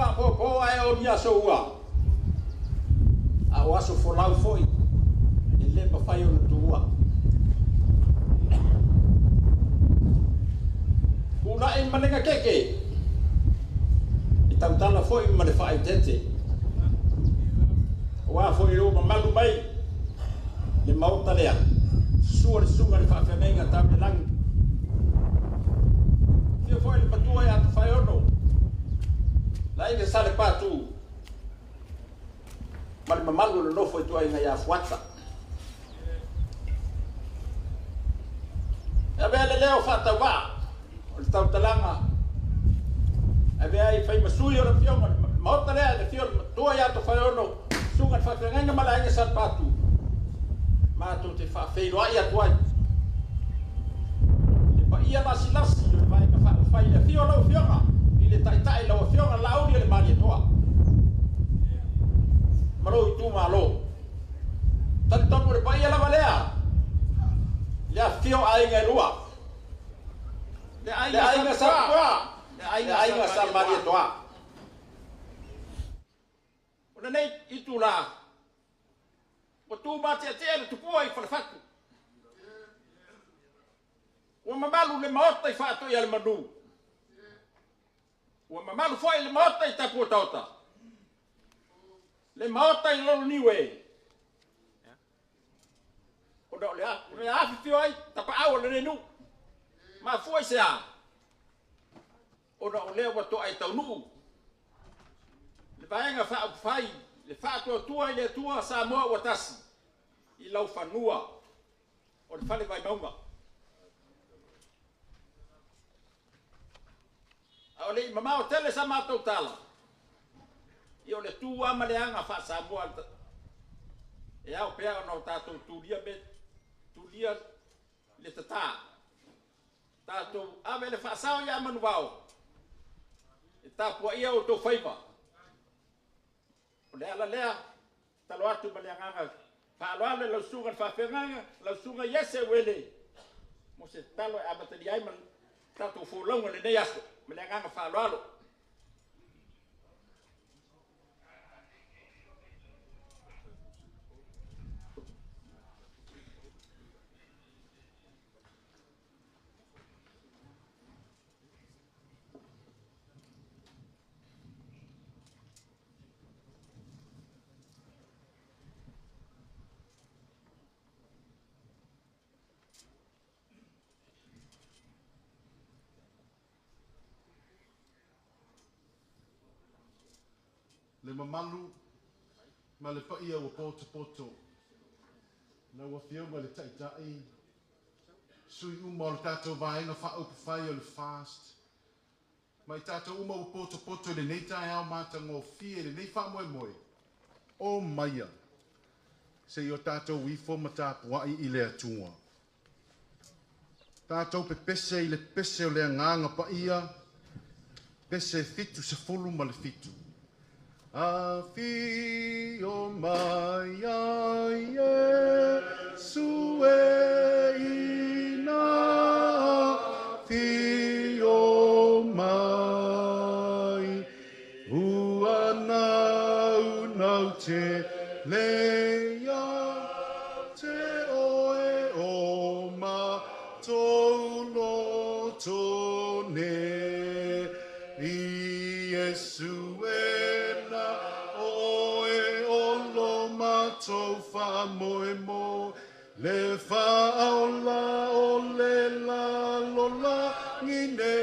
wa po ai o dia so wa a wa so fo lau foi ele ba fai o tua una e malenga keke e tautala foi ma le fai tete wa foi o malu mai le mauta lea suar sunga le fa fenenga tam lang que foi le patua ya fai ono lai ke sale patu mal mamalu no foi tu ai ya fuata ya bele leo fata wa o tau talanga ave ai fai masui o fio mauta lea le fio tu ya to fai ono sunga fa fenenga mala ai sale patu ma tu te fa fei lo ai atuai le pa ia lasi le vai ka fa fai le fio lo fio le tai lo fiona laudi le mani toa maro tu malo tanto por pai la valea ya fio ai nga lua le ai nga sa toa le ai nga sa mani toa ona nei itula o tu mate te tu poi fa fatto o mamalu le morta i fatto ia le madu o mamalu foi le morta i tapu tota le morta i lolo niwe o do le a fi ai tapa au le nu ma foi se a o do le o to ai tau nu le vaenga fa fai le fa to tua le tua sa mo o tasi i lau fanua o le fale Vaimauga o le mama o tele sa matou tala i o le tua maleanga fa sa mo e au pea no tatou tulia be tulia le tata tatou ave le fa sa ya manuvao e tapua ia o to faiva o le ala lea talo atu maleanga fa loale lo sunga fa fenganga lo sunga yese wele mo se talo a batali ai man tatou fo longa le nei aso maleanga fa loalo le mamalu ma le paia o poto na ua fio ma le taitai sui uma o le tatou vaenga whaaupu whai o le fast mai tatou uma o poto le nei tae au mātango fie le nei wha moe o maia se i o tatou wifo ma tāpuai i le atua tatou pepese i le pese o le anganga paia pese fitu se fulu ma le fitu a fio mai a Yesu e ina fio mai ua nau te leia te oe o ma tolo tone i Yesu fa moe mo le fa ola o le la lo la ngine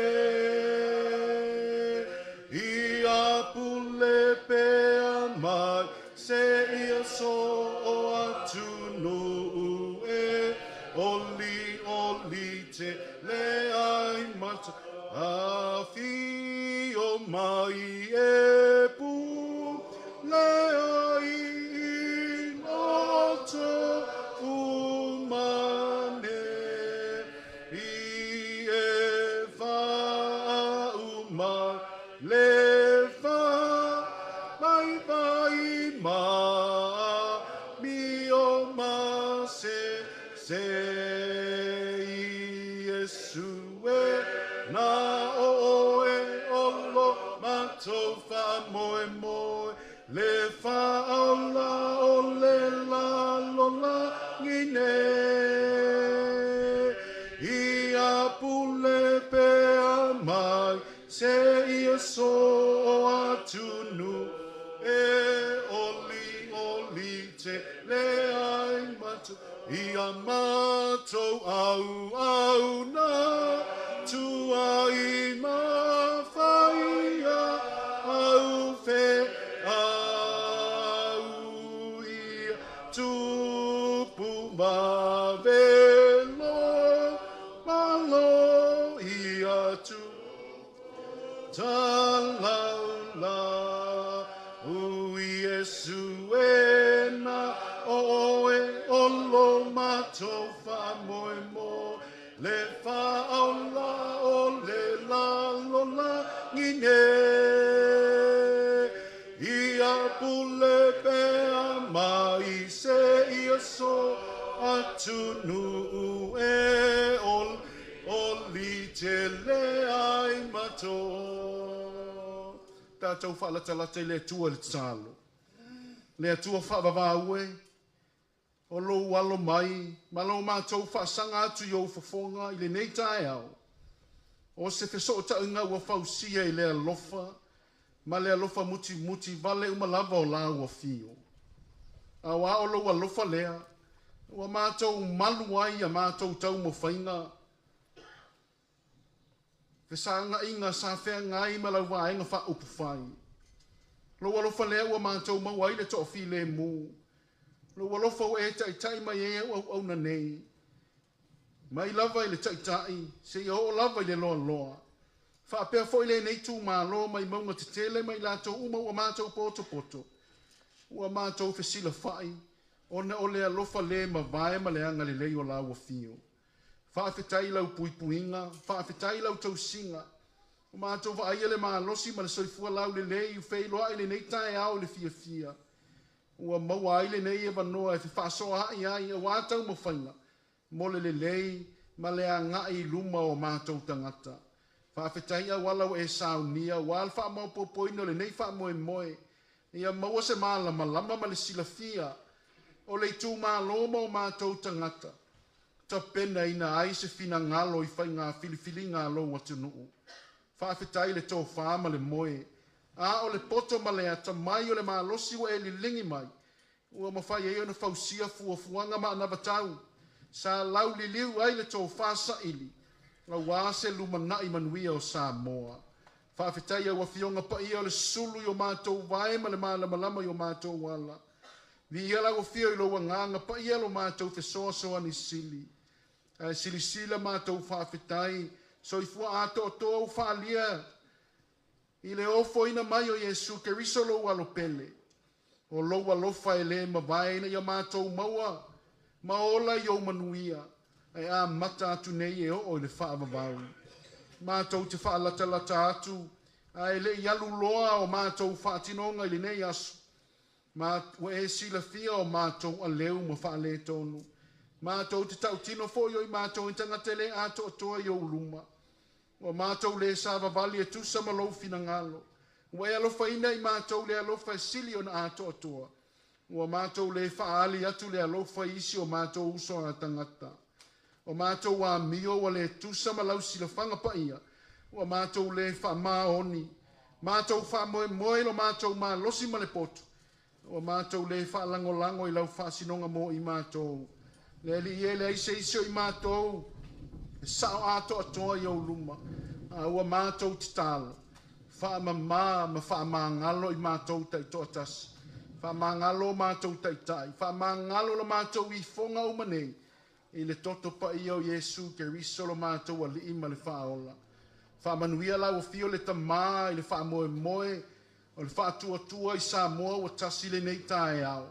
I apule pe mai se ia so o atu no e oli te le ai mata a fi o mai e pu le ai ia mātou au na tua I mawhaia au whe au ia tupu mawelo malo ia tu talaula u Yesu e na oe olo matou wha moe mo le wha aula o le la lola ngine ia pule pea mai se ia so atu nu e ol li te le ai matou tātou whalatalate le tua le tālo le atua whaavawaue o lo walo mai malo mātou whaasanga atu i au whafonga I le nei tae au o se wheso taunga ua whausia I le alofa ma le alofa muti muti vale umalava o la ua fio a wa o lo alofa lea ua mātou malu ai a mātou tau mo whainga Whesanga inga sa whea ngai ma lau waenga wha upu whai. Lo alofa lea ua mātou mawai le to fi le mu. Lo alofa o e tai mai e au na nei. Mai lava I le tai se I o lava I le loa loa. Wha apea fo I le nei tu mā loa mai maunga te tele mai lato uma ua mātou poto poto. Ua mātou whesila whai. Ona o le alofa le ma vae ma le anga le lei o la ua fio. Whaafetai lau puipuinga, whaafetai lau tausinga. O mātou wa aia le maa losi ma le soifua lau le lei u whei loa I le nei tae au le fia fia. Ua maua ai le nei e wanoa e whaasoa hai ai e wātau mawhainga. Mole le lei ma le a ngai luma o mātou tangata. Whaafetai a walau e saunia, wal wha mau popoino le nei wha moe moe. Ia maua se maa lama lama ma le sila fia. O le tū maa loma o mātou tangata. Ta pena ina ai se fina ngalo I whai ngā filifili ngalo watu nuu. Whaafetai le tō whaama le moe. A o le poto ma le ata mai o le maa losi wa e li lingi mai. Ua mawhai e ona whausia fuafuanga ma anavatau. Sa lau li liu ai le tō whaasa ili. La wāse lumanai manuia o Samoa. Whaafetai au awhionga pa ia o le sulu I o mātou vae ma le maa lamalama I o mātou wala. Vi ia lau awhio I lo wanganga pa ia lo mātou te soa soa ni sili. Silisila mātou whaafetai, so I fua ato o tō au whaalia. I le ofo ina mai o Yesu, ke riso lo alopele. O lo alofa e le mawaina ia mātou maua, maola I o manuia, e a mata atu nei e o le whaavavau. Mātou te whaalata lata atu, a e le ialu loa o mātou whaatinonga I le nei asu. Wa e sila fia o mātou a leu ma whaale tonu. Mātou te tau tino fo I mātou I tangatele ato o toa I o uluma. Wa mātou le sāva vali e tusa ma lau fina ngalo. Wa e alofa ina I mātou le alofa e sili o na ato o toa. Wa mātou le whaali atu le alofa isi o mātou uso a tangata. Wa mātou wa mio wa le tusa ma lau sila whanga pa ia. Wa mātou le wha maoni. Mātou wha moe moe lo mātou ma losi ma le poto. Wa mātou le wha lango lango I lau wha sinonga mo I mātou. Le li e le ise iso I mātou. Sao ato atoa I o luma. Ua mātou titalo. Wha ma wha ngalo I mātou tai toatas. Wha ngalo mātou tai tai. Wha ngalo lo mātou I fonga umanei. I le toto pa I o Yesu ke riso lo mātou a li ima le wha ola. Wha manuia lau o fio le tamā I le wha moe moe. O le wha tua I Samoa wa tasi le nei tae au.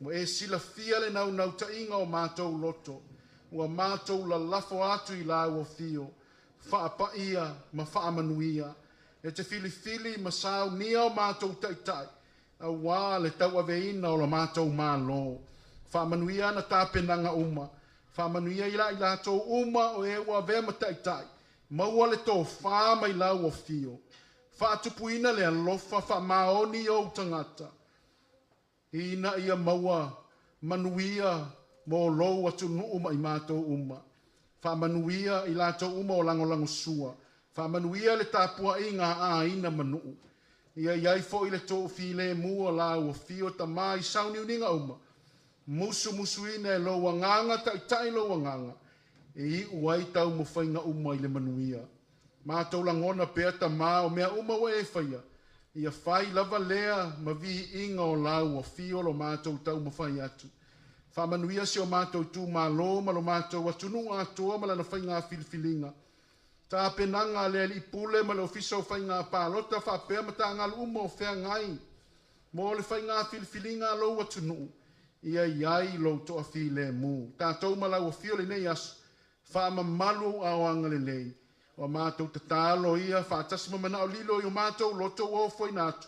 Mo e sila fia le nau ta inga o mātou loto. Ua mātou la lafo atu I la o fio. Wha pa ia ma wha manuia. E te fili ma sao nia o mātou tai tai. A wā le tau aveina o la mātou mālo. Wha manuia na tāpenanga uma. Wha manuia I la tō uma o e ua vema tai tai. Maua le tō wha mai la o fio. Wha tupuina le alofa wha maoni o tangata. Ina ia maua manuia mo lo atu nuuma I mātou uma. Wha manuia I lātou uma o lango sua. Wha manuia le tāpua I ngā āina manuu. Ia iai fo I le tō while mua la ua fio ta mai sauni uninga uma. musu ina e lo wanganga tai lo wanganga e uai tau mo whainga uma i le manuia. Mātou langona pea ta mā o mea uma wa e whaia. Ia whai lava lea ma vi inga o lau o fiolo mātou tau mo whai atu. Whamanuia se o mātou tū mā lo ma lo mātou atunu atoa ma lana whainga filifilinga. Tā penanga le li pule ma le ofisa o whainga pālota whapea ma tā ngalu uma o whea ngai. Mo le whainga filifilinga lo atunu. Ia iai lo toa fi le mu. Tātou ma lau o fio le nei asu. Whaama malu au anga le nei. O mātou te tālo ia, whātasi mamana o lilo i o mātou loto o foi nātu.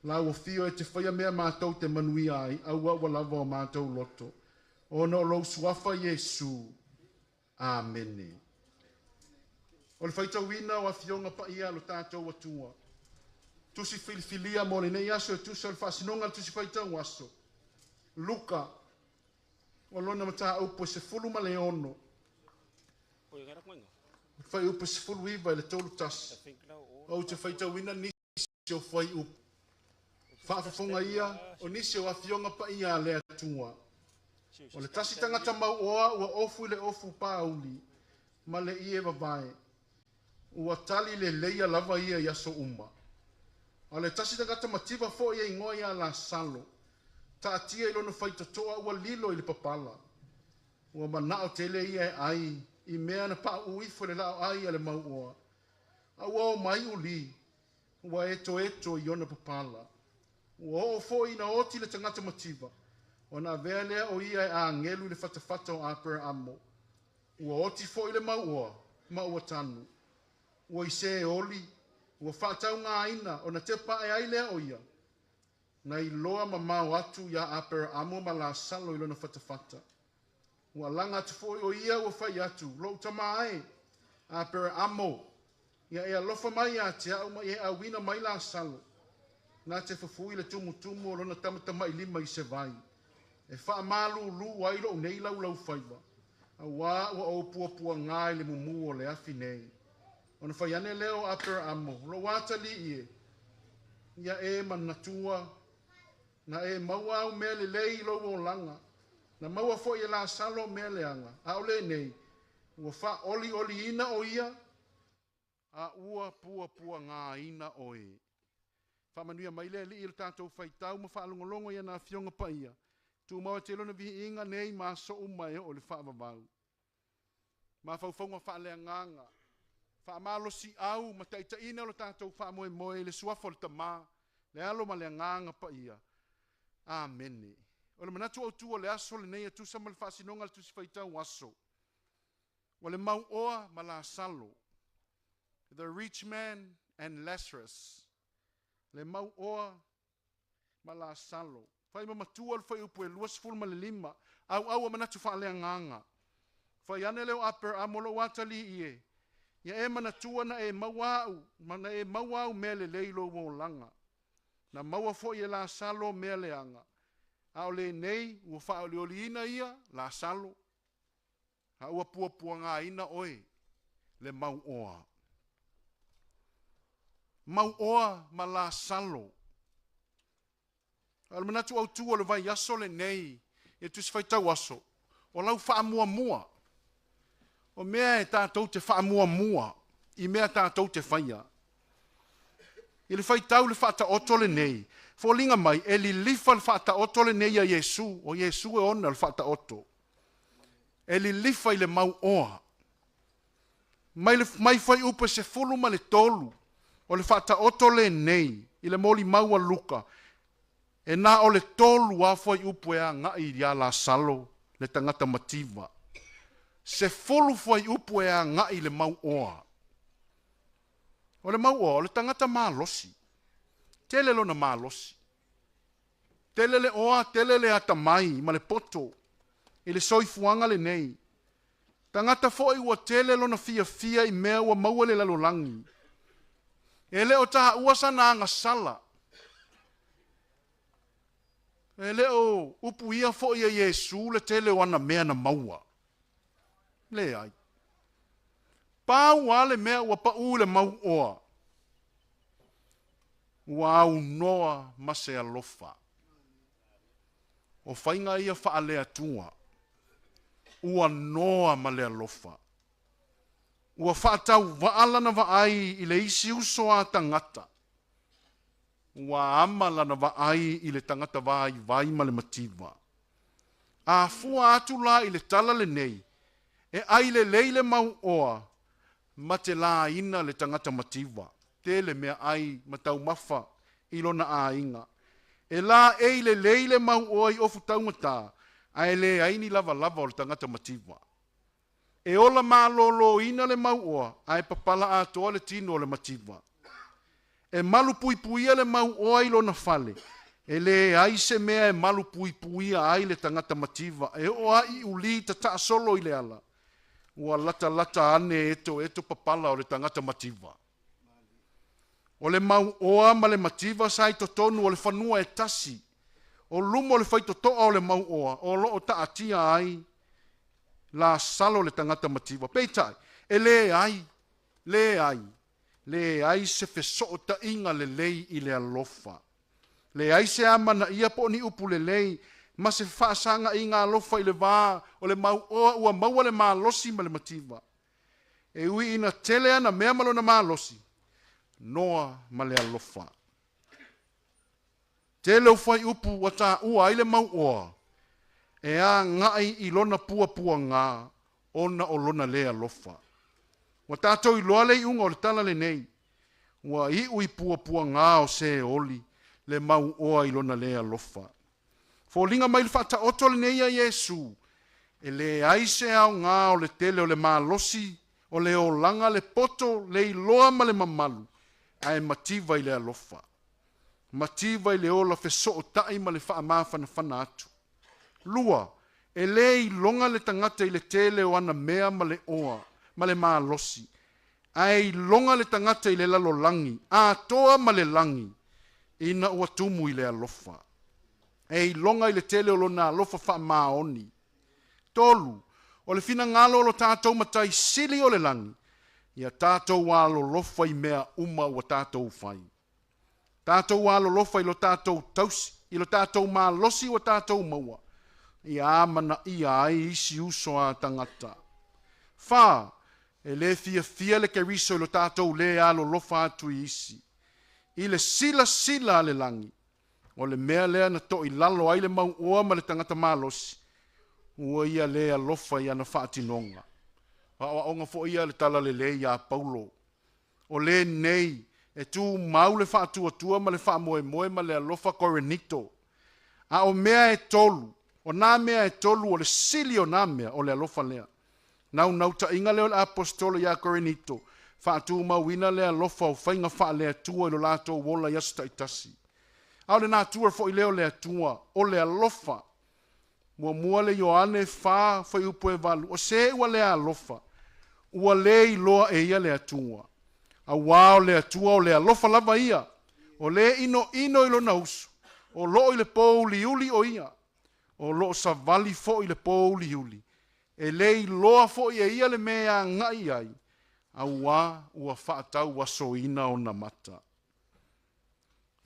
Lau o fio e te whaia mea mātou te manui ai, au au lava o mātou loto. O no lo suafa Yesu. Amene. O le whaitau ina o a fionga pa ia lo tātou atua. Tusi filifilia mo le nei aso e tusi al whasinonga tusi whaitau aso. Luka. O lona mata upo se fulu ma le ono. Fai upa se fulu iwa i le tolu tasi. O te whaitau ina nisi o fai upa. Whaafafonga ia, o nisi o awhionga pa ia le atua. O le tasi tangata mau oa, ua ofu i le ofu pāuli. Ma le ie wawae. Ua tali le leia lava ia i aso uma. O le tasi tangata mativa fo ia ingoa ia la salo. Ta atia i lono whaitatoa ua lilo i le papala. Ua manao tele ia e ai. I mea na paa uifo le lao ai ale mau oa. Aua o mai uli. Ua eto i ona papala. Ua o fo ina oti le tangata mativa. O na vea o ia e a ngelu le fatafata o apera amo. Ua oti fo i le mau oa. Mau tanu. Ua i se oli. Ua whaatau ngā ina. O na te pae ai lea o ia. Na i loa ma mau atu ia apera amo ma la salo i lona fatafata. Ua langa atu foi o ia ua whai atu. Lo tamae. A pere amo. Ia ea lofa mai ati au ma ia awina mai la salo. Nā te whafui le tumu o lona tamatama i lima i se vai. E wha malu lu wailo o nei lau whaiva. A wā ua o pua ngai le mumu o le afi nei. O na whai ane leo a pere amo. Lo wata li ie. Ia e manatua. Na e maua au mea le lei lo o langa. Na maua fo ia la salo mea leanga. A ole nei. Ua wha oli ina o ia. A ua pua ngā ina o e. Wha manuia maile li il tātou whaitau ma wha alongolongo ia nā fionga pa ia. Tu maua te lona vihi inga nei ma so umai o le wha vavau. Ma whauwhaunga wha lea nganga. Wha malosi au ma taita ina o le tātou wha moe le suafo le tamā. Le alo ma lea nganga pa ia. Amene. O le manatu au tua le aso le nei atu sama le whaasinonga le tusi whaitau aso. O le mau oa ma la salo. The rich man and Lazarus. Le mau oa ma la salo. Whai ma matua le whai upu e luas fulu ma le lima. Au manatu wha lea nganga. Whai ane leo aper amolo watali ie. Ia e manatua na e mawau. Mana e mawau mea le leilo mo langa. Na maua fo ia la salo mea leanga. A o le nei, ua wha o le oliina ia, la salo. Ha ua pua ngā ina oe, le mau oa. Mau oa ma la salo. Al manatu au tua le vai aso le nei, e tusi whaitau aso. O lau wha mua. O mea e tātou te wha mua. I mea tātou te whaia. I le whaitau le whaata oto le nei. Fōlinga mai, e li lifa le whaata oto le nei a Yesu. O Yesu e ona le whaata oto. E li lifa i le mau oa. Mai whai upa se fulu ma le tolu. O le whaata oto le nei. I le moli maua luka. E nā o le tolu a whai upa e a ngai ria la salo. Le tangata mativa. Se fulu whai upa e a ngai le mau oa. O le mau oa, o le tangata mālosi. Tele lona mālosi. Tele le oa, tele le atamai, ma le poto. I le soifuanga le nei. Tangata foi ua tele lona fia i mea ua maua le lalolangi. E le o taha uasa na anga sala. E le o upu ia foi a Yesu le tele o ana mea na maua. Le ai. Pau ale mea ua pau le mau oa. Ua au noa mase alofa. o whainga ia whaalea tua. Ua noa ma le alofa. Ua whaatau waala na vaai i le isi uso a tangata. Ua ama lana vaai i le tangata vai ma le mativa. A fua atu la i le tala le nei. E ai le leile mau oa. Ma te la ina le tangata mativa. Te le mea ai matau mafa i lona a inga. E la e le leile mau oa i ofu taumata. Ai le aini lava o le tangata mativa. E ola malolo ina le mau oa. Ai papala atoa le tino le mativa. E malu pui puia le mau oa i lona fale. E le ai se mea e malu pui puia ai le tangata mativa. E oa i uli ta solo i le ala. Ua lata ane eto papala o le tangata mativa. O le mau oa ma le mativa sai totonu o le whanua e tasi. O lumo le whaitotoa o le mau oa. O loo taatia ai. La salo le tangata mativa. Peitai. E le ai se feso ta inga le lei i le alofa. Le ai se amana ia po ni upu le lei. Ma se whaasanga inga alofa i le vā. O le mau oa ua maua le malosi ma le mativa. E ui ina tele ana mea malo na malosi. Noa ma le alofa. Tele ufai upu wata ua i le mau oa. E a ngai i lona pua ngā. Ona o lona le alofa. Wa tātou i loa lei unga o le tala le nei. Wa i ui pua ngā o se oli. Le mau oa i lona le alofa. Fōlinga mai le whata oto le nei a Yesu. E le aise au ngā o le tele o le malosi. O le o langa le poto le i loa ma le mamalu. Ai mativa i le alofa. Mativa i le ola feso o tai ma le wha mawhana atu. Lua, e le i longa le tangata i le tele o ana mea ma le oa, ma le malosi. Ai longa le tangata i le lalo langi, a toa ma le langi, ina ua tumu i le alofa. E longa i le tele o lona alofa wha maoni. Tolu, o le fina ngalo o lo tātou matai sili o le langi, ia tātou walo lofa i mea uma ua tātou whai. Tātou walo lofa i lo tātou tausi, i lo tātou malosi o tātou maua. Ia amana ia ai isi uso a tangata. Wha, e le fia le keriso i lo tātou le alo lofa atu i isi. I le sila le langi. O le mea lea na to i lalo ai le mau oa ma le tangata malosi. Ua ia lea lofa i ana whaatinonga. Wa onga fo ia le tala le ia Paulo. O le nei, e tu mau le whaatua ma le whaamoe ma le alofa korenito. A o mea e tolu. O nā mea e tolu o le sili o nā mea o le alofa lea. Nau ta inga leo le apostolo ia korenito. Whaatu mawina le alofa o whainga wha lea tua i lo lato wola yasta itasi. Au le nā tua fo i leo lea tua o le alofa. Mua le Ioane wha whai upo e walu. O se ua lea alofa. Ua le i loa e ia lea tua. A wao lea tua o lea alofa lava ia. O le ino i lo nausu. O lo i le pou liuli o ia. O lo sa vali fo i le pou liuli. E le i loa fo i e ia le mea ngai ai. A ua whaatau wasoina o na mata.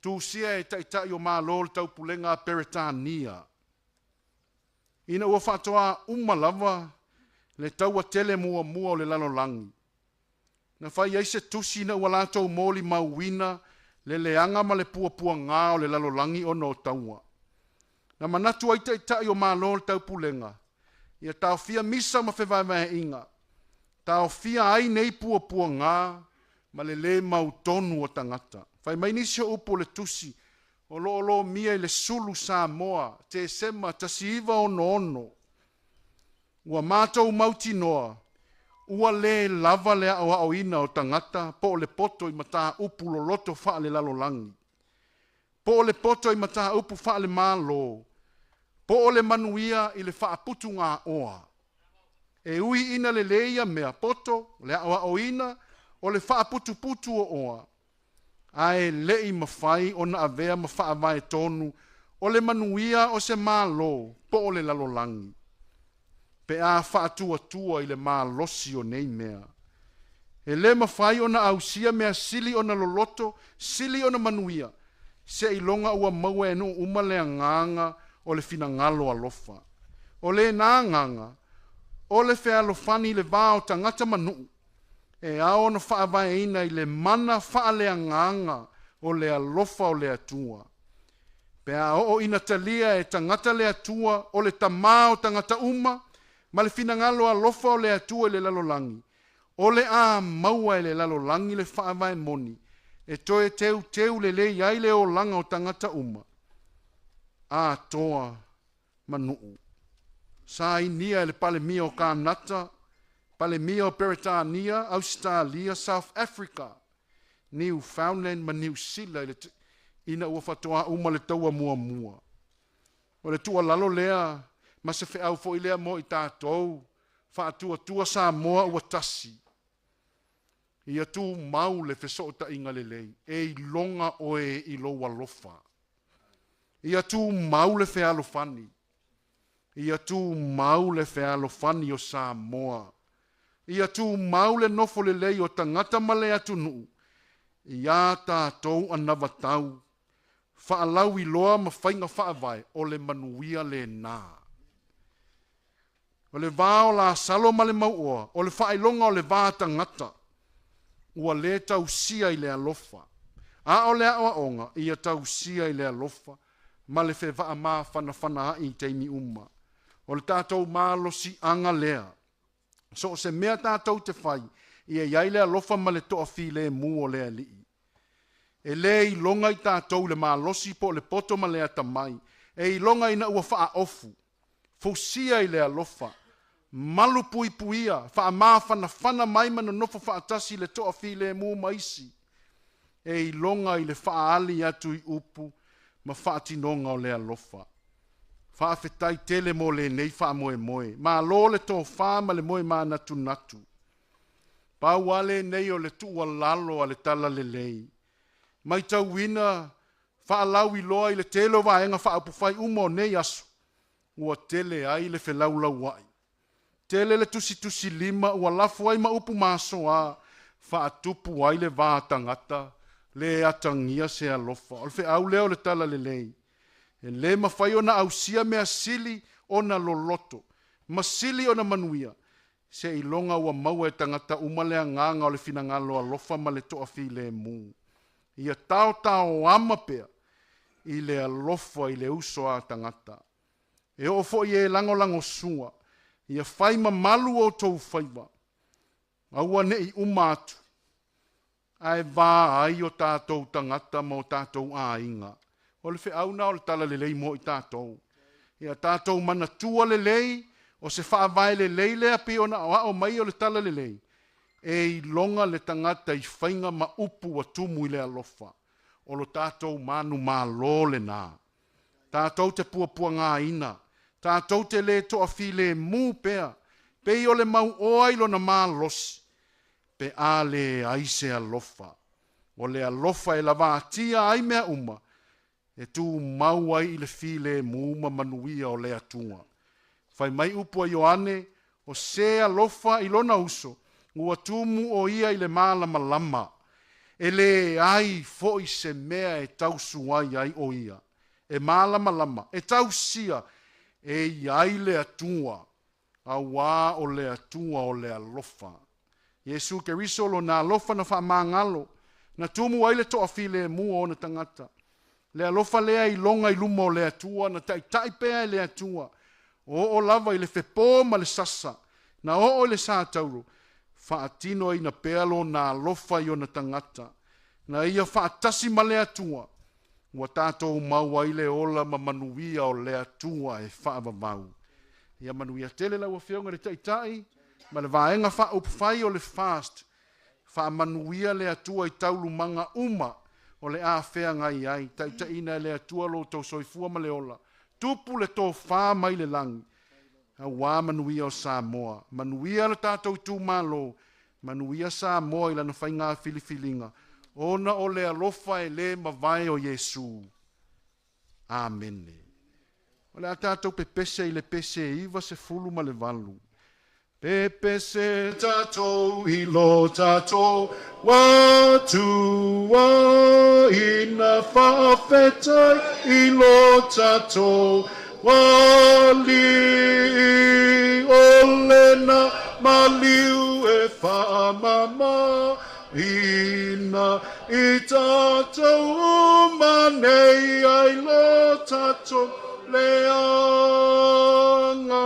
Tu sia e taitai o maa lol tau pulenga Peretania. Ina ua whaatoa lava le taua tele mua o le lalolangi. Na whai eise tusi na ua latou moli mauina le leanga ma le pua ngā o le lalolangi o no taua. Na manatu ai taitai o maa lol tau pulenga. Ia tau fia misa ma whewai inga. Tau fia ai nei pua ngā ma le mau tonu o tangata. Whai mai nisi o upo le tusi. O lo mia i le sulu Samoa, te sema tasiiva ono. Ua mātou mauti noa, ua le lava le au ina o tangata, po le poto i mata upu lo loto wha le lalolangi. Po le poto i mata upu wha le malo. Po le manuia i le wha putu ngā oa. E ui ina le leia mea poto, le au ina, o le wha putu o oa. Ai lei mawhai o na avea mawha vai tonu o le manuia o se malo po o le lalolangi. Pe a whaatua i le malosi o nei mea. E le mawhai o na ausia mea sili o na loloto, sili o na manuia. Se ilonga ua maua enu umalea nganga o le finangalo alofa. O le nānganga, o le fealofani le vā o tangata manu, e ao na whaavaeina i le mana whaaleanganga o le alofa o le atua. Pea o ina talia e tangata le atua o le tamā o tangata uma, ma le finangalo alofa o le atua i le lalolangi. O le a maua i le lalolangi le whaavae moni, e toe teu le le iai le o langa o tangata uma. A toa manuu. Sa inia le pale mia o Kanata, pale mia o Peritania, Australia, South Africa, Newfoundland ma New Zealand, ina ua fatoa uma le taua mua mua. O le tua lalo lea, ma se fe au fo i lea mo i tātou, whaatua tua sa moa ua tasi. Ia tu mau le feso ta inga le lei, e i longa o e i lo walofa. Ia tu mau le fe alofani. Ia tu mau le fe alofani o sa moa. Ia tu mau le nofo le lei o tangata male atu nuu. Ia tātou anavatau. Whaalau i loa ma whainga whaavai o le manuia le nā. O le vāo la salo ma le mauoa, o le whailonga o le vā tangata. Ua le tausia i le alofa. A o le awa onga, ia tausia i le alofa. Ma le fe vaa maa whana i teimi umma. O le tātou mālo si anga lea. So se mea tātou te whai, ia iai le alofa ma le toa fi le mu o lea lii. E le i longa i tātou le mālosi po le poto ma lea tamai. E i longa ina ua wha ofu. Fausia i le alofa. Malu pui puia, wha maa whana mai mana nofo wha atasi le toa fi le mu maisi. E i longa i le wha ali atu i upu, ma whaatinonga o le alofa. Whaafetai tele mo le nei wha moe moe. Ma lo le tō wha ma le moe ma natu natu. Pau ale nei o le tua lalo a le tala le lei. Mai tau wina, wha lau i loa i le telo wa enga wha apufai umo nei asu. Ua tele ai le whelaulau wai. Tele le tusi lima, ua lafu ai ma upu maso a. Wha atupu ai le vā tangata. Le atangia se alofa. O le whi au leo le tala le lei. E le mawhai o na ausia mea sili o na loloto. Ma sili o na manuia. Se i longa ua maua e tangata umalea nganga o le finangalo alofa ma le toa fi le mu. Ia tao ama pea. I le alofa i le uso a tangata. E o fo i e lango sua. Ia whai malu o tau whaiva. Aua ne i umatu. Ai vā ai o tātou tangata mo tātou a inga. O le au na o le tala le lei mo i tātou. Ia tātou mana tua le lei, o se whaavai le lei lea pe ona o mai o le tala le lei. E i longa le tangata i whainga ma upu wa tumu i le alofa. O lo tātou manu mā lo le nā. Tātou te puapua ngā ina. Tātou te le toa fi le mū pea. Pe i o le mau oai lo na mā losi. Pe a le aise alofa. O le alofa e lava atia ai mea uma. E tu mau ai i le fi le muuma manuia o le atua. Fai mai upu a Ioane, o se alofa i lona uso, ua tumu o ia i le malama lama. E le ai fo i se mea e tausu ai o ia. E malama lama, e tausia, e iai le atua. A wā o le atua o le alofa. Yesu ke riso lo na alofa na wha mangalo, na tumu ai le toa fi le mua o na tangata. Le alofa lea i longa i luma o le atua, na tai pea i le atua. O lava i le fepo ma le sasa, na o le sa tauro. Whaatino i na pealo na alofa i o na tangata. Na ia whaatasi ma le atua. Ua tātou maua i le ola ma manuia o le atua e whaavavau. Ia manuia tele lau a whionga le tai, ma le vaenga wha upwhai o le fast. Wha manuia le atua i taulu manga uma. O le a whea ngai ai, ina le atua lo tau soifua ma le ola. Tupu le tō whā mai le langi. A wā manuia o Samoa. Manuia le tātou tū malo. Manuia Samoa i lana whainga filifilinga. Ona o le alofa e le mawai o Yesu. Amen. O le a tātou pepese i le pese iwa se fulu ma le valu. Pepese tatou i lo tatou watua ina whaafetai i lo tatou wali olena maliu e whaamama ina i tātou manei ai lo tātou leanga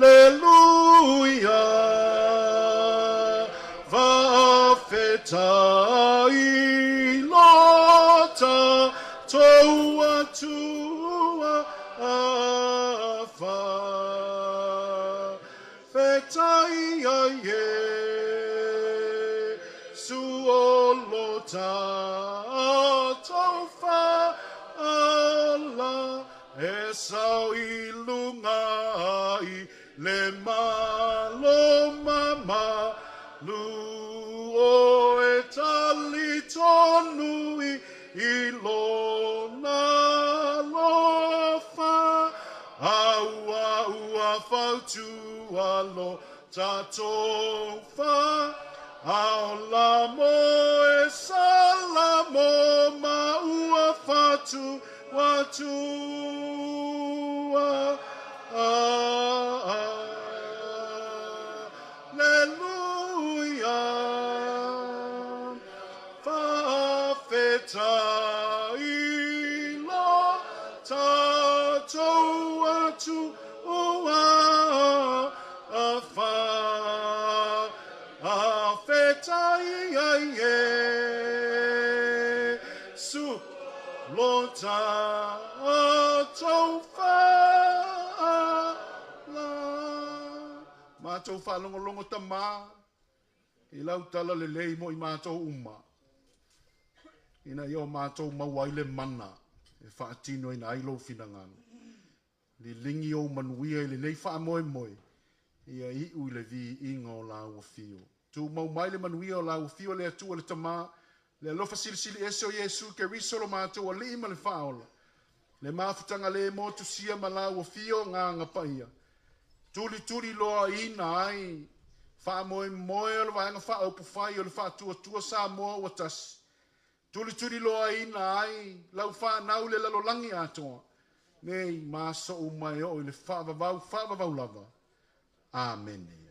Alleluia Va'afetai lota toa tua afa Fetai a Yesu o lota tofa ala e sau ilungai le malo mama lu o e tali tonu I lona lofa aua ua fautu alo tatofa aola mo e salamo ma ua fatu watu Alleluia Fa'afetai lo tātou atu afa Afetai a Yesu lo tātou whala Mātou whalongolongo tamā I lau tala le lei mo I mātou uma Ina io mātou mauaile mana E whaatino ina ailo finangano Li lingi o manuia I le nei wha moe moe Ia iu le vi inga o la ua fio Tu mau maile manuia o la ua fio le atua le tamā Le alofa silisili ese o Yesu ke risolo mātou a lima le whaola Le mafutanga le mo tu sia ma la ua fio ngā ngapaia Tuli loa ina ai Wha moe moe o le vaenga wha au pufai o le wha tua sa moa ua tasi Tuli loa ina ai lau wha nau le lalolangi atoa Nei maso o mai o le wha vavau lava Amen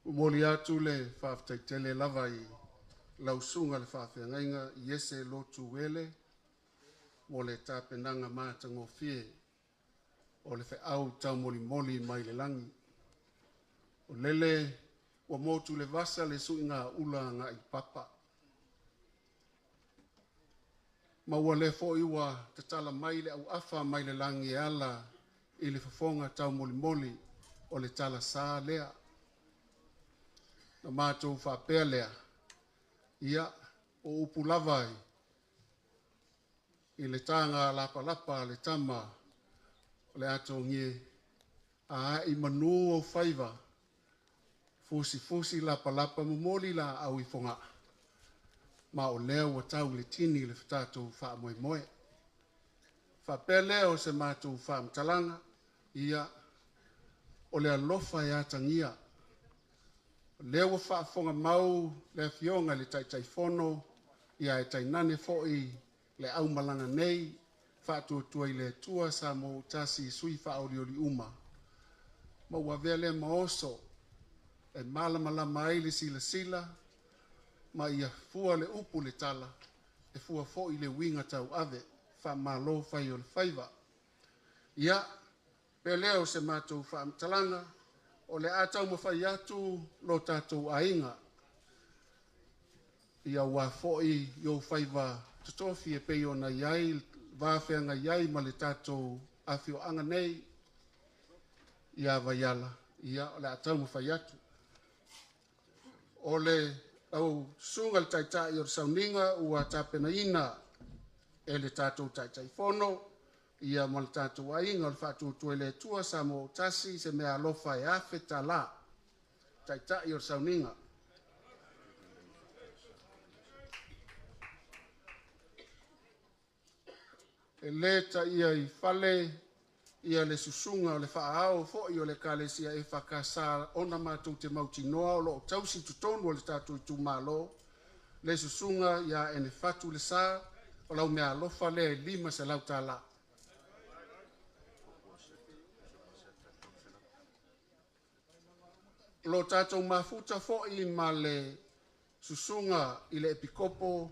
Moli atu le whaftaitele lava I lausunga le whawhiangainga I ese lotu wele mo le tāpenanga mātango fie o le whaau tau moli mai le langi. O lele o motu le vasa le sui ngā ula ngā I papa. Ma ua le fo iwa te tala mai le au afa mai le langi ala I le whafonga tau moli o le tala sā lea. Na mātou whapea lea, ia o upu lavai, I le tanga lapa le tama, o le ato ngie, a I manu o whaiva, fusi lapa mumoli la au I fonga, ma o leo wa tau le tini le whatatou wha moe. Whapea leo se mātou wha mtalanga, ia o le alofa e atangia. Lea ua whaafonga mau le fionga le taitaifono ia e tainane fo'i le au malanga nei whaatuatua i le tua sa mo tasi sui whaoriori uma. Ma ua vea le maoso e malama ai le sila ma ia fua le upu le tala e fua fo'i le winga tau ave wha malo whai o le whaiva. Ia, pe leo se mātou whaamtalanga o le atau mawhai atu lo tātou ainga. Ia ua fo'i yo whaiva tutofi e pei o na iai, vāwhenga iai ma le tātou awhio anga nei. Ia vaiala, ia o le atau mawhai atu. O le au sunga le taitai o le sauninga ua tāpena ina e le tātou taitai fono. Ia ma le tātou ainga o le whaatuatua le tua sa mo tasi se mea alofa e awhe ta la. Taitai o le sauninga. E le ta ia i fale ia le susunga o le whaao fo'i o le kalesia e whakasa ona mātou te mautinoa o lo tausi tutonu o le tātou i tūmalo. Le susunga ia ene fatu le sa o lau mea alofa le 5 se lau tā la. Lo tātou mafuta fo'i ma le susunga i le epikopo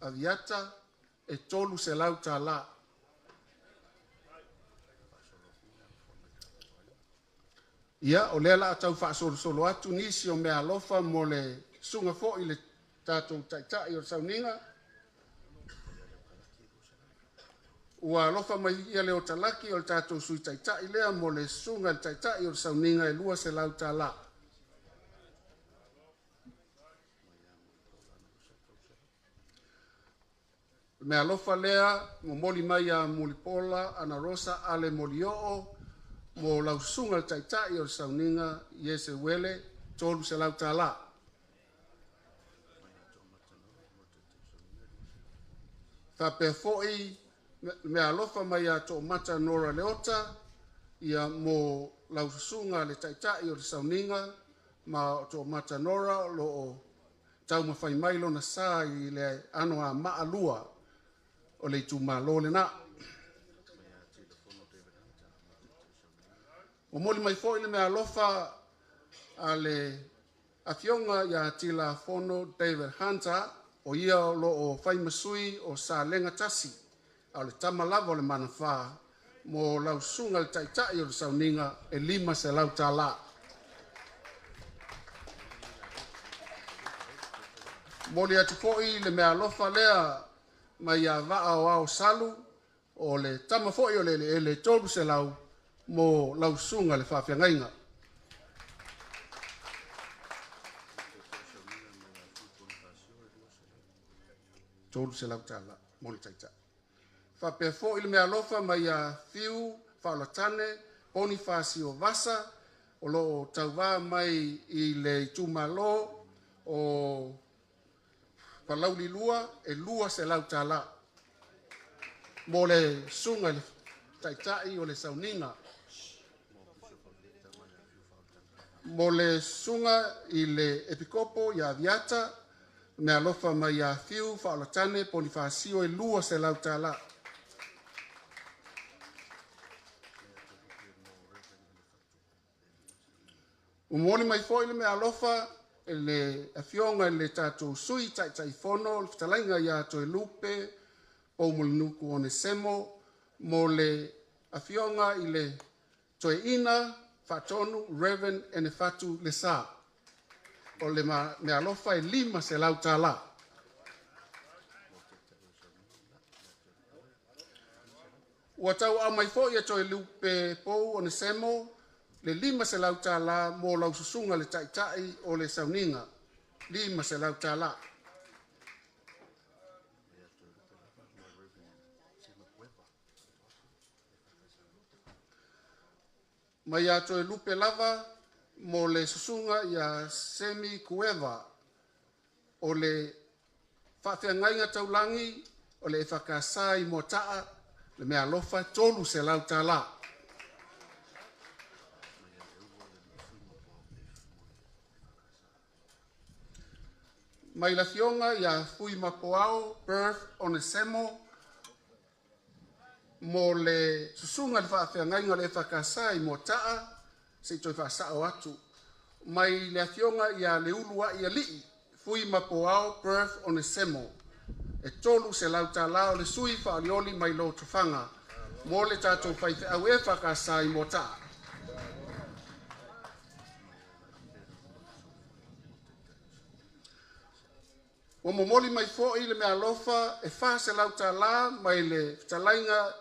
aviata e 3 se lau tā la. Ia, o lea la atau whaasolo atu nisi o mea alofa mo le sunga fo'i le tātou taitai o le sauninga. Ua alofa mai ia leo talaki o le tātou sui taitai lea mo le sunga le taitai o le sauninga e 2 se lau tā la. Me alofa lea mo moli mai a mulipola ana rosa ale molioo mo lau sunga le taitai o le sauninga iese wele 3 se lau tā la. Whapea fo'i me alofa mai a tō mata nora leota ia mo lau sunga le taitai o le sauninga ma tō mata nora lo o tau mawhai mailo na sā i le ano a maalua o le tūmalo le na. O moli mai fo'i le mea alofa a le afionga ia tila fono David Hunter o ia lo o whaimasui o sa lenga tasi a le tamalava o le manawha mo lau sunga le taitai o le sauninga e 5 se lau tā la. Moli atu fo'i le mea alofa lea mai a vaa o ao salu o le tama fo'i o le 3 se lau mo lau sunga le whawhiangainga. Tolu se lau tala, moli taita. Whapea fo ili mea lofa mai a fiu, whaolatane, Bonifasio Vasa, o lo tauwa mai i le tumalo o Palauli Lua, e Lua se lau tala. Mo le sunga le taitai o le sauninga. Mo le sunga i le epikopo ia aviata, me alofa mai a fiu, whaolatane, Bonifasio e Lua se lau tala. Umoni mai foi le me alofa le afionga le tatou sui tai fono, le fitalainga ia to e lupe, o mulnuku o ne semo, mo le afionga i le toe ina, fatonu, reven, e ne fatu le sa. O le me alofa e 5 se lau tala. Ua tau au mai foi e to e lupe pou o ne semo, le 5 se lau tala mo lau susunga le taitai o le sauninga. 5 se lau tala. Mai ato e lupe lava mo le susunga ia semi kueva o le whawhiangainga taulangi o le whakasai mo taa le mea lofa 3 se lau tala. mai la fionga ia fui mapoao birth on the semo mo le susunga le whaafeangainga le whakasai mo taa se toi whaasao atu. Mai le fionga ia le ulua ia lii fui mapoao birth on the semo. E tolu se lauta lao le sui whaalioli mai lo tufanga mo le tātou whaife au e whakasai mo taa. O momoli mai fo'i le mea lofa e wha se lauta la mai le talainga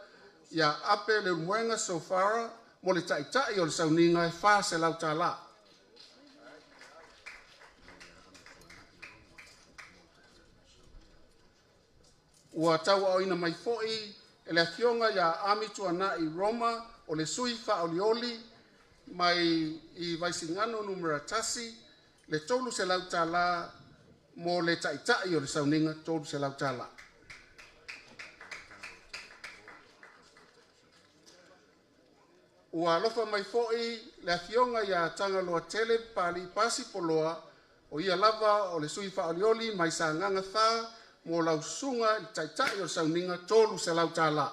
ia ape le muenga sofara mo le taitai o le sauninga e wha se lauta la. Ua tau au ina mai fo'i e le fionga ia amitu ana i Roma o le sui whaolioli mai i vaisingano numera tasi le tolu se lauta la mo le taitai o le sauninga tolu se lauta la. Ua lofa mai fo'i le fionga ia tanga loa tele pali pasi poloa o ia lava o le sui whaolioli mai sa nganga wha mo lau sunga i taitai o le sauninga tolu se lauta la.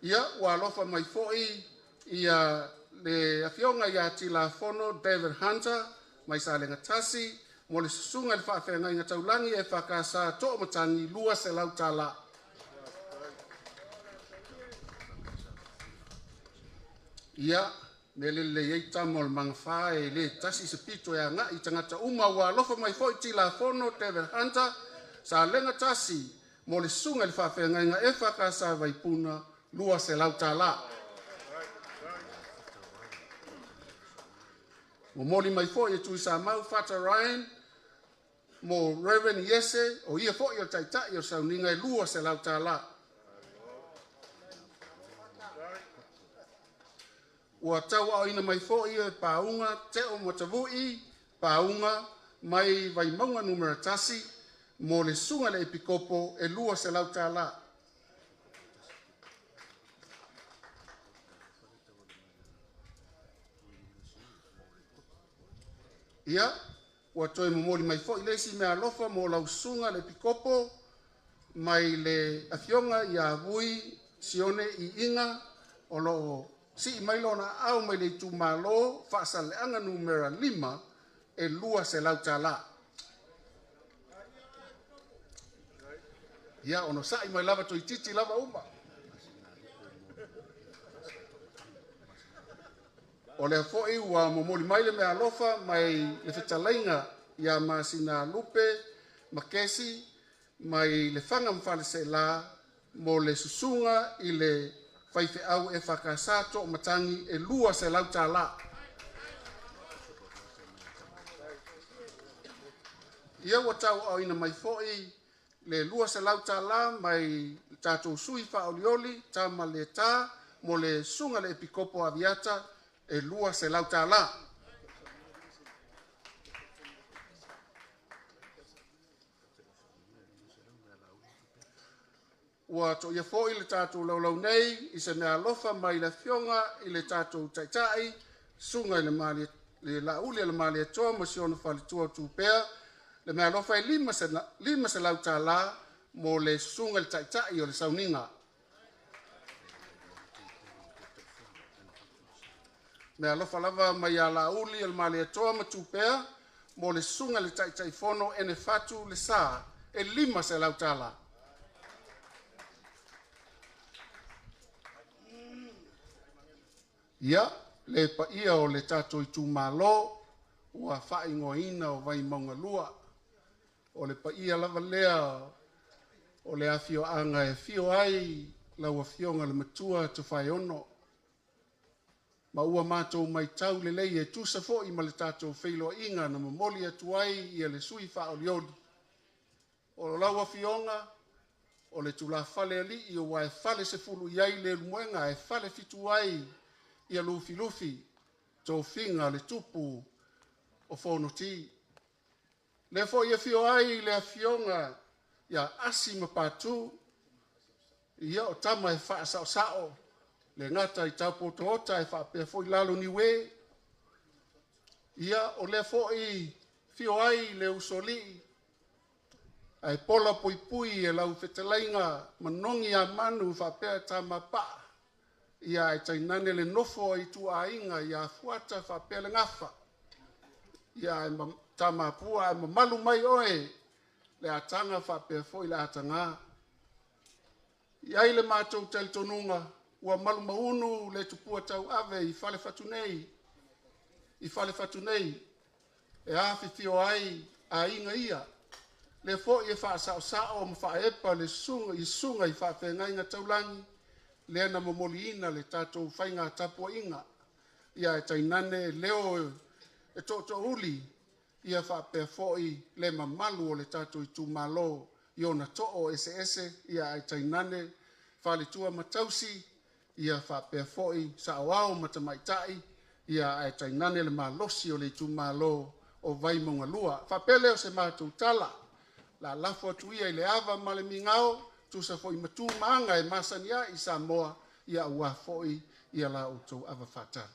Ia ua lofa mai fo'i ia le afionga ia tila fono David Hunter mai sa le ngatasi mo le susunga le whaafenga inga taulangi e whakasa to'o matangi lua se lauta la. Ia me le yeita mo le mangawha e le tasi se pito e anga i tangata uma ua lofa mai fo'i tila fono David Hunter sa le ngatasi mo le susunga le whaafenga inga e whakasa vaipuna lua se lauta la. Mo moli mai fo'i e tui sa mau Fata Ryan mo Reverend Yese o ia fo'i o taitai o sauninga e lua se lauta la. Ua tau au ina mai fo'i e paunga te o matavui paunga mai Vaimauga numera tasi mo le sunga le epikopo e lua se lauta la. Ia, ua toi momoli mai fo'i lesi mea alofa mo lau sunga le pikopo mai le afionga ia vui sione i inga o lo si mai lona au mai le tu malo whaasaleanga numera 5 e lua se lauta la. Ia, ono sai mai lava toi titi lava uma. O le fo'i ua momoli mai le mea alofa mai le whetalainga ia masina lupe, makesi, mai le whanga mwhale se la mo le susunga i le whaife au e whakasato o matangi e lua se lauta la. Ia ua tau au ina mai fo'i le lua se lauta la mai tātou sui whaolioli, tama le tā, mo le sunga le epikopo aviata, e lua se lauta la. Ua to ia fo'i le tātou laulau nei, i se mea lofa mai le fionga i le tātou taitai, sunga i le lauli le mali e toa, ma siona whalitua tūpea, le mea lofa i lima se lauta la, mo le sunga le taitai o le sauninga. Me alofa lava mai a lauli al mali e toa matupea mo le sunga le taitai fono ene fatu le sa e lima se lautala. Ia, le pa ia o le tato i tu malo ua wha ingoina o Vaimauga lua. O le pa ia lava lea o le afio anga e fio ai lau fionga le matua te whai ono. Ma ua mātou mai tau le lei e tusa fo i ma le tātou whailo inga na mamoli atu ai i le sui whaolioli. O laua fionga, o le tula whale ali i o wae whale se fulu iai le muenga e whale fitu ai i a lufi lufi tō whinga le tupu o whono ti. Le fo i a fio ai le a fionga i a asi ma pātu i a o tama e wha sao sao. Le ngata i taupo tohota e whapea fo i lalo ni we, Ia o le fo'i fio ai le usoli. Ai pola pui pui e lau whetelainga manongi a manu whapea tamapa. Ia e tainane le nofo i tu a inga ia fuata whapea le ngafa. Ia e tamapua e mamalu mai oe le atanga whapea fo'i le atanga. Ia i le mātou tel tonunga ua malu maunu le tupua tau ave i fale fatu nei. I fale fatu nei e afi fio ai a inga ia. Le fo'i e wha sao ma wha epa le sunga i wha whenga inga taulangi. Le ana momoli ina le tātou whainga tapua inga. Ia e tainane leo e toto uli. Ia wha pēr fo'i le mamalu o le tātou i tū malo. Iona to'o ese ia e tainane whale tua matausi. Ia wha pēr fo'i sa awao matamaitai. Ia e tainane le malosi o le tū malo o Vaimauga lua. Wha pēr leo se mātou tala. La lafo atu ia i le ava ma le mingao. Tusa fo'i matu maanga e masania i Samoa. Ia ua fo'i ia la utou ava whatari.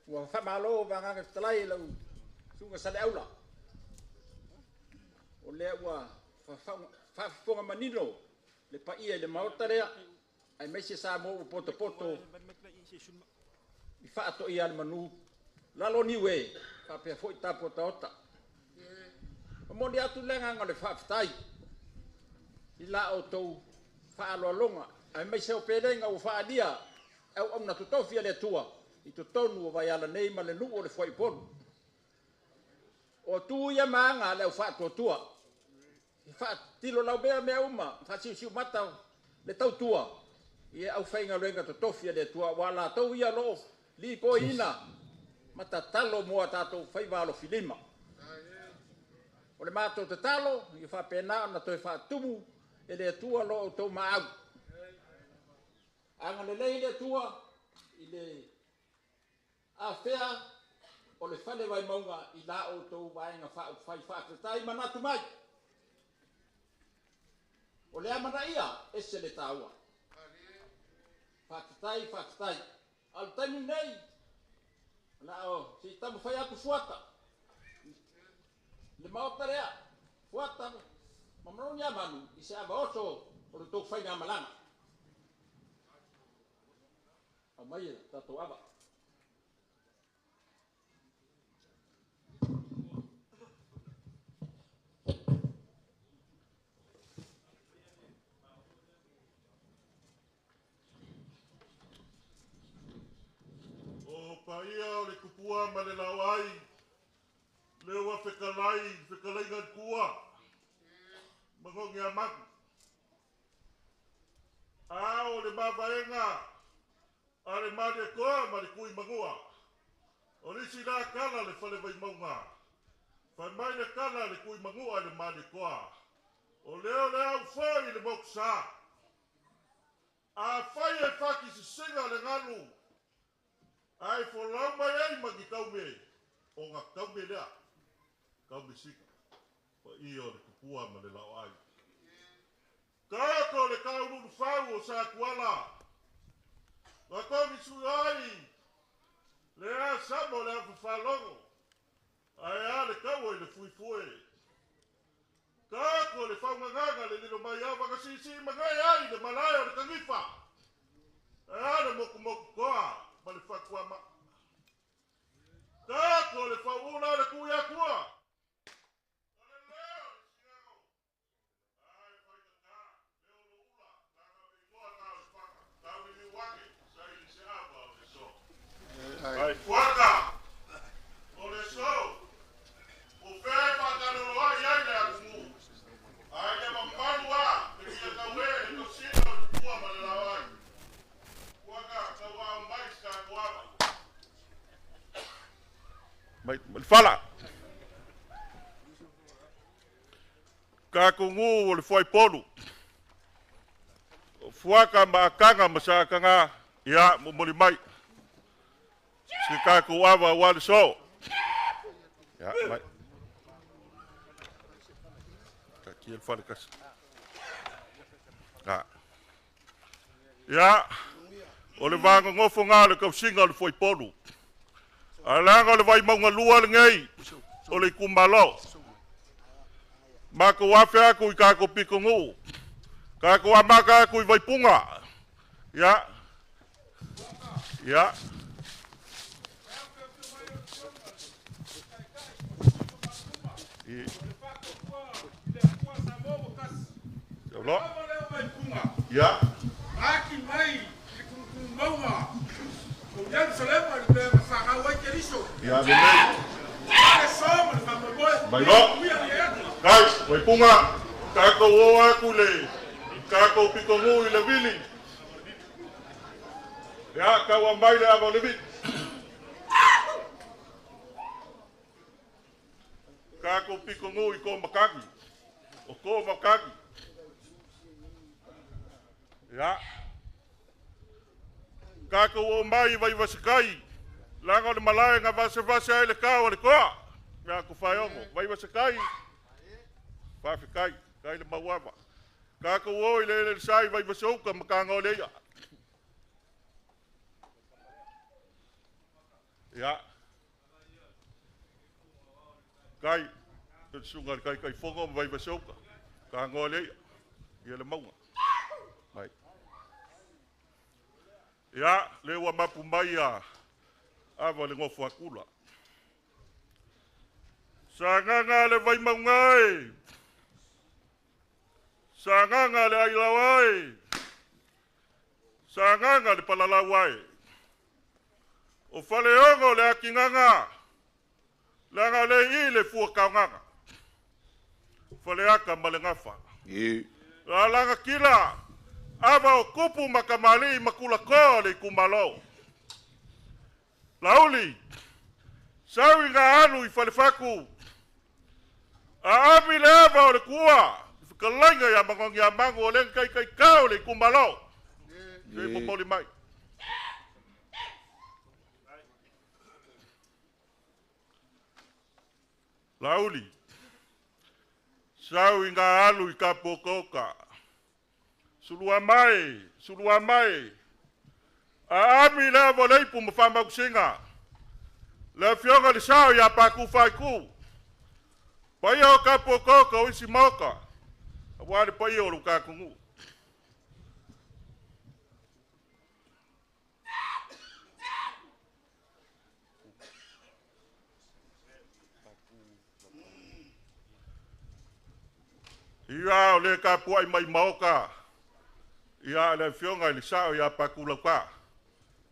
Ua whamalo wanganga talai lau sunga sale aula. O lea ua whafonga manino le paia le maotarea. Ai meise sa mo u poto i whaato i al manu lalo niwe ka pe foi tapo taota o moni atu lenga ngale whaftai i la o tou whaalo longa ai meise o pelenga u whaadia au omna tutofia le tua i to tonu o vai ala nei ma le nuu o le foi ponu o tu ia maanga le u whaato tua i whaatilo lau bea mea uma whaasiu mata le tau tua ia au whainga luenga to tofia le tua wala tau ia lo li po ina mata talo moa tatou whaivalo filima o le mātou te talo i whapena na toi whaatumu e le tua lo o tau maau anga le lei le tua i le awhea o le whale Vaimauga i la o tau vaenga whaiwhaaketai manatu mai o le amana ia ese le taua Whakatai. Al taimu nei. La o, si tamu whai aku fuata. Le maotarea. Fuata. Mamroni amanu. I se ava oso. O le tō whai ngā malanga. Au mai e, tatou ava. Paia o le kupua ma le lau ai. Le ua whekalai ngan kua. Magongi a maku. A o le mawaenga. A le mare koa ma le kui magua. O risi rā kala le whale Vaimauga. Whai mai le kala le kui magua le mare koa. O leo le au whai le moksa. A whai e whaki se singa le nganu. Ai fo lau mai ai magi kaume o ngā kaume lea kaume sika pa i o le kupua ma le lau ai kako le kaururu whau o sa kuala wa komi sui ai le a samo le a whawhalongo ai a le kau e le fuifue kako le whaunganganga le lino mai a wakasisi magai ai le malai o le kangifa ai a le moku koa ma le whakuama. Kako le whauna le kuia kua. Tale leo le singago. Ai whaitaka, leo lo ula, taka me kua tau le whaka. Tau ni ni wake, sa i se apa o le so. Ai whaka, o le so. O whea whakaroro ai ai le akumu. Ai le mamanua, le kia kawe, le tosino le kua ma le lawai. Mai fala. Ka kungu o le foi polu. Fuaka ma kanga masa kanga ia mo mai. Si ka ku ava wa so. Ya mai. Ka kiel fala kas. Ia, o le vanga ngofo ngā le kausinga o le foipolu. A langa o le Vaimauga lua le ngei, o le kumalo. Mako wafe aku I kako piko ngu. Kako amaka aku I Vaipunga. Ia. Ia. Ia. Aki mai, maua. O Jerusalem le whaka wai ke riso. Ia venei. E soma le whamaboe. Mai no. Kai, Vaipunga. Kako o aku le. Kako piko ngu I le vili. Ia, kau amai le ava le vili. Kako piko ngu I ko makagi. O ko makagi. Ia. Kako o mai vai vasakai. Langa o le malai ngā vasa ai le kao le koa. Ia ku whaiongo. Vai vasakai. Whawhikai. Kai le mauawa. Kako o I le sai vai vasauka makanga o leia. Ia. Kai. Sunga kai fongo vai vasauka. Kanga o leia. Ia le maunga. Mai. Ia, le ua mapu mai awa le ngofo akula. Sa nganga le Vaimauga e. Sa nganga le ailawa e. Sa nganga le palalawa e. O whaleongo le akinganga. Langa le I le fuakaunganga. Whaleaka ma le ngafa. La langa kila. Ava o kupu makamali makula ko le kumalo. Lauli. Sawi ngā anu I whalefaku. A api le ava o le kua. Whakalainga ya mangongi a mango o len kai kao le kumalo. Le popoli mai. Lauli. Sawi ngā anu I ka pokoka. Sulua mai. A ami le voleipu mafama kusinga. Le fionga le sao ya paku faiku. Pai o ka pokoka o isi moka. Awale pai o luka kungu. Ia o le ka puai mai maoka. Ia le fionga le sao ya pakula ka.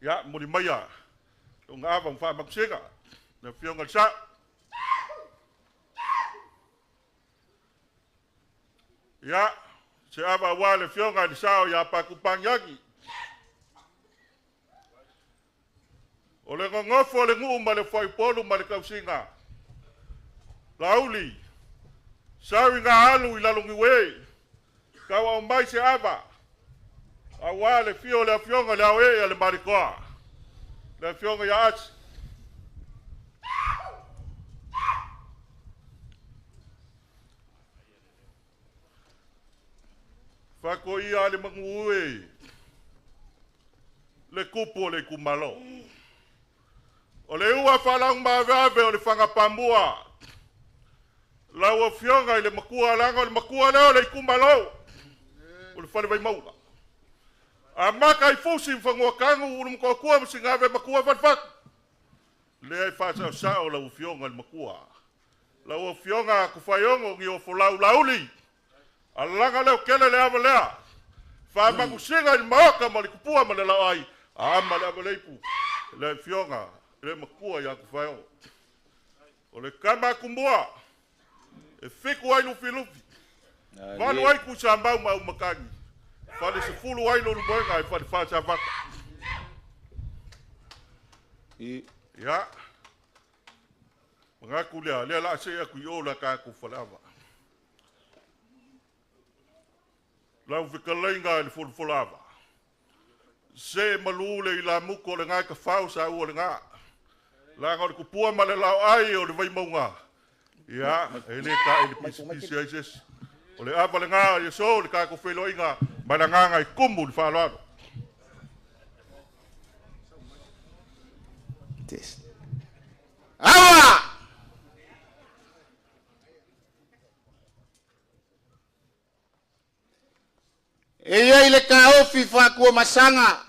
Ia muri maia. O ngā awa mwha makusenga. Le fionga le sao. Ia se awa wa le fionga le sao ya pakupangyaki. O le ngofo le ngu ma le whaipolu ma le kausinga. Lauli. Sawi ngā alu I lalungi we. Kawa o mai se awa. Awa le fio le fionga le awe le marikoa. Le fionga ya ati. Fako ia le manguwe. Le kupo le kumalo. O le ua falang mawave o le whangapambua. La ua fionga I le makua langa o le makua leo le kumalo. O le whare Vaimauga. A maka I fusi whangua kangu ulu mkua kua msingave makua whatwhaku. Le ai whasa sao la ua fionga le makua. La ua fionga kufayongo ngi o folau lauli. A langa leo kele le awa lea. Whamaku singa I maoka ma le kupua ma le lau ai. A ama le awa leipu. Le fionga le makua ya kufayongo. O le kama kumbua. E fiku ai lufi lufi. Manu ai kusambau ma umakangi. Fale se fulu ai lo luboenga e fale fasa vaka. Ya. Mengaku lea la se aku yo la ka ku falava. Lau fikalainga le fulfulava. Se malule I la muko le ngai ka fau sa u le nga. La ngor ku pua ma le lau ai o le Vaimauga. Ya, ele ka ele pisi ai ses. O le ava le nga ye so le ka ko felo inga Mananganga I kumu ni whaloaro. Awa! Ia ile ka ofi whakua masanga.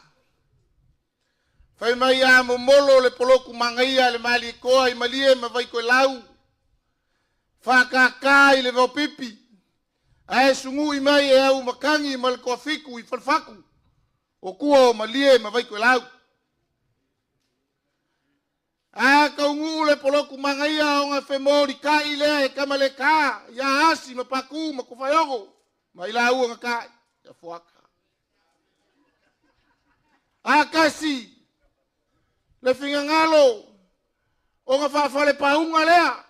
Whai mai a momolo le poloku mangaia le mali koa I malie ma vai koe lau. Whakaka I le vaupipi. Ae sungu I mai e au makangi ma le koa fiku I whalfaku. O kua o malie ma vai koe lau. A kaungu le poloku mangaia o ngā whemori ka I lea e kamale ka. Ia asi ma paku ma kufayongo. Ma ila ua ngā kai. Ia fuaka. A kasi. Le finga ngalo. O ngā whawhale paunga lea.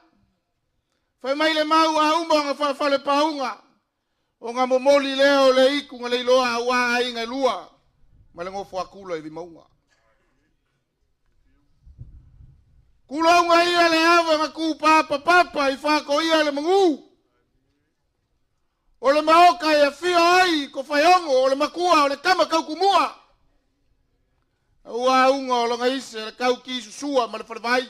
Whai mai le mau a umba o ngā whawhale paunga. O ngā momoli leo le iku ngā leiloa a wā a inga lua. Ma le ngofu a kula I Vaimauga. Kulaunga ia le awa ngā ku papa I whako ia le mangu. O le maoka ia fio ai ko whaiongo o le makua o le kama kau kumua. Ua unga o longa ise le kau ki susua ma le whalewai.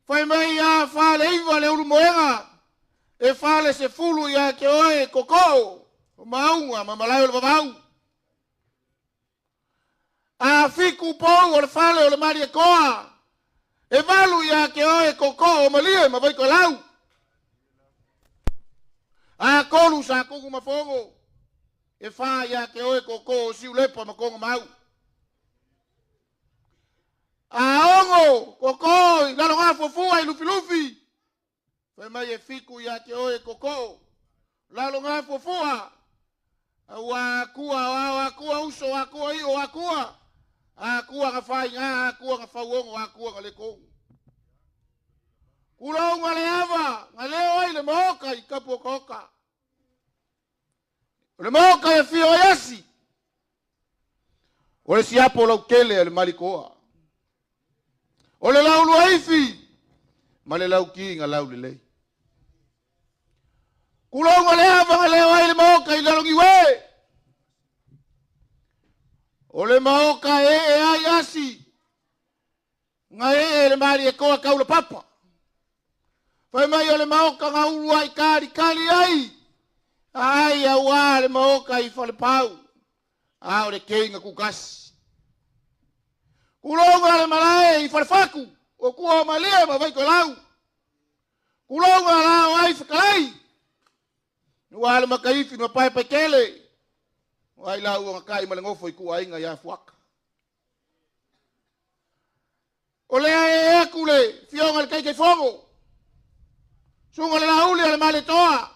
Whai mai a whale iwa le uru moenga. E whale se fulu ia ke oe koko. O maunga ma malai o le wawau. A fiku pou o le whale o le maria koa. E walu ia ke oe koko o malie ma vai ko lau. A kolu sa kongu mafongo. E wha ia ke oe koko o siu lepa ma kongo mau. A ongo koko I lalo ngā fofua I lufi. Whai mai e fiku ia ke oe koko. Lalo ngā fofua. A wakua uso wakua I o wakua. A kua ngā whai ngā, a kua ngā whauongo, a kua ngā lekongu. Kula ngā le awa, ngā leo ai le maoka I kapu o koka. O le maoka e fio yasi. O le siapo lau kele le malikoa. O le lau luaifi. Ma le lau ki ngā lau le lei. Kula ngā le awa, ngā leo ai le maoka I lalongi we. O le maoka e ai asi. Ngā le mari e koa kaula papa. Whai mai o le maoka ngā uru ai kari ai. Ai a wā le maoka I whale pau. A o le kei ngā kukasi. Kulonga le malae I whale whaku. O kua o malia ma vai ko lau. Kulonga la o ai whakalai. Nua le makaifi ma pai kele. Wai lau o ngakai ma le ngofo I kua inga ia fuaka. O lea e aku le fionga le kai fongo. Sunga le lauli le male toa.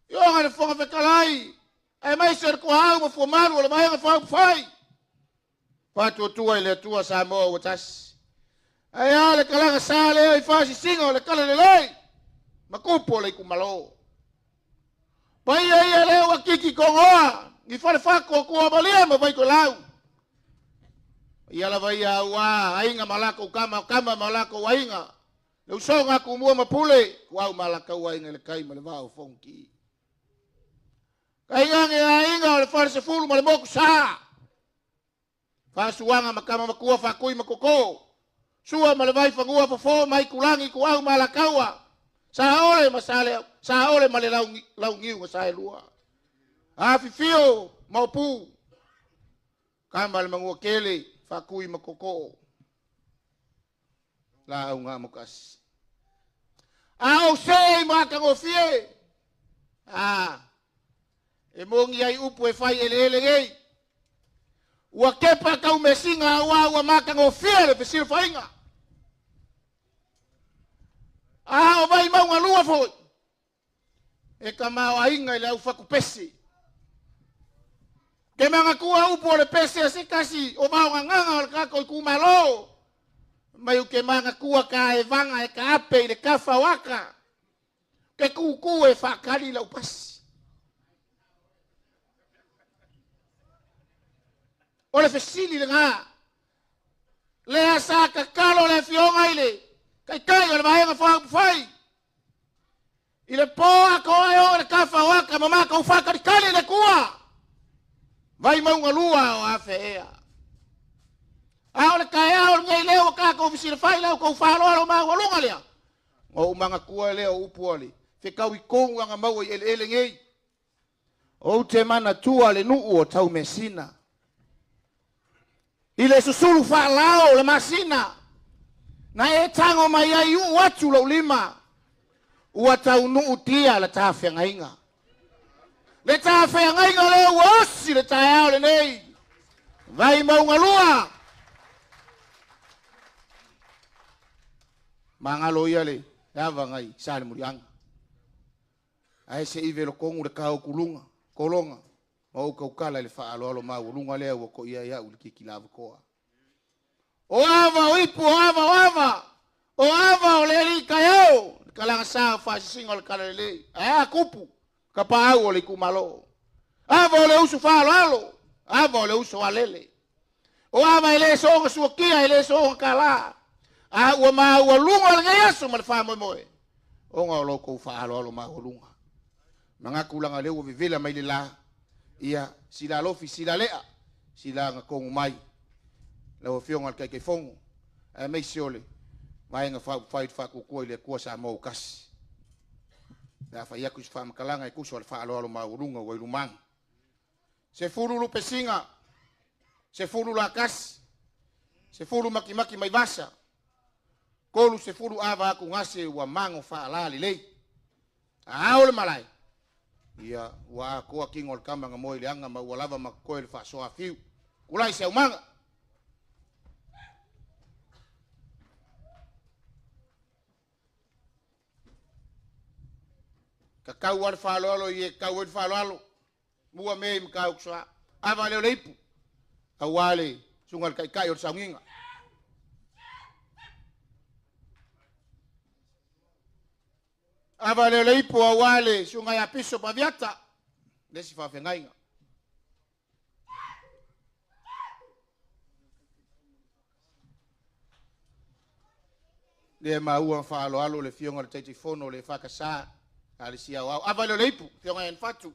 Ionga le fonga fekalai. E mai ser ko hau ma fuamaru le mai ngafau fai. Patu tua le tua sa mo o tas. Ai ale kalanga sa le I fasi singa le kala le lei. Makupo le kumalo. Pai ai le wa kiki kongoa. Ni fale fako ko malia ma vai ko lau. Ia la vai wa ainga malako kama malako wainga. Le usonga ku mua mapule wa malaka wainga le kai ma le vao fonki. Kai ngange ainga le fale se fulu ma le moku sa. Fa suanga makama makua fa kui makoko. Sua ma le vai fangua fo mai kulangi ku au malakawa. Sa ole masale, sa ole male lau ngiu sa lua. A fifio maupu. Kama le mangua kele fa kui makoko. La au ngā mokas. A o sei maka ngofie. A. E mongi ai upu e fai ele ngei. Ua kepa kau mesinga ua maka ngofie le pesir fainga. A o vai maunga lua foi. E ka mau ainga ile au faku pesi. Ke manga kua upu le pesi se kasi o maunga nganga o kako I kumalo. Mai u ke manga kua ka e vanga e ka ape ile kafa waka. Ke kuku e whakari lau pasi. O le fesili le ngā. Le asa ka kalo le fionga ile. Kai o le mahenga whaapu whai. Ile poa ko ayo le kafa waka mama ka ufaka kali le kuwa. Vaimauga lua o afea. Ao le kaya o ngai leo ka ko ofisile fai leo ko falo alo ma walunga lea. O manga kua leo upuali. Fe kau ikongu anga mau ele ngei. O te mana tua le nuu o tau mesina. Ile susulu fa lao le masina. Na e tango mai ai u watu lo lima. Ua tau nuu tia la tafe ngainga. Le tafe ngainga leo osi le tayao le nei. Vaimauga lua. Mangalo ia le. Ava ngai sale murianga. Ai se ive lo kongu le kau kulunga. Kolonga. Mau kaukala le faa alo mau. Lunga lea wako ia uli kikilavu koa. O ava o ipu o ava. O ava o le li kayao. Kalanga saa fasi singa le kala le. Aya kupu. Kapa au o le kumalo. Ava o le usu faa alo. Ava o le usu walele. O ava ele soonga suakia ele soonga kala. A ua maa ua lunga le ngai asu ma le faa moe moe. Onga o loko faa alo maa ua lunga. Mangaku langa leo vivela mai le la. Ia sila lofi sila lea. Sila ngakongu mai. Lau fionga al kai fongo. A mei siole. Mai nga faa kukua ile kuwa sa mau kasi. Na faa iaku si faa makalanga ikuso al faa alo maa ua lunga wa ilumang. Se furu lupe singa. Se furu la kasi. Se furu maki mai vasa. Kolu se furu ava aku ngase wa mango fa alali lei. Aole malai. Ia wa ko kingol kamba ngamo ile anga ma walava makoel fa so afiu. Kulai se umanga. Kakau war fa lolo ye kau fa lolo. Mua me mkau so ava le leipu. Awale sungal kai or sanginga. Ava le leipo awale sunga ya piso paviata. Desi fa fengainga. Le maua fa alo le fionga le telefono le fa kasa. Ali sia wa. Ava le leipo fionga en fatu.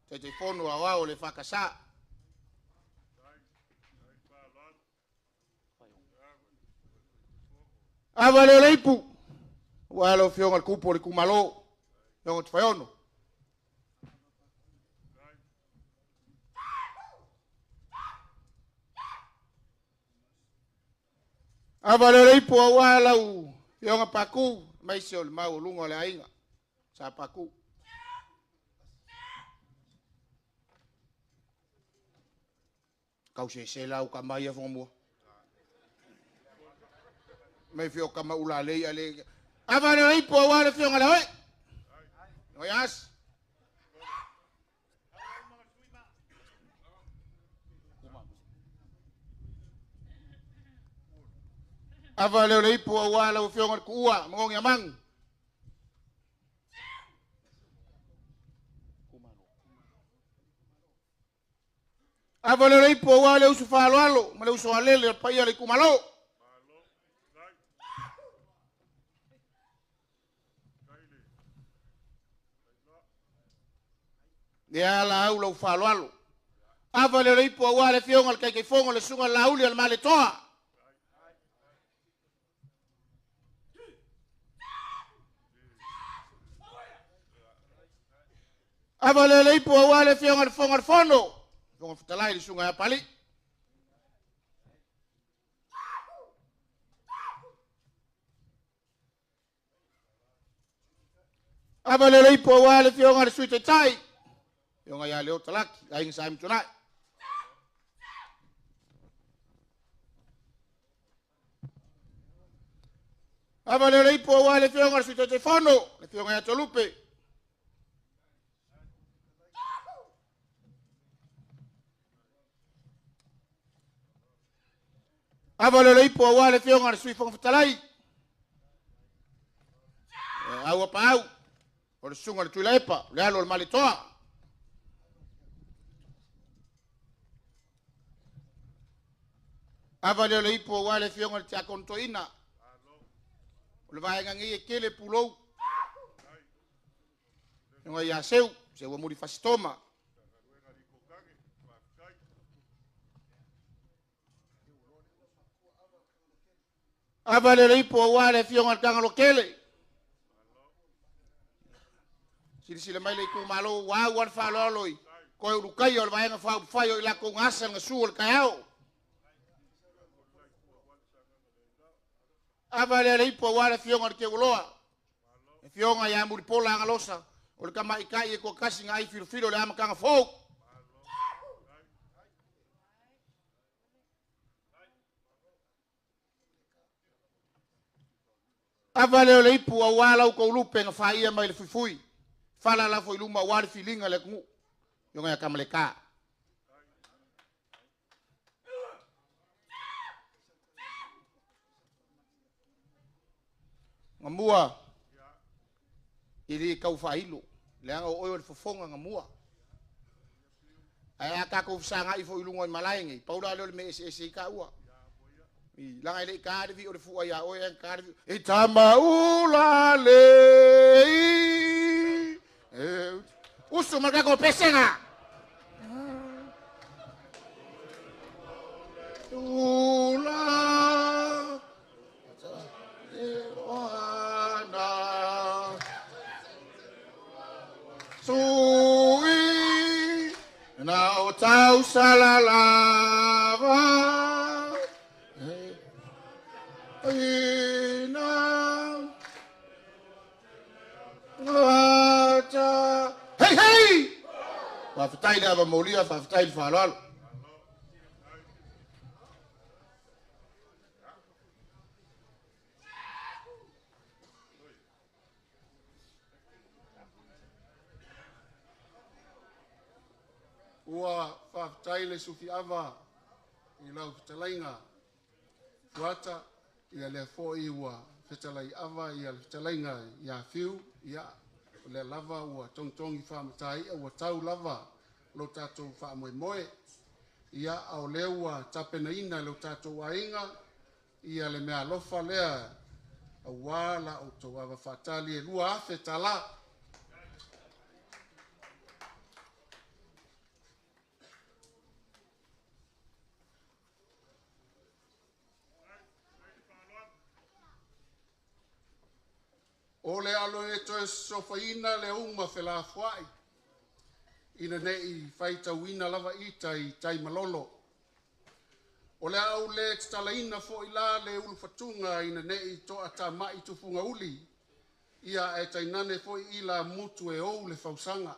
Telefono awao le fa kasa. Ava le leipo. Walo fionga al kupo le kumalo. Yongo tfayono. Ava le leipo wala u. Yonga paku. Maisio le mau lungo le ainga. Sa paku. Kau se lau kamaya fongo. Mai fio kama ulale ale. Ava le ipo wale fionga la hoi. Oyas. Ava le ipo wale fionga kuua mongongi amang. Ava le ipo wale usu falo male usu alele pa ia le kumalo. Ya la au lo falo alo. Ava le leipo wale fionga al kai fonga le sunga la uli al male toa. Ava le leipo wale fionga al fonga al fono. Fonga futalai le sunga ya pali. Ava le leipo wale fionga al suite tai. Yonga ya leo talaki, aing saim tunai. Ava le leipo wale fionga al suite telefono, le fionga ya tolupe. Ava le leipo wale fionga al suite fonga futalai. Awa pa au. O le sunga le tuilepa, le alo le malitoa. Ava le leipo wale fionga le tia kontoina. O le vaenga ngi e kele pulou. Nga ia seu, se ua muri fasitoma. Ava le reipo awa le fionga tanga lokele. Sili mai le ku malo wa wan fa loloi. Ko u kai o vai nga fa fa yo la ko ngasa nga su ka yao. Ava le reipo awa le fionga ke uloa. E fionga ya muri pola nga losa. O le kama ikai e ko kasi ngai filo le ama kanga fo. Ava le reipo awa la ko lupe nga fa ia mai le fui. Fala la foi luma wari filinga le ku. Yo nga kamaleka. Ngamua. Ili kau failo. Le anga o le fofonga ngamua. Ai aka ko sanga i foi lunga malai ngi. Paula le me ese ka ua. I langa ile ka de vi o le fu ya o en ka de. E tama ula le. Usu marca con pesena. Ula. Sui. Na o tau salalava. Ina. Hey, hey! Fafitai le ava molia, fafitai le falalo. Ua fafitai le sufi ava i lau fitalainga. Fuata ia le fo i ua fitalai ava ia le fitalainga ia fiu ia le lava ua tongtongi whamatai ua tau lava lo tatou whamoemoe ia au leua tapena ina lo tatou ainga ia le mea lofa lea aua la o tau ava whatali e lua afe tala. O le alo e toe sofaina le uma fela fuai. Ina nei faita wina lava ita i tai malolo. O le au le talaina fo ila le ulu fatunga ina nei to ata mai tufunga uli. Ia e tainane fo ila mutu e ou le fausanga.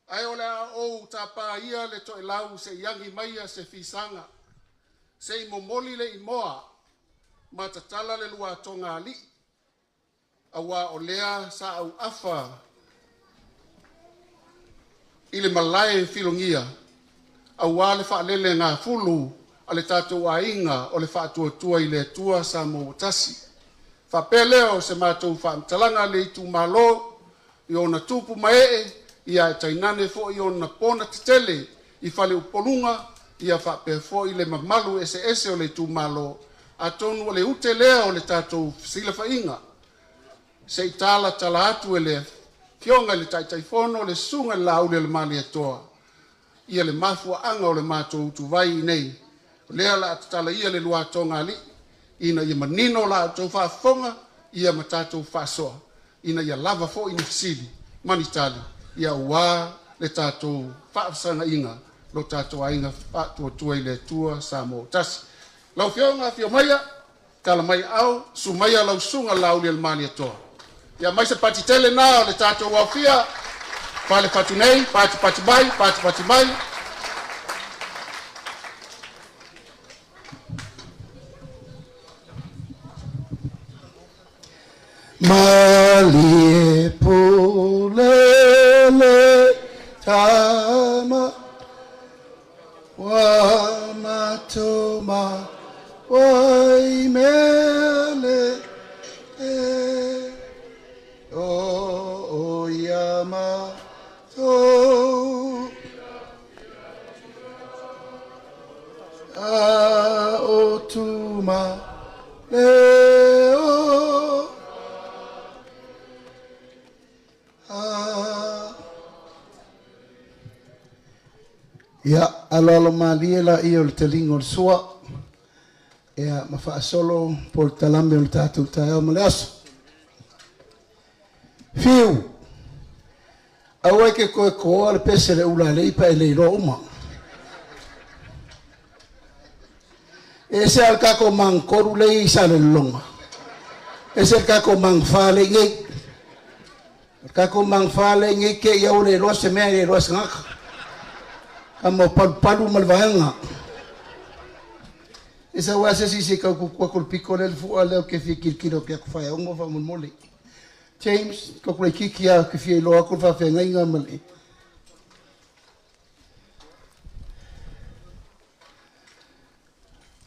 Ai o le au tapa ia le to elau se yangi maia se fisanga. Se momoli le imoa. Matatala le lua tonga ali. Awa o lea sa au afa ile malai filongia awa le fa lele nga fulu ale tatou ainga o le fa tua ile tua sa mo tasi fa peleo se matou fa talanga le tu malo yo na tupu mae ia tainane fo yo na pona tele I fale upolunga ia fa pe fo ile mamalu ese o le tu malo atonu le utelea o le tatou sila fa inga se itala tala atu ele fionga le taitaifono le sunga laule le mali atoa ia le mafua anga o le matou tu vai nei lea la tala ia le lua tonga ali ina ia manino la tu fa fonga ia matatou fa so ina ia lava fo ina fisili manitali ia wa le tatou fa sanga inga lo tatou ainga fa tu ile tua samo tas lau fionga fio maya kala mai au sumaya lau sunga laule le mali atoa ia mai se pati tele na le tatou wa fia pale pati nei pati bai Mali pulele tama wa matoma wa imele o yama to otuma leo Ia alo malie la ia o le talinga o le sua. Ia mawhaasolo po le talame o le tātou tae o male aso. Fiu. Awai ke koe koa le pese le ula le ipa e le ilo uma. E se al kako mang koru le isa le longa. E se al kako mang fale ngei. Kako mang fale ngei ke iau le loa se mea le loa se ngaka. Kamo palu malvaanga. E sa wasa si se kau kukua piko le fua leo ke fi kirkiro ke kufaya ungo fa mulmole. James, kau kule kikia ke fi loa kufa fe ngainga male.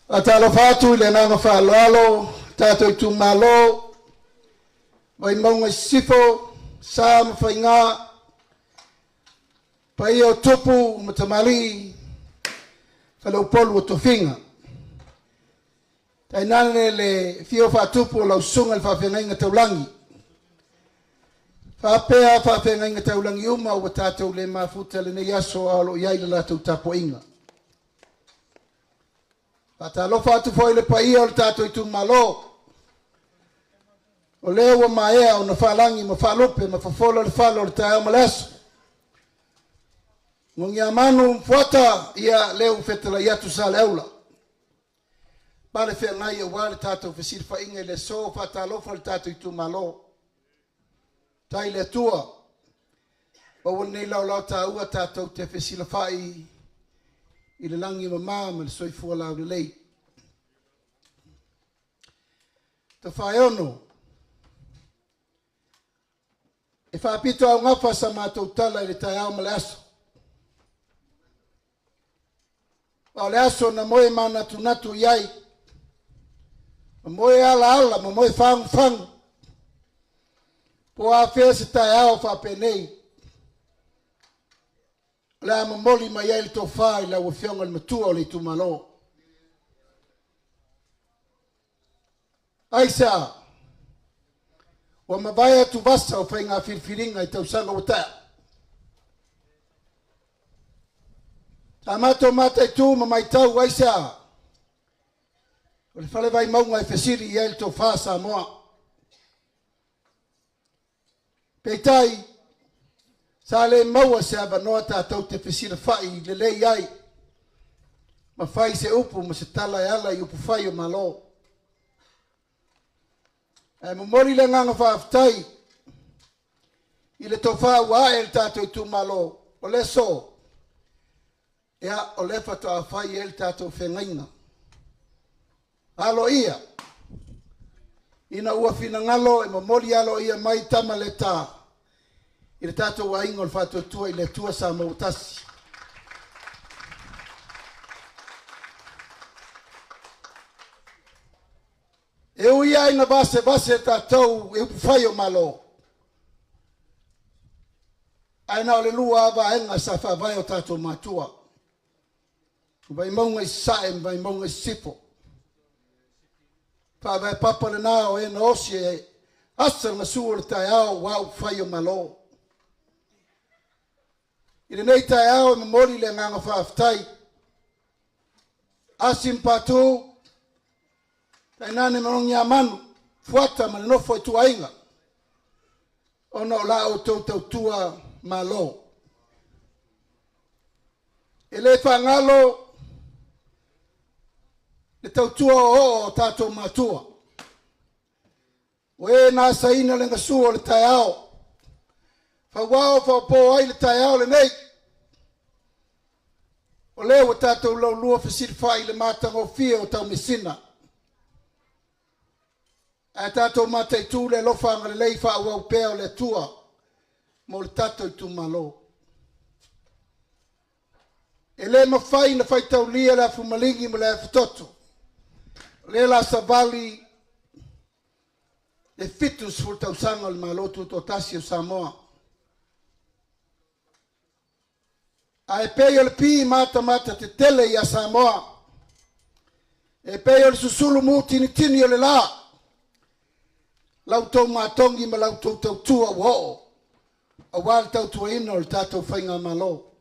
Atalo fatu le nanga fa lalo, tato I tu malo. Vaimauga sifo, sa mawhainga. Pai o tupu matamali. Falau polu o tofinga. Tai nane le fio fa tupu o lau sunga le whawhengainga taulangi. Whapea whawhengainga taulangi uma o tatou le mafuta le nei aso alo iai le latou tapo inga. Patalo fatu foi le pai o tato I tu malo. O leo maea o na falangi ma falupe ma fafolo le falo le tae o maleso. Ngongi amanu mfuata ia leo fetela iatu sa leula. Bale fe ngai o wale tato fesir fa inge le so fatalo fa le tato I tu malo. Tai le tua. O wone lau lau ta ua tato te fesila fai. I le langi mama ma le soifua lau le lei. Te whae ono. E whaapito au ngafa sa mātou tala I le tai au ma le aso. O le aso na moe mana tunatu iai. Ma moe ala ala, ma moe whangu whangu. Po a whea se tai au whapenei. Le ama moli ma iai le tō whai la ua whionga le matua o le tu malo. Aisa, wa mawaya tu vasa o whai ngā whirwhiringa I tausanga o taa. Ta mato mata I tu ma mai tau aisa. O le whale Vaimauga e whesiri iai le tō wha sa moa. Peitai, sa le maua se avanoa tātou te whesira whai le lei ai. Ma whai se upu ma se tala e ala I upu whai o malo. E mamori le nganga whaaftai. I le tō wha ua e le tātou I tu malo. O le so. Ea o le whato a whai e le tātou whengainga. Alo ia. Ina ua whina ngalo e mamori alo ia mai tama le tā. I le tātou wa ingo le whato tua I le tua sa mautasi. E uia ina vase tātou e upuwhai o malo. Aina o le lua ava enga sa whawai o tātou matua. Vaimauga I sae, Vaimauga I sipo. Whawai papa le nā o ena osi e asa ngā sua le tai ao wa upuwhai o malo. I le nei tai ao e mamori le nganga whaaftai. Asim patu. Tai nane marongi a manu, fuata ma nofo I tuainga. Ona o la o tau tua malo. E le whangalo, le tau tua o tātou matua. O e nā saina le ngasua le tai ao. Whawao whapo ai le tai ao le nei. O leo tātou lau lua whasiri whai le mātanga o fia o tau mesina. A tātou mata I tū le lofanga le lei wha ua upea o le tua. Mo le tātou I tu malo. E le mawhai na whai tau lia le afumalingi mo le afitoto. Le la savali. Le fitus ful tau sanga le malotu to tasi o Samoa. A e peo le pi mata te tele I a Samoa. E peo le susulu mu tini o le la. Lau tau mātongi ma lau tau tua wo. A wāle tau tua ino le tātou whainga malo.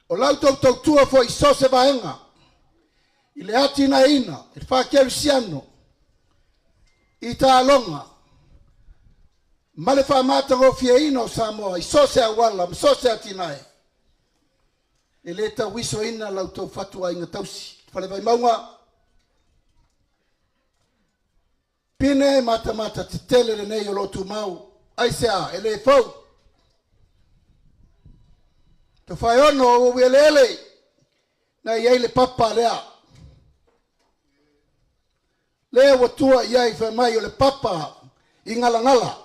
O lau tau tua fo I so se vaenga. I le ati na ina. I whakeu siano. I ta longa. Male whamata o fia ina o Samoa. I so se awala. I so se ati na e. I le ta wiso ina lau tau fatua inga tausi. Whale Vaimauga. Pine mata te tele le nei o lotu mau. Ai sea, ele fau. Te whai ono o uelele. Na iei le papa lea. Lea watua iei whai mai o le papa I ngala.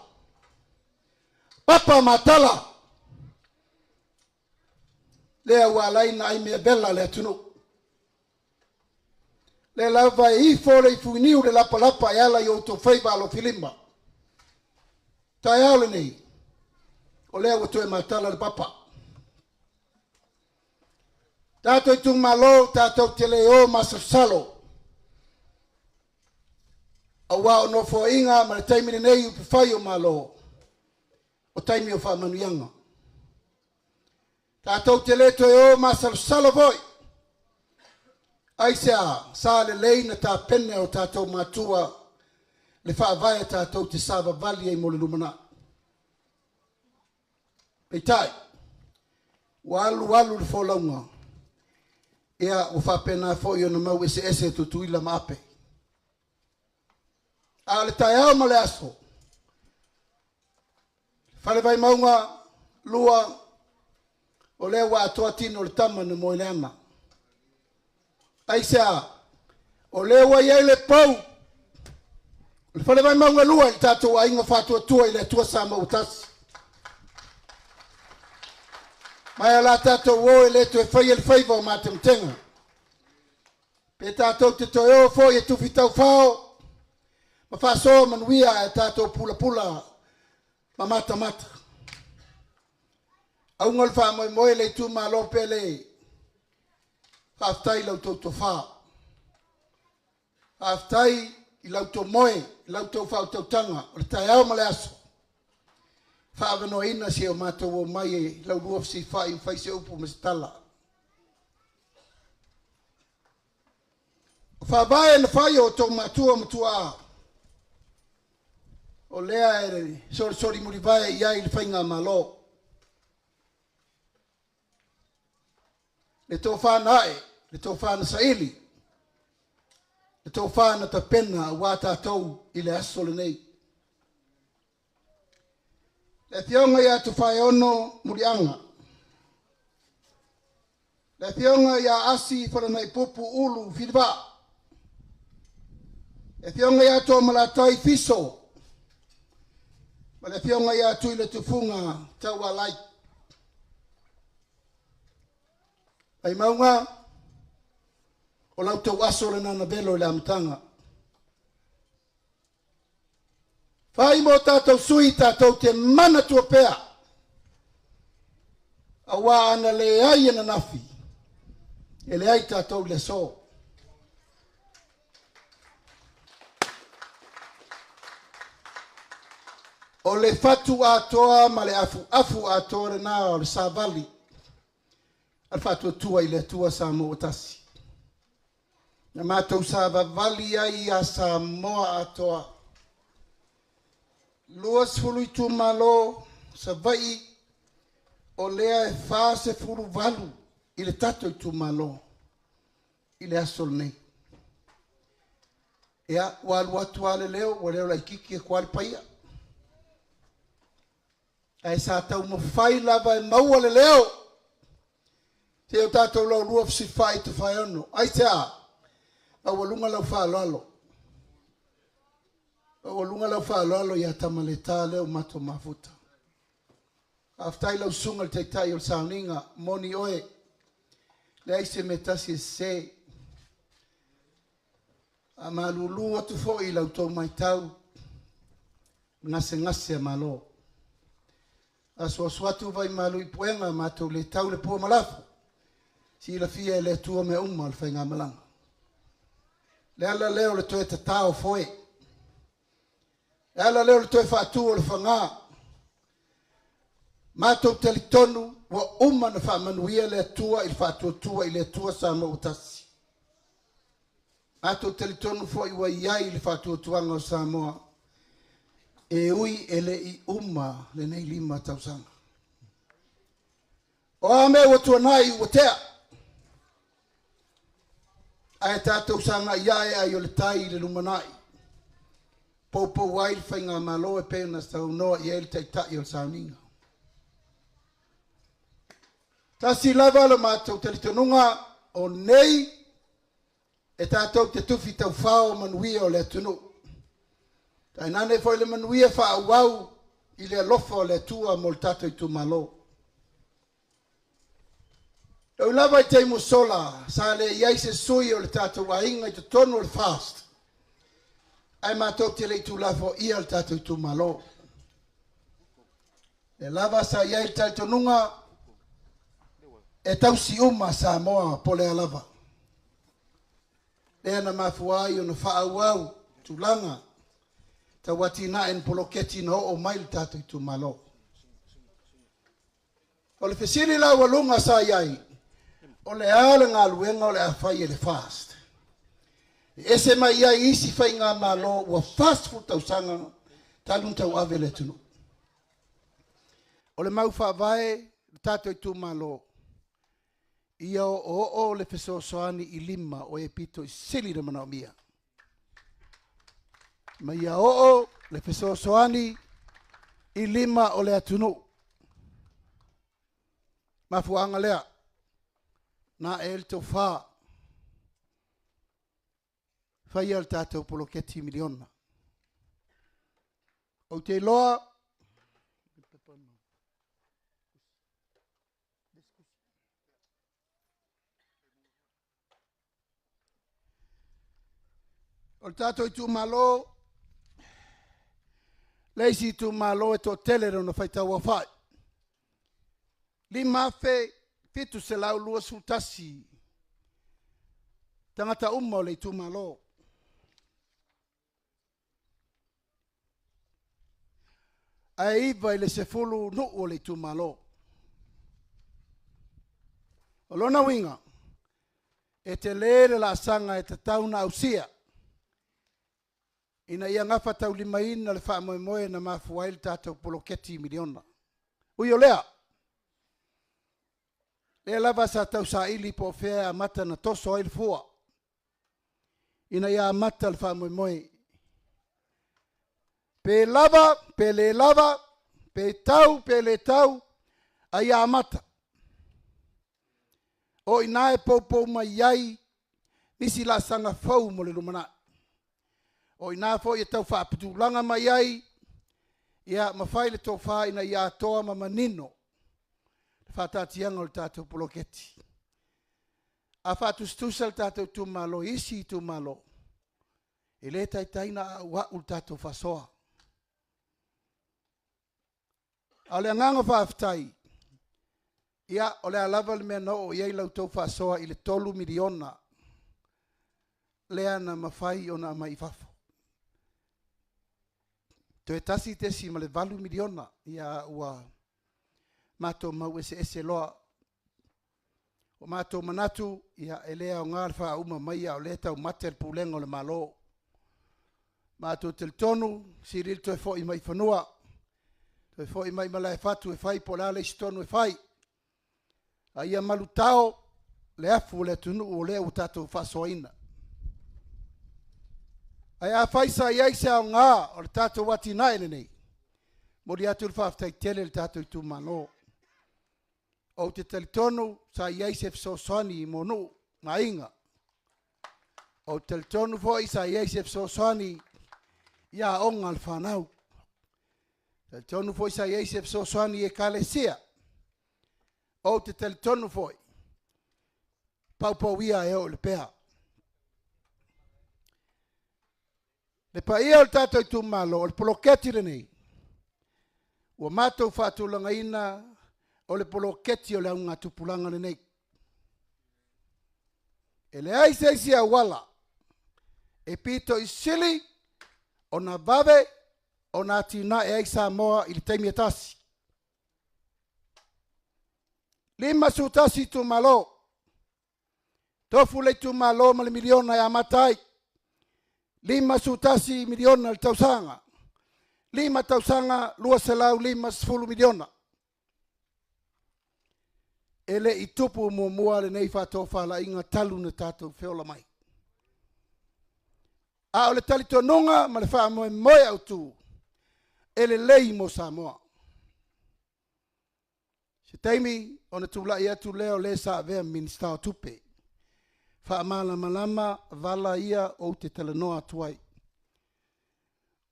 Papa matala. Lea walaina ai mea bella lea tunu. Le lava I fore I fuiniu le lapa e ala I o to whaiva alo filimba. Tai aole nei. O lea watua e matala le papa. Tātou tung malo, tātou te leo masasalo. A wao no fo inga, ma le taimine nei upi whai o malo. O taimi o wha manuianga. Tātou te le to e o masasalo voi. Aisea, sa le leina tā pene o tātou matua. Le wha vai tātou te sava vali e mo le lumana. Peitai. Walu le fo launga. Ia o whapena fo I ona mau ese tutuila maape. A le tai au ma le aso. Whale Vaimauga lua o lea wa atoa tino le tama na moe le ama. Aisea, o lea wa iei le pau. Le whale Vaimauga lua I tātou a inga whatua tua I le tua sa ma utasi. Mai ala tātou o le to e whai e le whaiva o mātamtenga. Pe tātou te toi o fo e tuwhi tau whao. Ma whaso manuia e tātou pula ma mata. Aungal wha moe le tu ma lope le. Whaftai lau tau to wha. Whaftai I lau to moe, I lau tau whao tau tanga. O le tai au ma le aso. Whaavano ina se o mātou o mai e lau ruaf si whai se upu me se tala. Whaavae na whai o tau mātua matua. O lea e sori muri vai iai le whainga malo. Le tō whānae, le tō whāna saili. Le tō whāna ta pena wā tātou I le aso le nei. Le fionga ia tu whai ono murianga. Le fionga ia asi wharanai pupu ulu whiriwa. Le fionga ia tō malatai fiso. Ma le fionga ia tu ile tufunga tau alai. Vaimauga, o lau tau aso le nana velo le amatanga. Whai mo tātou sui tātou te mana tua pēa. A wā ana le ai ana nafi. E le ai tātou le so. O le fatu atoa ma le afu atoa re nā o le sāvali. Al fatu tua I le tua Samoa tasi. Na mātou sāvali ai a Samoa atoa. Luas fului tu malo sa vai o lea e fa se furu valu I le tato I tu malo I le asol nei. Ea walu atu ale leo o leo la ikiki e kuali paia. Ai sa tau mo fai lava e maua le leo. Te o tato lau lua fsi fai te fai ono. Ai te a walunga lau fa alo. O lunga lau whaaloalo ia tamaleta leo mato mafuta. Aftai lau sunga te tai o sauninga moni oe. Le aise metasi e se. A malulu atu fo I lau tau mai tau. Ngase a malo. A suatu vai malu I puenga mato le tau le pua malafu. Si la fia le tua me umma le whainga malanga. Le ala leo le toe te tau foe. Ala leo le toi whātua o le whangā. Mātou tali tonu wa uma na whaamanuia le atua i whaatuatua i le atua Samoa utasi. Mātou tali tonu fo i wa iai le whaatuatuanga o Samoa. E ui ele i uma le nei 5,000. O ame wa tuanai wa tea. Ai tātou sanga iae ai o le tai le lumanai. Popo wai whainga malo e pēna stau noa i ele taitai o sauninga. Tasi lava le mātou talitonunga o nei e tātou te tufi tau whao manuia o le atunu. Tai nane foi le manuia wha wau i le alofa o le atua mo le tātou i tu malo. Au lava i teimu sola, sa le iai se sui o le tātou a inga i te tonu o le fast. Ai mātou te le i tu lafo ia le tātou i tu malo. Le lava sa iai le talitonunga e tau si uma Samoa po le alava. Lea na mafuai o na whaauau tūlanga ta watina en poloketi no o mail tātou i tu malo. O le fesiri lau alunga sa iai, o le ale ngā luenga o le awhai e le fast. Ese mai iai isi whai ngā malo ua fast food tau sanga talun tau ave le tunu. O le mau whaavae tātou i tu malo. Ia o le fesoasoani i 5 o e pito i sili le mana o mia. Ma ia o le fesoasoani i 5 o le atunu. Mafuanga lea. Na e el tau wha. Whai al tātou poloketi miliona. O te loa. O tātou i tu malo, leisi i tu malo e tō telero na whaitau a whai. 5 fe, fitu se lau lua sultasi, tangata uma o le i tu malo. Ai iwa i le sefulu nu o le i tu malo. O lona winga, e te lere la sanga e te tauna ausia, ina ia ngafa tau 5 le wha moe na mafuai le tātou poloketi miliona. Ui o lea. Lea lava sa tau sa ili po fea mata na toso ai le fua. Ina ia mata le wha moe. Pe lava, pe le lava, pe le tau, a ia mata. O ina e poupou mai iai, nisi la sanga fau mo le lumana. O ina fo i tau whaapitulanga mai ai, ia mawhai le tō wha ina ia toa ma manino, whaatatianga o le tātou poloketi. A whaatustusa le tātou tu malo, isi tu malo, e le taitaina wa u le tātou whasoa. A le anganga whaaftai, ia o le alava le mea no o iei lau tau whasoa i le 3 miliona, lea na mawhai o na mai whafo. To e tasi tesi ma le 2 miliona ia ua mato mau ese loa. O mato manatu ia elea o ngār wha uma mai o le tau mater pulenga o le malo. Mato tel tonu, siril to e fo i mai whanua. To e fo i mai malai fatu e fai po la le istonu e fai. A ia malu tao le afu le tunu o le utato whasoaina. Ai a faisa iai se au ngā o le tātou wati nae nei. Mori atu le whaftai tele le tātou i tu malo. O te talitonu sa iai se fsosani i monu ngā inga. O te talitonu foi sa iai se fsosani ia onga le whanau. Talitonu foi sa iai se fsosani e kalesia. O te talitonu foi. Paupau ia e o le pea. Le pa ia o tātou i tu malo, o le poloketi le nei. Ua mātou whātulanga ina o le poloketi o le aunga tupulanga le nei. E le aise a wala, e pito i sili, o na vave, o na tina e aisa moa i le taimi atasi. Lima sutasi tu malo. Tofu le tu malo ma le miliona ya matai. Lima sutasi miliona le tausanga. Lima tausanga lua selau lima sfulu miliona. Ele i tupu mua le nei whātoa la inga talu na tātou whiola mai. A o le tali tononga ma le wha moe au tū. Ele lei mo Samoa. Se taimi o na tūla ia tu leo le sa vea minista o tupe. Wha malama vala ia o te telenoa tuai.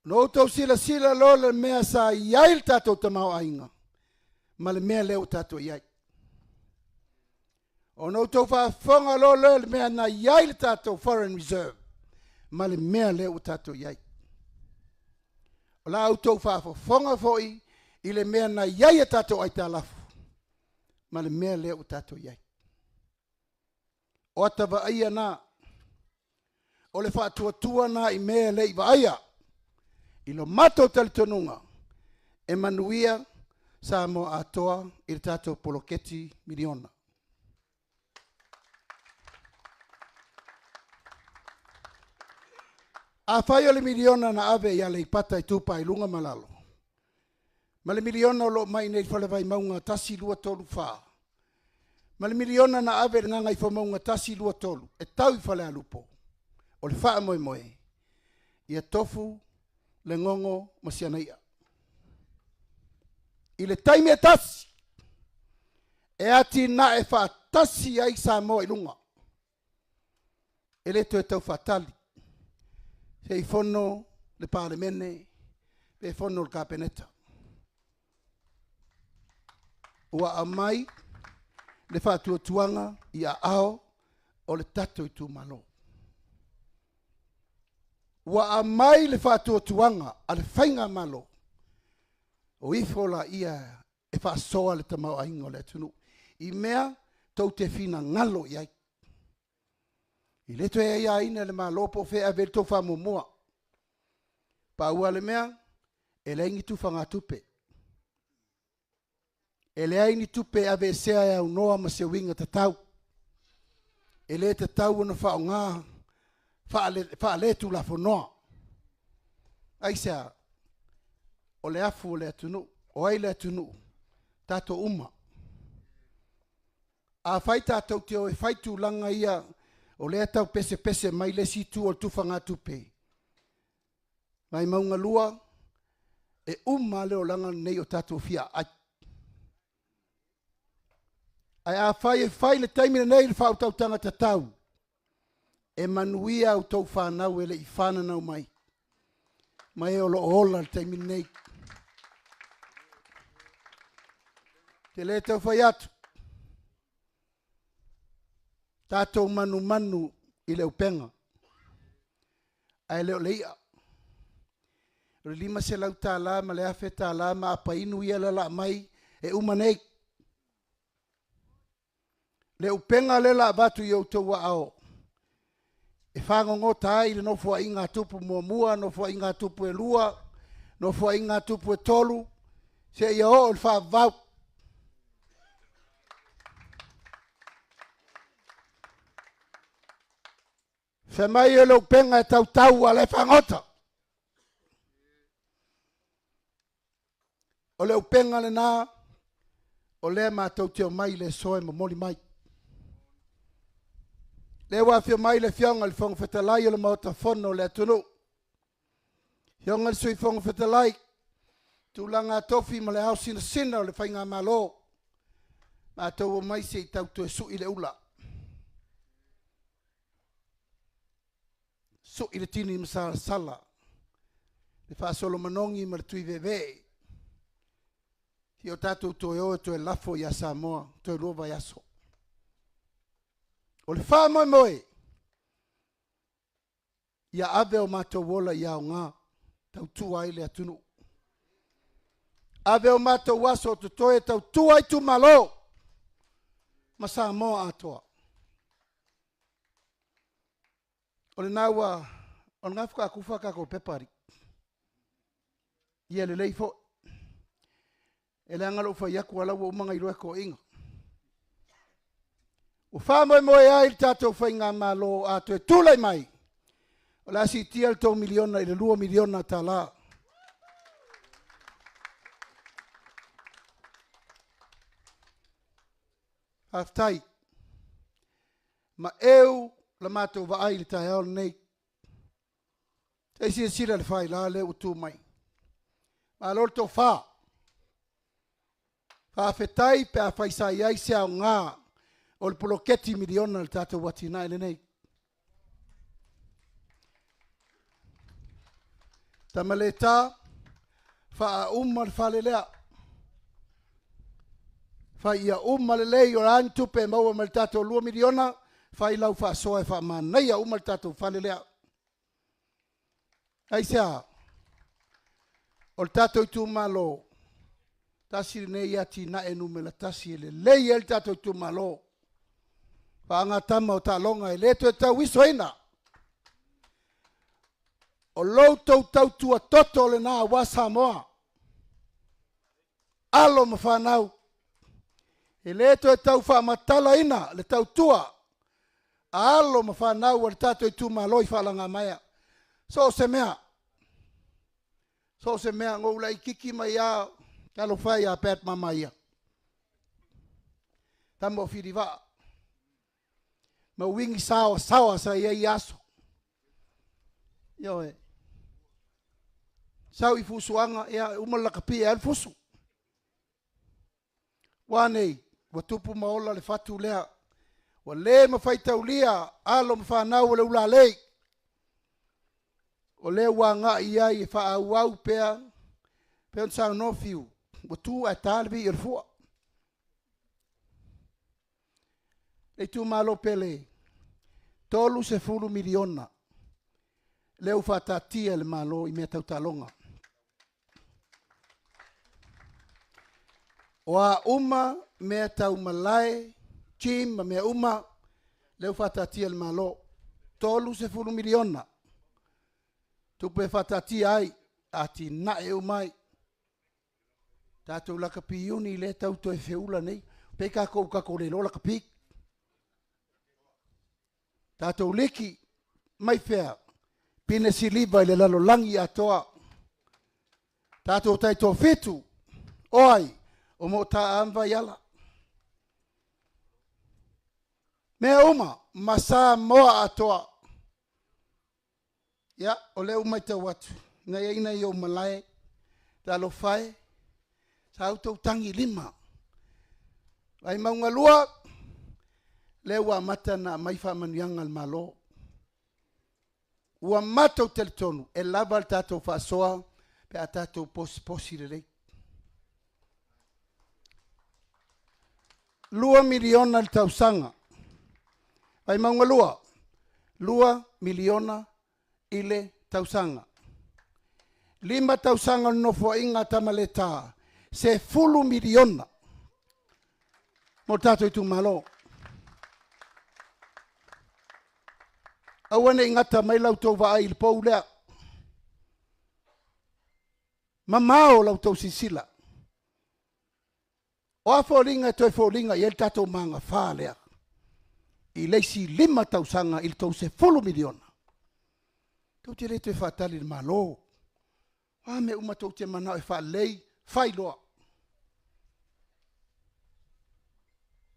No tau sila lo le mea sa iai le tātou tamau ainga. Ma le mea leo tātou iai. O no tau whaafonga lo le mea na iai le tātou foreign reserve. Ma le mea leo tātou iai. O la au tau whaafonga foi i le mea na iai e tātou ai tā lafu. Ma le mea leo tātou iai. O atawa aia na. O le whaatuatua na i mea le i vaia. I lo mato tali tonunga. E manuia sa mo atoa i le tātou poloketi miliona. A whai o le miliona na ave ia le ipata i tupa i lunga malalo. Ma le miliona o lo mai nei whale Vaimauga tasi lua tolu wha. Ma le miliona na ave le nganga i whamaunga tasi lua tolu. E tau i whale alupo. O le wha moe moe. Ia tofu le ngongo masiana ia. I le taimi e tasi. E ati na e wha tasi ai sa moe i lunga. E le to e tau whatali. Se i fono le parlemene, pe fono le kapeneta. Ua amai, le whātua tuanga i a ao o le tato i tu malo. Ua amai le whātua tuanga a le whainga malo. O ifola ia e whaasoa le tamau aingo le tunu. I mea tau te whina ngalo iai. I leto e ia ina le malopo fe a vel to fa momoa. Pa ua le mea, e le ingi tu whanga tupe. E le aini tupe a ve sea e au noa ma se winga tatau. E le tatau ana wha o ngā, wha le tu la whanoa. Aisea, o le afu o le atunu, o ai le atunu, tato uma. A whai tātou te o e whai tu langa ia, o lea tau pese mai le situ o tufanga tupe. Vaimauga lua e leo langa nei o tatou fia ai. Ai a whai le taimina nei le whautautanga tatau. E manuia au tau whanau e le i whananau mai. Mai e o lo ola le taimina nei. Te le tau whai atu. Tātou manu i leo penga. Ai leo leia. Re lima se lau tāla ma le afe tāla ma apa inu ia la mai e umanei. Leo penga le la batu i tau wa ao. E whangongo tai le no fua inga tupu mua, no fua inga tupu e lua, no fua inga tupu e tolu. Se ia o le wha vau. Se mai e leo penga e tau a le whangota. O leo penga le nā, o lea mātou teo mai le soe ma moli mai. Le wafio mai le fionga le whonga whetalai o le mauta whono le atunu. Fionga le sui whonga whetalai, tūlanga tofi ma le hau sina o le whainga malo. Mātou o mai se i tau tu e sui le ula. So i le tini masala sala. Le whaasolo manongi ma le tui vewe. Ti o tātou to e o to e lafo i a Samoa, to e lova i aso. O le wha moe moe. Ia ave o mātou wola i au ngā. Tau tua i le atunu. Ave o mātou waso to toe tau tua i tu malo. Ma Samoa atoa. O le naua, o le ngafuka kufa kako pepari. Ia le leifo. E le angalo fa yaku ala wo manga iroe ko inga. O wha moe moe ai le tātou whainga malo a tu e tūlai mai. O la si tia le tō miliona i le 2 miliona tā la. Haftai. Ma eu la mātou wa ai le tai hao nei. Te si sira le whai la le utu mai. Ma lor tō wha. Whawhetai pe a whaisai ai se au ngā o le poloketi miliona le tātou wati nai le nei. Tamale tā, wha umma le whale lea. Wha ia umma le lei o antu pe maua ma le tātou 2 miliona, wha i lau wha soa e wha manai a umma le tātou whale lea. Ai sea, o le tātou tu malo, tasi nei ati na enu me la tasi ele lei el tātou tu malo. Wha tama o tā longa e leto e tau isoina. O lou tau tua toto le nā wa Samoa. Alo ma whanau. E leto e tau whamatala ina le tau tua. Alo ma whanau le tātou i tu malo i whalanga maia. So se mea ngou lai kiki mai a kalo whai a pet mamaia. Tamo whiriwa. Ma wingi sawa sa iei aso. Yo e. Sau i fusuanga ea umalakapi e alfusu. Wanei, wa tupu maola le fatu lea. Wa le mawhaitau lia, alo mawhanau le ula lei. O le wanga iai e wha au pea, pea nsau no fiu. Wa tu a tālevi i rfua. E tu malo pele, 3 miliona. Leu whatatia le malo i mea tautalonga. O a uma mea tau malai, Jim ma mea uma, leu whatatia le malo. 3 miliona. Tupe whatatia ai, ati na e umai. Tātou laka piuni le tau to e whiula nei. Peka kou kako le lola kapik. Tātou leki, mai whea. Pine siliva i le lalo langi atoa. Tātou tai tō whetu. Oi, o mo tā amva yala. Mea uma, masa moa atoa. Ya, o le umai tau watu. Ngai ina i o malai. Tā lo whai. Sa autou tangi 5. Vai maunga lua. Le ua mata na mai whamanuianga al malo. Ua matou teletonu. E lava al tātou whasoa. Pe a tātou posi le rei. 2 miliona al tausanga. Vai maunga lua. 2 miliona ile tausanga. 5 tausanga nofo inga tamaleta. Se 10 miliona. Mo tātou i tu malo. Awane ingata mai lau tau wa ai pou lea. Mamao lau tau sisila. O a fōringa toi fōringa i el tātou manga whā lea. I leisi 5 tausanga il tau se 10 miliona. Tau te reto e whātali le malo. Wa me uma tau te manao e wha lei, whai loa.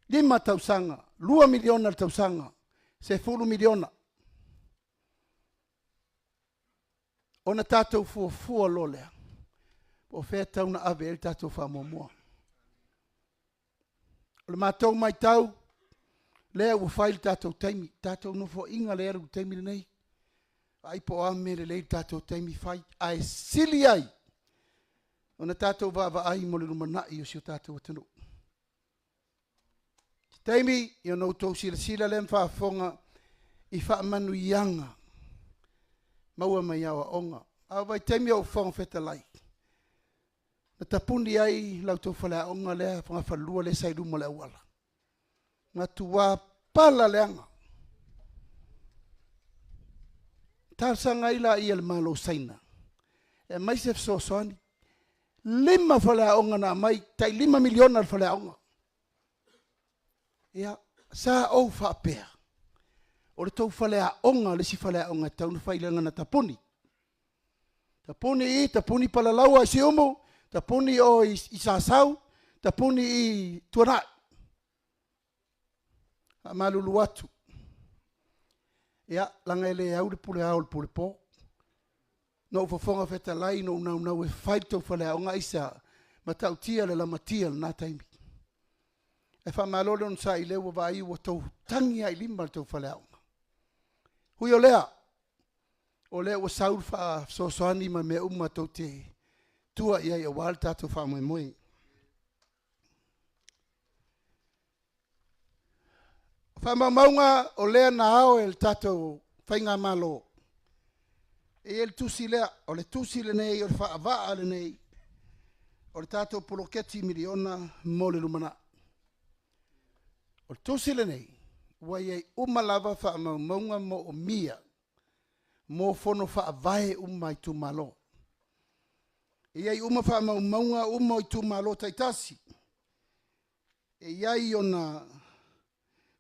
5 tausanga, 2 miliona tausanga, se 10 miliona. Ona tātou fua lo lea. Po whea tau na ave el tātou wha momoa. O le mātou mai tau, lea ua whaile tātou taimi. Tātou no fo inga lea ru taimi nei. Ai po ame le lei tātou taimi whai. Ai sili ai. Ona tātou wa ai mo le rumanai o si o tātou atanu. Taimi, i o nou tau sila le mwhaafonga i wha manu ianga. Maua mai awa onga. Awai taimi au whanga whetalai. Na tapundi ai lau tau whalea onga lea whanga whalua le sairuma le awala. Nga tuwa pala leanga. Tārsanga ila i el malo saina. E mai se fsosoani. 5 whalea onga na mai, tai 5 miliona whalea onga. Ia, sa o whaapea. O le tau whalea onga, le si whalea onga taunu whailanga na tapuni. Tapuni pala laua i se omo, tapuni o i sasau, tapuni i tuanai. Malulu atu. Ia, langa ele au le pule au le pule po. No ufafonga feta lai, no unau e whaitau whalea onga isa, matau tia le lamatia le nā taimi. E wha malole on sa i lewa vai ua tau tangi ai lima le tau whalea onga. Hui o lea ua saur wha sosoani ma mea tau te tua iai a wale tātou wha moe. Wha maunga o lea na ao e le tātou whainga malo. E le tusi lea, o le tusi le nei, o le wha avaa le nei, o le tātou poloketi miliona mo le lumana. O le tusi le nei, wa iei umalava wha maunga mo o mia, mo fono wha avae i tu malo. Iei wha maunga i tu malo taitasi. E iai o na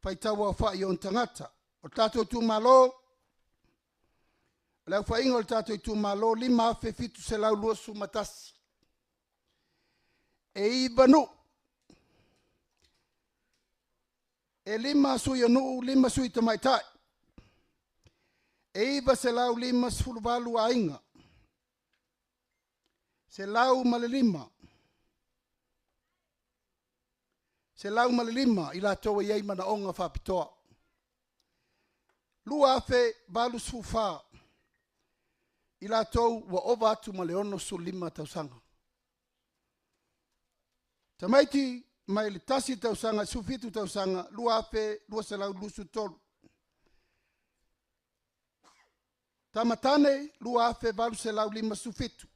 whaitawa wha i on tangata. O tātou tu malo, lau wha ingo o tātou tu malo, lima afe fitu se lau lua su matasi. E i vanu, e lima sui anu, lima sui tamaitai. E iwa se lau lima sfuluvalu a inga. Se lau male lima. Se lau male lima ila toa iei mana onga whapitoa. Lua afe valu sfufa. Ila tau wa ova atu male ono su lima tausanga. Tamaiti mai le tasi tausanga, sufitu tausanga, lua afe, lua se lau lusu tolu. Tamatane, lua afe valu se lau lima sufitu.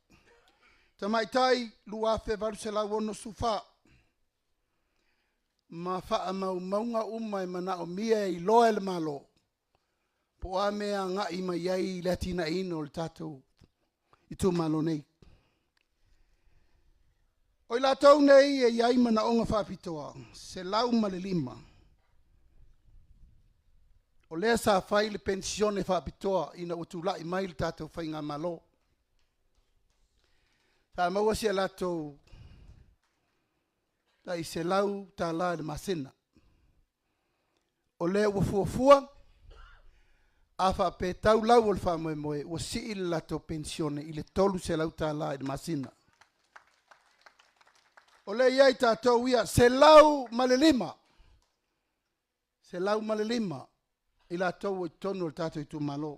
Tamaitai, lua afe valu se lau ono sufa. Ma faa maunga umai mana o mia i loa le malo. Po a mea nga ima iai latina ino le tatou i tu malo nei. O i la tau nei e iai mana onga whapitoa, se lau male lima. O lea sa whai le pensione whapitoa ina utulai mai le tātou whainga malo. Tā maua si a latou ta i se lau tā la le masena. O lea ua fuafua, a whape tau lau o le whamoe ua si i le latou pensione i le tolu se lau tā la le masena. O le iai tātou ia, se lau male lima. Se lau male lima. I la tau i tonu le tātou i tu malo.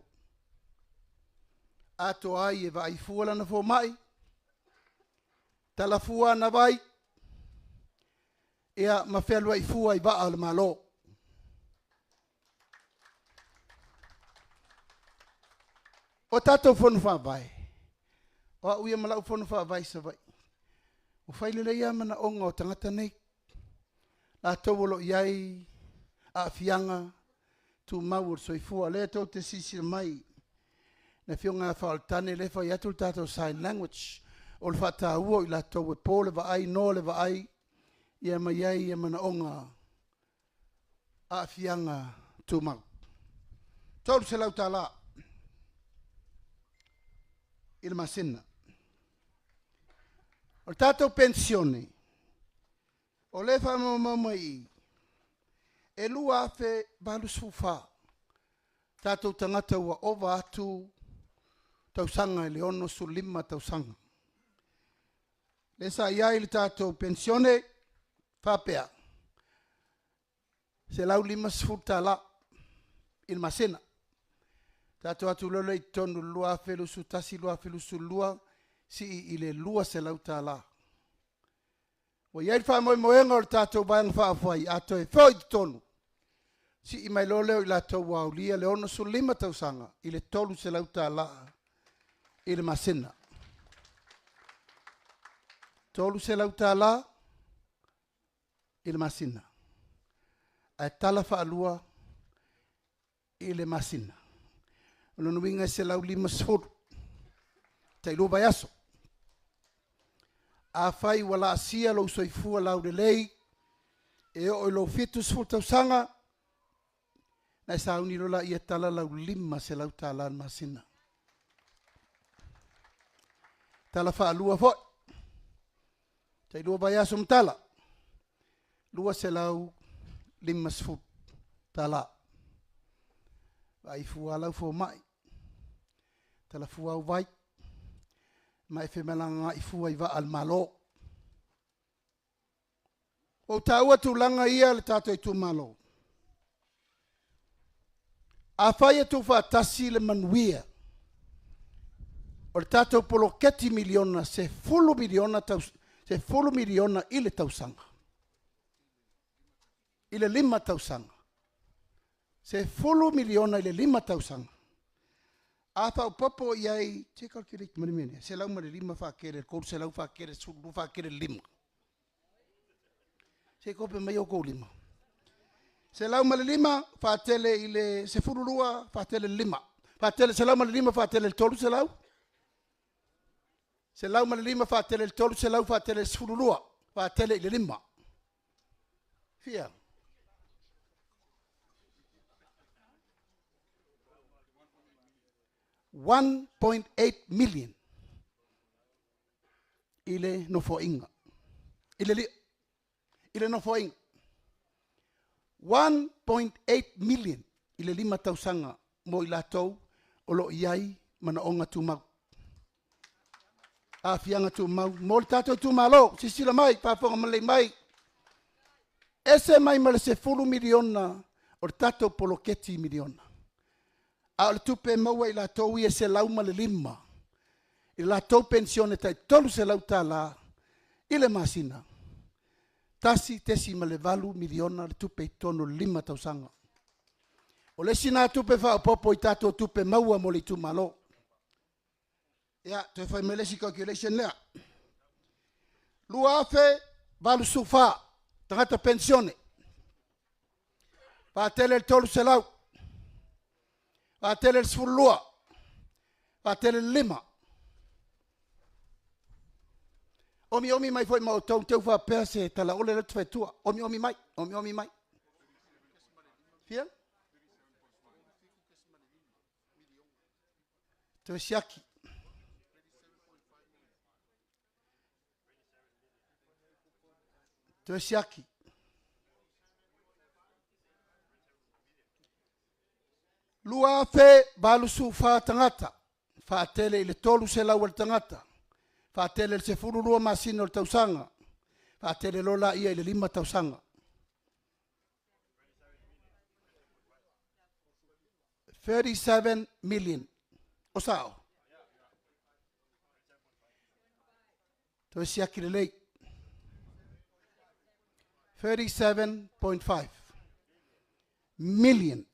Ato ai e vai fua lana fo mai. Tala fua na vai. Ia mawhelua i fua i vaa le malo. O tātou whonu wha vai. O uia malau whonu wha vai sa vai. O whailele ia mana onga o tangata nei. La tau olo iai a fianga tu mau so i fua le tau te sisi mai. Na fionga whaoltane le whai atu tātou sign language. O le whata ua i la tau e pō le vai, no le vai. Ia mai iai ia mana onga a fianga tu mau. Tau se lau tā la. I le masina. O tātou pensione, o le whamamamai, e lua afe valu sufa, tātou tangata ua ova atu tausanga i le ono su lima tausanga. Le sa iai le tātou pensione, whapea, se lau lima sfuta la, il masena. Tātou atu lola i tonu lua afe lusu tasi, lua afe lusu lua, si i le lua se lau tā la. O iai wha moenga o le tātou baianga whaafai, ato e whoi te tonu. Si i mai loleo i la tau wau lia le ono su lima tausanga, i le tolu se lau tā la, i le masena. Tolu se lau tā la, i le masena. A tala wha alua, i le masena. Ono nuinga se lau lima sfuru. Tai vai aso. A fai wala asia lo soifua lau de lei, e o lo fitu sfuru tausanga, e sauni rola ia tala lau lima se lau tala masina. Tala wha lua fo. Tai lua bai asum tala. Lua se lau lima sfut tala. Vai fua lau fo mai. Tala fua au vai. Mai fe melanga i fua i va al malo. O taua tu langa ia le tato i tu malo. A whaia tu wha tasi le manuia. O le tato polo keti miliona se fulu miliona i le tausanga. I le lima tausanga. Se fulu miliona i le lima tausanga. A wha upopo iai, te calculate mani mene, se lau mani lima wha kere, kou se lau wha kere, sulu wha kere lima. Se kope mai o kou lima. Se lau mali lima, wha tele i le se fulu lua, wha tele lima. Wha tele se lau mali lima, wha tele le tolu se lau. Se lau mali lima, wha tele le tolu se lau, wha tele se fulu lua, wha tele i le lima. Fia. $1.8 million ile no fo inga ile no fo inga 1.8 million ile lima tausanga mo ila tau o lo iai mana onga tu mau a fianga tu mau mo tato tu malo sisila mai pa fonga male mai ese mai male se fulu miliona o tato polo keti miliona a tupe maua i la tau ia se lau ma le lima. I la tau pensione tai tolu se lau tala i le masina. Tasi tesi ma le valu miliona le tupe i tono lima tausanga. O le sina tupe wha popo i tato tupe maua mo le tu malo. Ia, te whai me lesi calculation lea. Lua afe valu sufa, tangata pensione. Pa tele le tolu se lau. Va tele il sfulua, va tele il lima. Omi mai foi mau tau teu fa pese tala ole le tfai tua. Omi mai. Fia? Te siaki. Te siaki. Lua fe balu su fa tangata. Fa tele ile tolu se lau al tangata. Fa tele se furu lua masino al tausanga. Fa tele lola ia ile lima tausanga. 37 million. O sao? To siaki le lei. 37.5 million.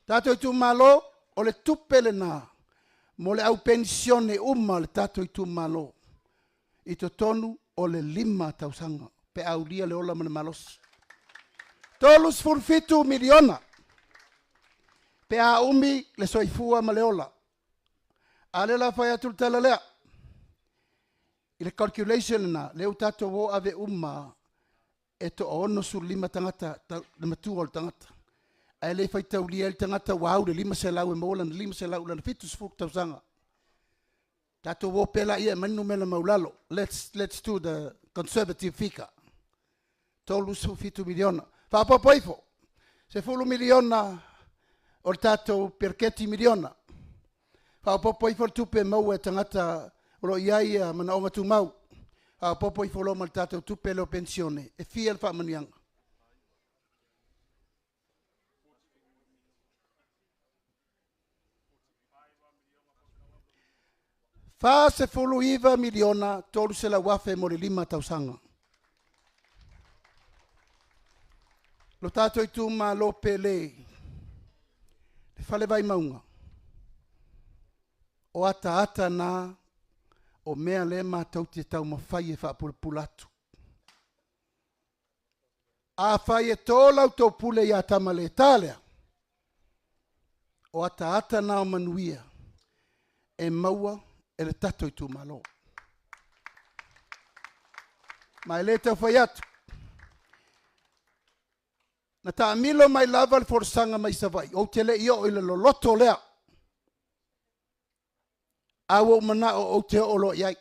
Tato i tu malo, o le tupele na, mo le au pensione uma le tato i tu malo. I to tonu o le lima tausanga, pe au lia le ola mane malos. Tolus fulfitu miliona, pe a umi le soifua ma le ola. Ale la fai atul tala lea. I le calculation na, leu tato wo ave uma, e to ono sur lima tangata, le matua o tangata. Ai le fai tau lia il tangata wau le lima se lau e mola na lima se lau lana fitu sfuk tau sanga. Tato wo pela ia manu mena maulalo. Let's do the conservative fika. Tolu su fitu miliona. Fa poifo. Se fulu miliona o tato perketi miliona. Fa poifo tupe mau e tangata ro iai mana onga tu mau. Fa poifo lo mal tato tupe lo pensione. E fiel fa manianga. Fa se fulu iwa miliona tolu se la wafe mo le lima tausanga. Lo tato i tuma lo pele. Le fale Vaimauga. O ata na o mea le matau te tau mawhai e whaapulapulatu. A whai e tōlau tau pule i atama le tālea. O ata na o manuia. E maua e le tato i tu malo. Mai le tau whai atu. Na ta milo mai lava le forsanga mai savai. O te le io ile lo loto lea. Awo mana o te olo iai.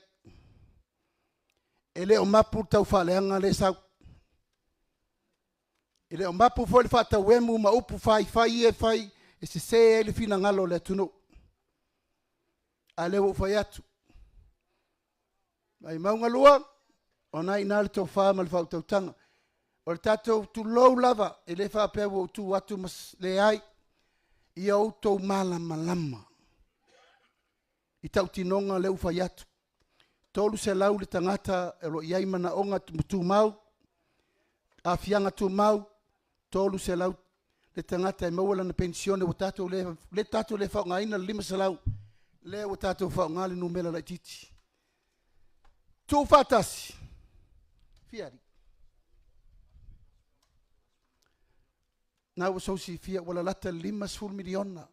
Ele o mapu tau whaleanga le sau. Ele o mapu foi le whata wemu ma upu fai fai. E se ele fina ngalo le tunu. A le wo fai atu. Mai maunga lua. O nai nale tau wha ma le whau tau tanga. O le tatou tu lou lava. E le wha pia wo tu atu mas le ai. Ia o tau malama. I tau tinonga le ufa yatu. Tolu se lau le tangata e lo iai mana onga tu mau. A fianga tu mau. Tolu se lau le tangata e mawala na pensione. Le tatou le whao ngaina lima se lau. Le o tatou whao ngale numela la titi. Tu fatasi. Fiari. Na o si fia wala lata 5 miliona.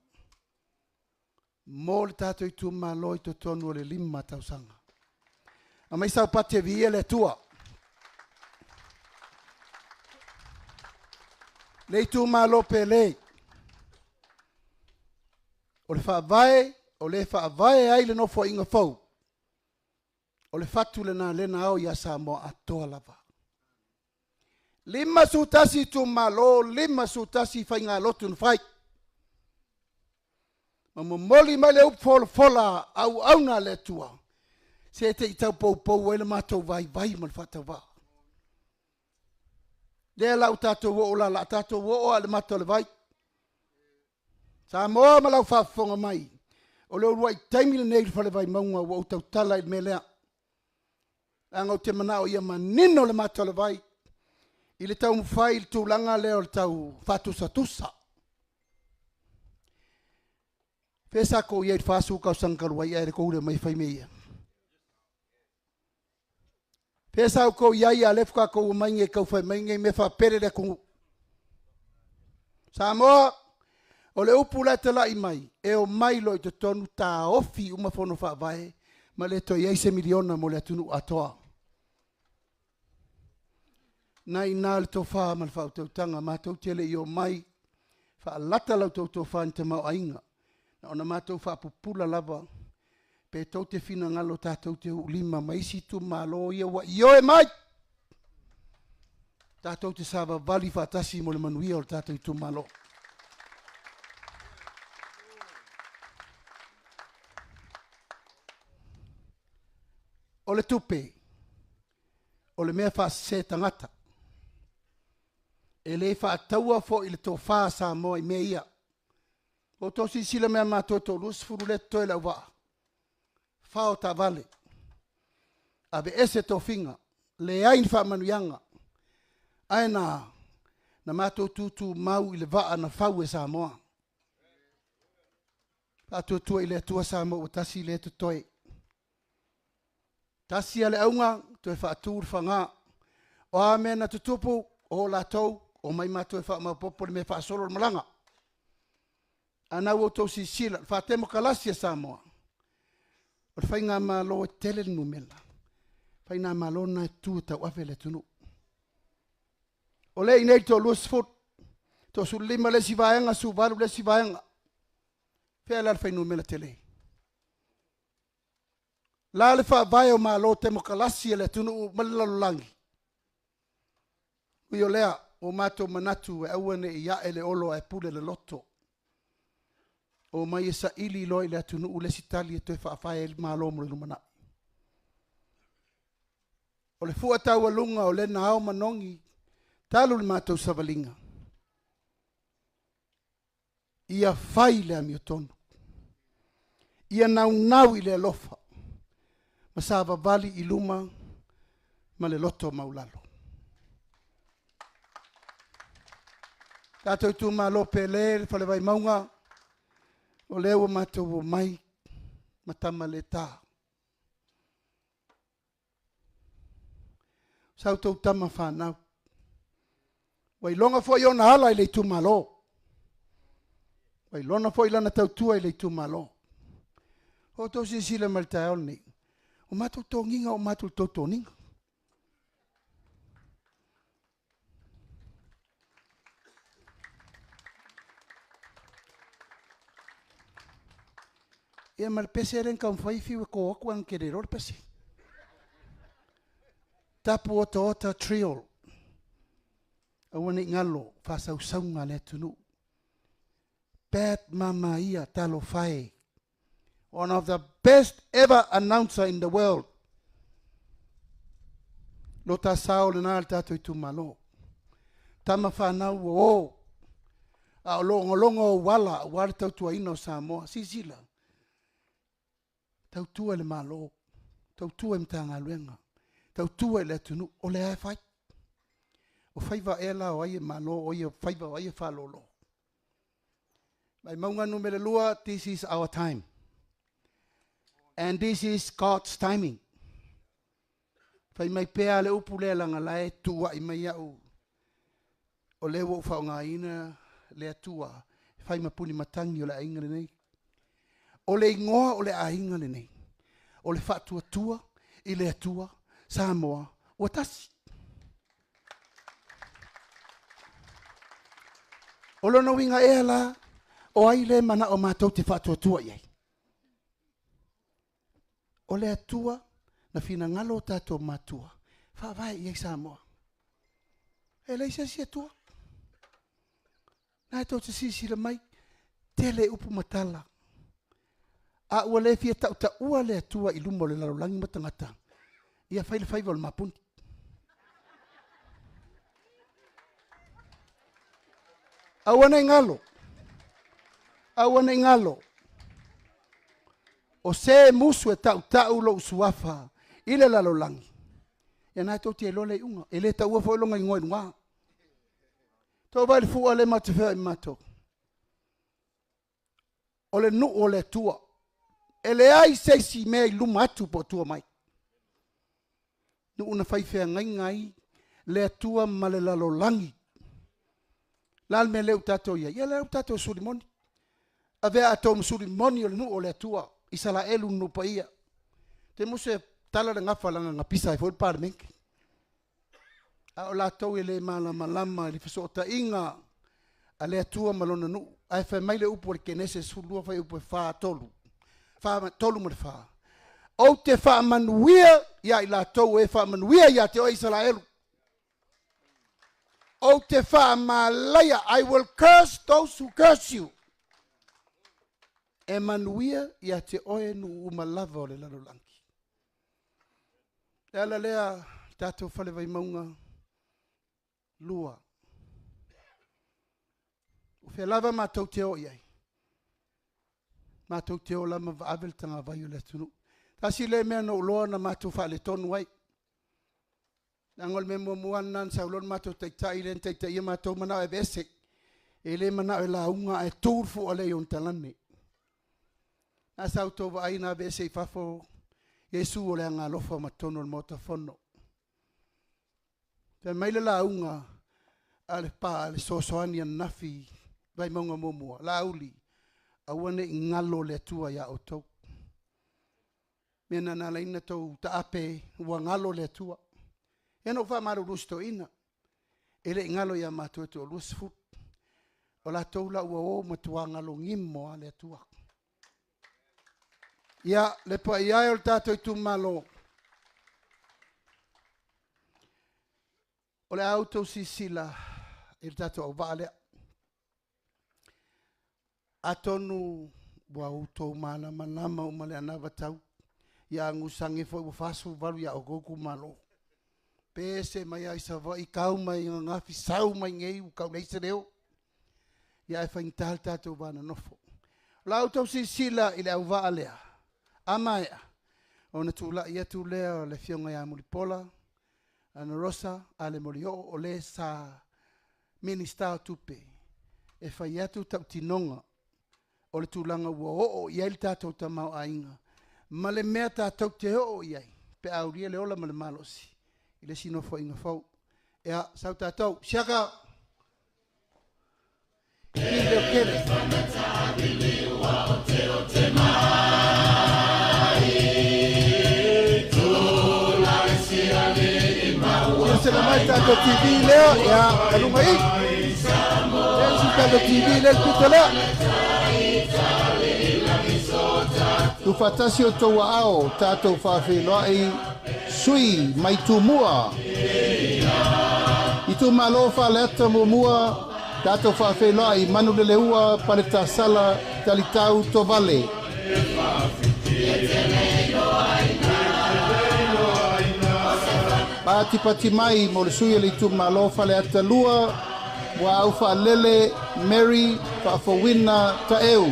Mo le tatou i tu malo i to tonu o le 5 tausanga. A mai sau pate via le tua. Le tu malo pele. O le wha vai ai le nofo inga fau. O le fatu le na lena au ia sa mo atoa lava. 5 sutasi tu malo, 5 sutasi fai ngā lotu n'fai. Ma moli mai le fola au na le tua. Se te i tau pou ele mātou vai ma le whatau wā. Le lau tātou wo o la tātou wo o le mātou le vai. Sa moa ma lau whafonga mai. O leo ruai taimi le nei le Vaimauga wo o tau tala i melea. Anga o te manao ia manino le mātou le vai. I le tau mwhai le tūlanga leo le tau whatusa. Pesa ko ia i whasu kau sankarua ia ere koure mai whai meia. Pesa ko ia i a lefka kou mainge kau whai mainge me wha pere le kungu. Samoa, o le upu la te lai mai, e o mailo i te tonu tā ofi umafono wha vai, ma le to iei 1 miliona mo le atunu atoa. Nai nā le tō wha ma le wha tau tanga, ma tau tele i o mai, wha lata lau tau wha ni te mau ainga. Na ona mātou wha pupula lava, pe tau te whina ngalo tātou te ulima, maisi tu malo ia wa io e mai. Tātou te sāwa vali whatasi mo le manuia o tātou tu malo. O le tupe, o le mea wha se tangata. E le wha taua fo i le tō wha sa mo i mea ia. O tō si sila mea mātou tō lusfuru le toi lau waa. Whao tā vale. Abe ese tō whinga. Le ain wha manuianga. Aina na mātou tūtū mau i le waa na whau e sa moa. Pātou tua i le tua sa moa o tasi le tu toi. Tasi ale aunga, toi wha tūr whanga. O amena tutupu o la tau, o mai mātou e wha mapopo le me wha solo le malanga. Ana wo to si sila fa temo kalasia Samoa. O fai ngā malo e tele numela. Fai ngā malo na tu ta wafele tunu. O le inei to lusfut. To su 5 le si vaenga su valu le si vaenga. Fela fai numela tele. La le fa vai o malo temo kalasia le tunu malalolangi. Uyo lea o mato manatu e awane ia ele olo e pule le loto. O mai e sa ili loi le atunu u le sitali e toi whaafai e malo mo le lumana. O le fua tau alunga o le nao manongi, talu le mātou savalinga. Ia whai le amiotonu. Ia nau i le alofa. Ma sa vavali i luma ma le loto maulalo. Tātou tu malo pele, le whale Vaimauga. O leo mātou o mai, matama le tā. Sau tau tama whanau. Wai longa fo i ona hala i le tu malo. Wai lona fo i lana tau tua i le tu malo. O tau si sila malta e oni. O mātou tō nginga o mātou tō tō ninga. Ia mal pese ren ka fai fi ko ko an kere ror pese. Tapu ota triol. Awane ngalo fa saunga le tunu. Pat mama ia talo fai. One of the best ever announcer in the world. Lota sao le na tato itu malo. Tama fa na o. A longo wala war tau tua ino Samoa sisila. Tau tua le malo. Tau tua mtanga luenga. Tau tua le tunu o le ai fai. O faiva ela o ai malo o ia faiva o ai fa lolo. Vaimauga numere lua, this is our time. And this is God's timing. Fai mai pea le upu le langa lae tua I mai au. O le wo whaonga ina le atua. Fai mapuni matangi o le ainga le nei. O le ingoa o le ainga le nei. O le whatua tua I le atua Samoa o tasi. O lono winga ea la o ai le mana o mātou te whatua tua iei. O le atua na fina ngalo tātou mātua. Whawai iei Samoa. E leisa si atua. Nā tau te sisira mai, te le upu matala. A ua le fia tau ta ua le atua I lumo le larolangi matangata. Ia whaile whaiva o le mapuni. Awana ingalo. Awana ingalo. O se musu e tau lo usuafa. Ile larolangi. Ia nā tau te elole unga. Ele ta ua whailonga I ngoe ngā. Tau vai le fua le matawhea I mato. O le nu o le tua. Ele ai seisi mea I luma atu po tua mai. Nu una whaifea ngai le tua ma le larolangi. Lal me leu tato ia. Ia leu tato surimoni. Avea atom surimoni o le nu o le tua. Isala elu no pa ia. Te muse tala le ngafa langa ngapisa I fo parmenki. A o la tau ele malama li fasota inga a le atua malona nu. Ai fa mai le upo le kenese sulua fai upo fa tolu. Fa tolu mo fa. O te fa manuia ia I la tau e fa manuia ia te o Israelu. O te fa malaya, I will curse those who curse you. E manuia ia te oe nu umalava o le larolangi. E ala lea tātou whale Vaimauga lua. O whea lava mātou te o iai. Mātou te o lama vaavel tanga vai o le tunu. Tasi le mea no uloa na mātou whaale tonu ai. Angol me muanan sa ulon mātou teitai len teitai ia mātou manao e vese. E le manao e la unga e tūrfu o le yon talane. A sa utou wa aina vese I fafo Yesu o le anga lofa matono le mota fono. Te maile la unga ale pa ale sosoani an nafi Vaimauga momua. La uli awane ngalo le tua ya o tau. Mena na laina tau taape ua ngalo le tua. E no wha maru rusto ina. Ele ngalo ya mātua te o lusfut. O la taula ua o matua ngalo ngimo a le tua. Ia le pa ia o tātou tu malo. O le auto sisila. I tātou au vale. Atonu wa utou mana manama o male anava tau. Ia ngusangi fo u fasu valu ya o goku malo. Pese mai ai sa vai kau mai ngafi sau mai ngei u kau nei sereo. Ia e whaintal tātou vana nofo. Lau tau sisila I le au vaalea. Amaya. O na tūla ia tū lea o le fionga ia Muripola. Ana Rosa, ale Morio o le sa minista o tupe. E whai atu tau tinonga. O le tūlanga ua o ia ili tātou tamau ainga. Ma le mea tātou te o iai. Pe auria le ola ma le malosi. I le sinofo inga fau. Ea, sau tātou. Siaka. I leo kere. Se la mai tātou TV leo. Ea, alunga I. Ea, si tātou TV leo kuta leo. Tu fatasi o tau ao tātou whawhiloai sui mai tu mua. I tu malo whaleata mua tātou whawhiloai manu le leua pare tā sala talitau to vale. Pati pati mai mo le sui le tu malo whaleata lua wa au whalele Mary whaafowina ta eu.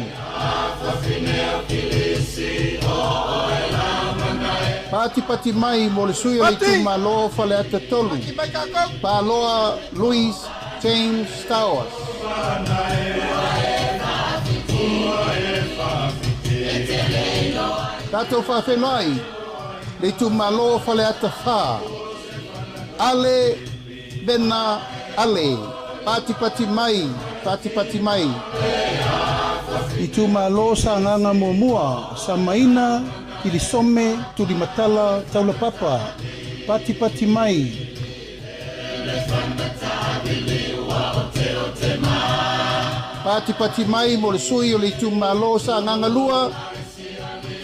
Pati pati mai mo le sui le tu malo whaleata tolu. Paloa Louis James Stowers. Tato whawhenai le tu malo whaleata wha. Ale bena ale. Pati pati mai, pati pati mai. I tu malo sa nganga mua sa maina i li some tu li matala taula papa. Pati pati mai. Pati pati mai mo le sui o le tu malo sa nganga lua.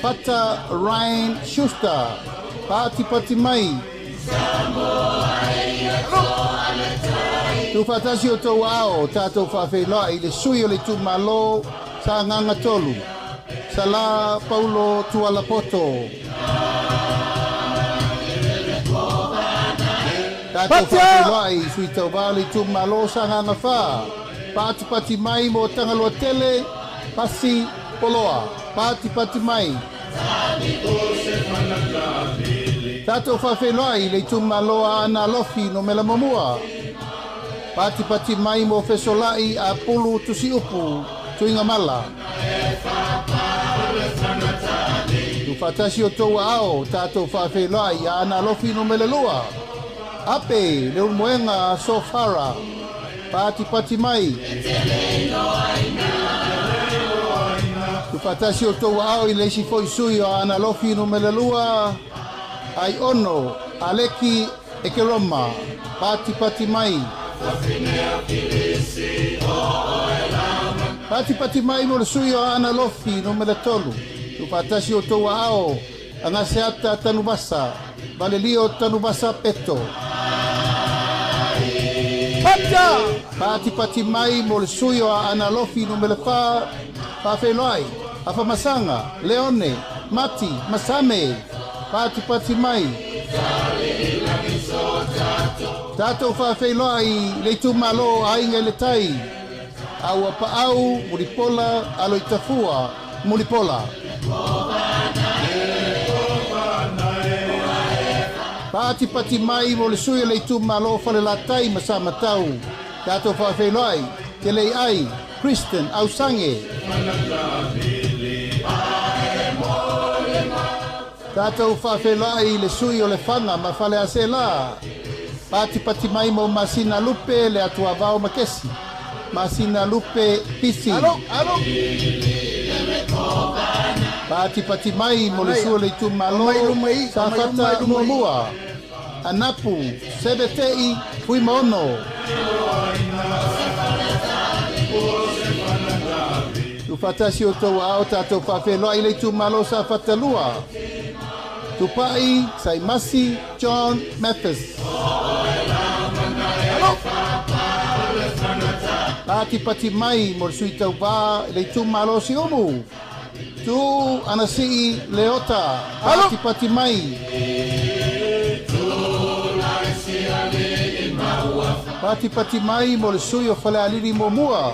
Pata Ryan Schuster. Pati pati mai. Tu fatasi o tau ao tātou whawhenua i le sui o le tu malo sa nganga tolu. Sala Paulo Tualapoto. Tātou whawhenua i sui tau wale tu malo sa nganga wha. Pati pati mai mo tangaloa tele, pasi poloa. Pati pati mai. Tātou whawhenua i le tu malo ana lofi no mela mamua. Pati pati mai mo fesolai a pulu tusi upu tuinga mala. Tu fatasi o tau ao tātou whawhenua i ana lofi no mele lua. Ape leo moenga so fara. Pati pati mai. Tu fatasi o tau ao i leisi foi sui o ana lofi no mele lua. Ai ono aleki ekeroma. Pati pati mai. Pati pati mai mo le sui o ana lofi no mele tolu. Tu fatasi o tau ao anga seata tanu basa. Vale lio tanu basa peto. Pati pati mai mo le sui o ana lofi no mele fa. Whawhenua afa masanga, leone, mati, masame. Pati pati mai. Tātou whawhenua i le tu malo ainga le tai. Au apa au, muripola, alo i tafua, muripola. Pati pati mai mo le sui le tu malo whale la tai masama tau. Tātou whawhenua i, te lei ai, Kristen, au sange. Tātou whawhenua i le sui o le whanga ma whale ase la. Pati pati mai mo masina lupe le atua vao makesi. Masina lupe pisi. Pati pati mai mo le sui le tu malo sa fata mua. Anapu, sebetei, fui mono. Tu fatasi o tau ao tātou whawhenua i le tu malo sa fata lua. Tupai, Saimasi, John Mathis. Pati pati mai mo sui tau wā le tu malo si omu. Tu anasi leota. Pati pati mai. Pati pati mai mo le sui o whale aliri mo mua.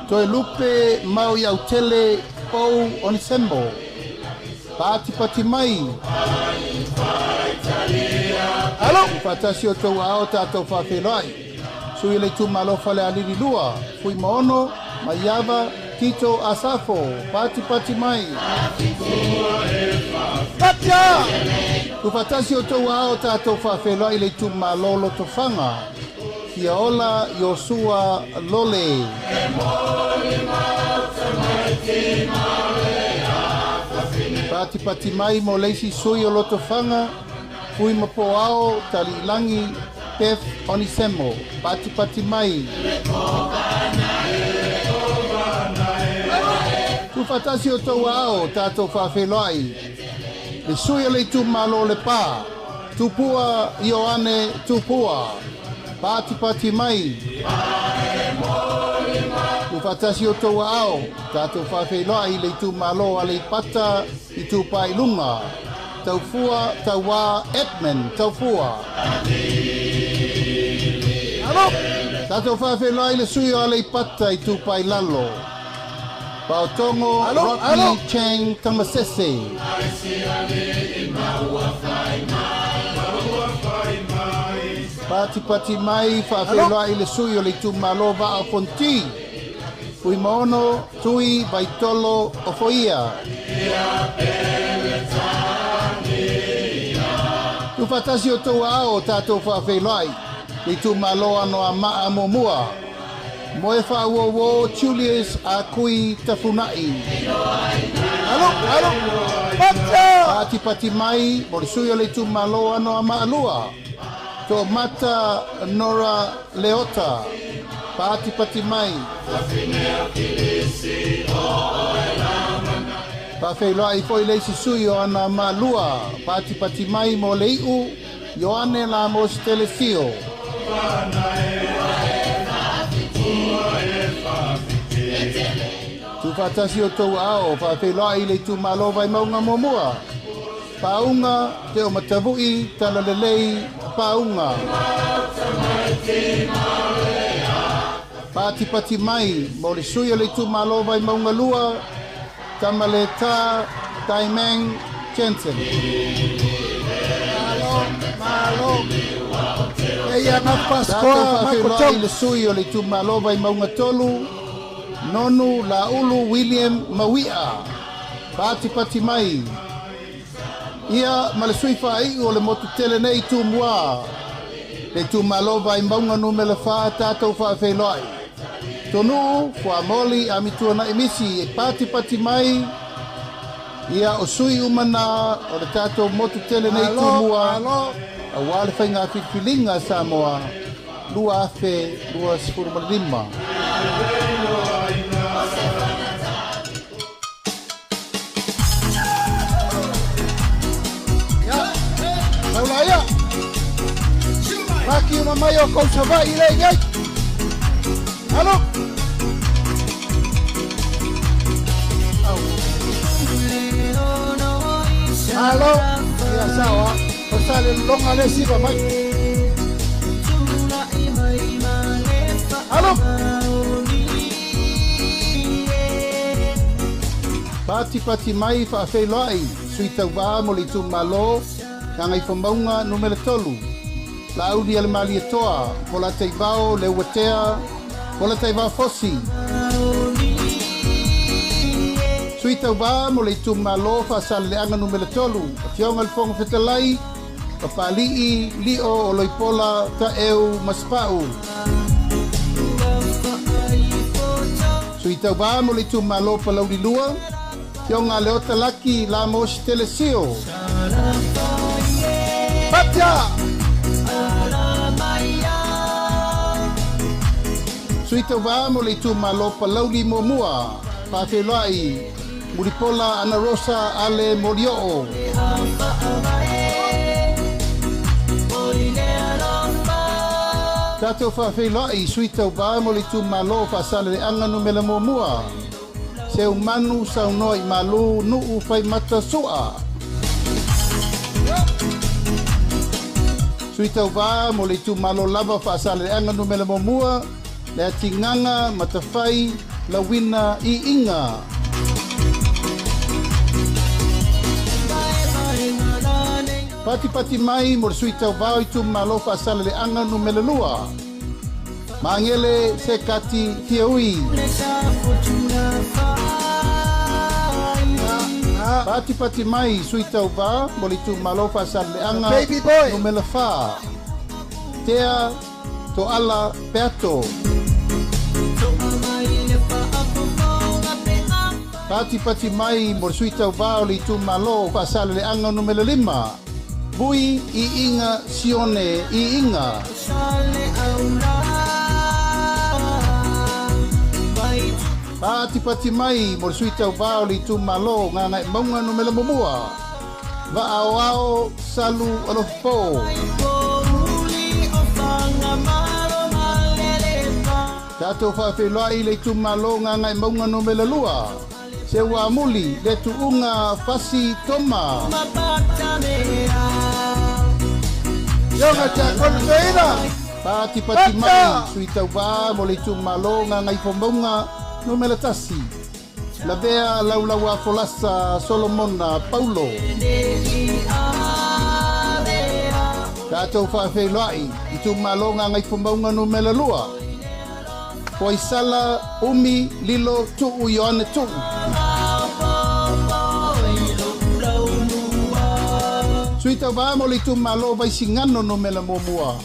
Toe lupe mau iau tele pou onisembo. Pati pati mai. Alo. Fatasi o tau ao tātou whawhenai. Sui le tu malo whale aliri lua. Fui maono, maiava, tito asafo. Pati pati mai. Patia! Tu fatasi o tau ao tātou whawhenai le tu malo lo tofanga. Kia ola Yosua Lole. Pati pati mai mo leisi sui o loto whanga. Fui mapo ao tali langi Pef Onisemo. Pati pati mai. Tu fatasi o tau ao tātou whawhelai. Le suia le tu malo le pā. Tupua Ioane tupua. Pati mai. Tu fatasi o tau ao tātou whawhelai le tu malo a le pata I tu pailunga. Tau fua, tau wā, Edmund, tau fua. Tātou whawhelai le suia a le pata I tu pailalo. Pautongo, Rocky, Chang, Tamasese. Pati mai, whawhelai le suio le tu malova a fonti. Pui maono, tui, baitolo, o foia. Tu fatasi o tau ao tātou whawhelai. Le tu maloa no a maa momua. Moe whauowo Julius a kui tafunai. Pati mai, mo le suia le tu maloa no a maalua. To mata Nora Leota. Pati mai. Pawhelai foi le sisui o ana maalua. Pati mai mo le iu. Ioane la mo stelefio. Tu fatasi o tau ao, whawhelai le tu malo Vaimauga momua. Paunga te o matavui, tala lelei, paunga. Pati mai, mo le suia le tu malo Vaimauga lua, tamale ta, taimeng, Jensen. Malo. Eia na Paskoa, Whawhelai le suia le tu malo Vaimauga tolu, Nonu Laulu William Mawia. Pati mai. Ia malasui whai o le motu tele nei tu mua. Le tu malo Vaimauga no me le wha tātou whawhelai. Tonu, wha moli a mitua na emisi e pati mai. Ia o sui umana o le tātou motu tele nei tu mua. A wale whainga whiwhilinga Samoa. Lua afe, lua sifuru malima. Maulaya. Maki uma mai o kau sabai le ngai. Halo. Halo. Ya sawa. Pasal longa le siba mai. Halo. Pati mai whawhelai. Sui tau wā mo li tu malo. Ngai Vaimauga numele tolu. La audi ale mali toa. Pola teivao le watea. Pola teivao fosi. Sui tau wā mo le tu malo whasale le anga numele tolu. Fionga le fonga whetalai. Papalii lio o loipola ta eu maspau. Sui tau wā mo le tu malo palauri lua. Fionga le ota laki la mosi telesio. Patia. Sui tau wā mo le tu malo palauri momua. Pawhelai. Muripola Ana Rosa Ale Morioo. Tātou whawhelai sui tau wā mo le tu malo whasale le anga numela momua. Seu manu sau noi malu nuu whai mata sua. Sui tau wā mo le tu malo lava whasale le anga numela momua. Le atinganga matawhai la wina I inga. Pati mai mo le sui tau wā I tu malo whasale le anga numela lua. Mangele se kati hiaui. Pati mai sui tau wā mo le tu malo whasale le anga numela wha. Tea to ala peato. Pati mai mo le sui tau wā o le tu malo whasale le anga numela 5. Bui I inga sione I inga. Pati mai mo suita vao li tu malo nganga maunga no mela momua. Va ao salu alofo. Tato fa felai le tu malo nganga maunga no mela lua. Se wa muli le tu unga fasi toma. Yonga ta konfeira. Pati mai suita va mo le tu malo nganga ifombonga no mela tasi. La vea laulaua folasa Solomona Paulo. Tato fa felai i tu malo nganga ifombonga no mela lua. Poi sala umi lilo tu uyoane tu. Suita va mo le tu malo vai singano no mela momua.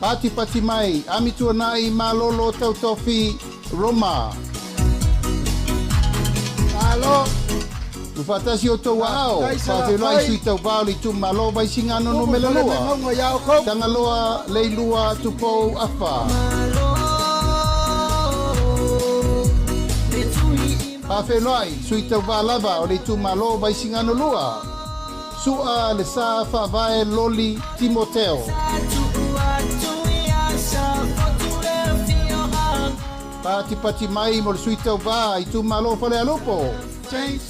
Pati mai ami tu nai malolo tau tofi Roma. Alo. Tu fatasi o to wao. Fa te lai suita va le tu malo vai singano no mela lua. Tanga loa leilua tu po afa. Fa felai suita va lava o le tu malo vai singano lua. Sua le sa fa vai loli Timoteo. Pati mai mo le suita va i tu malo fa le alupo.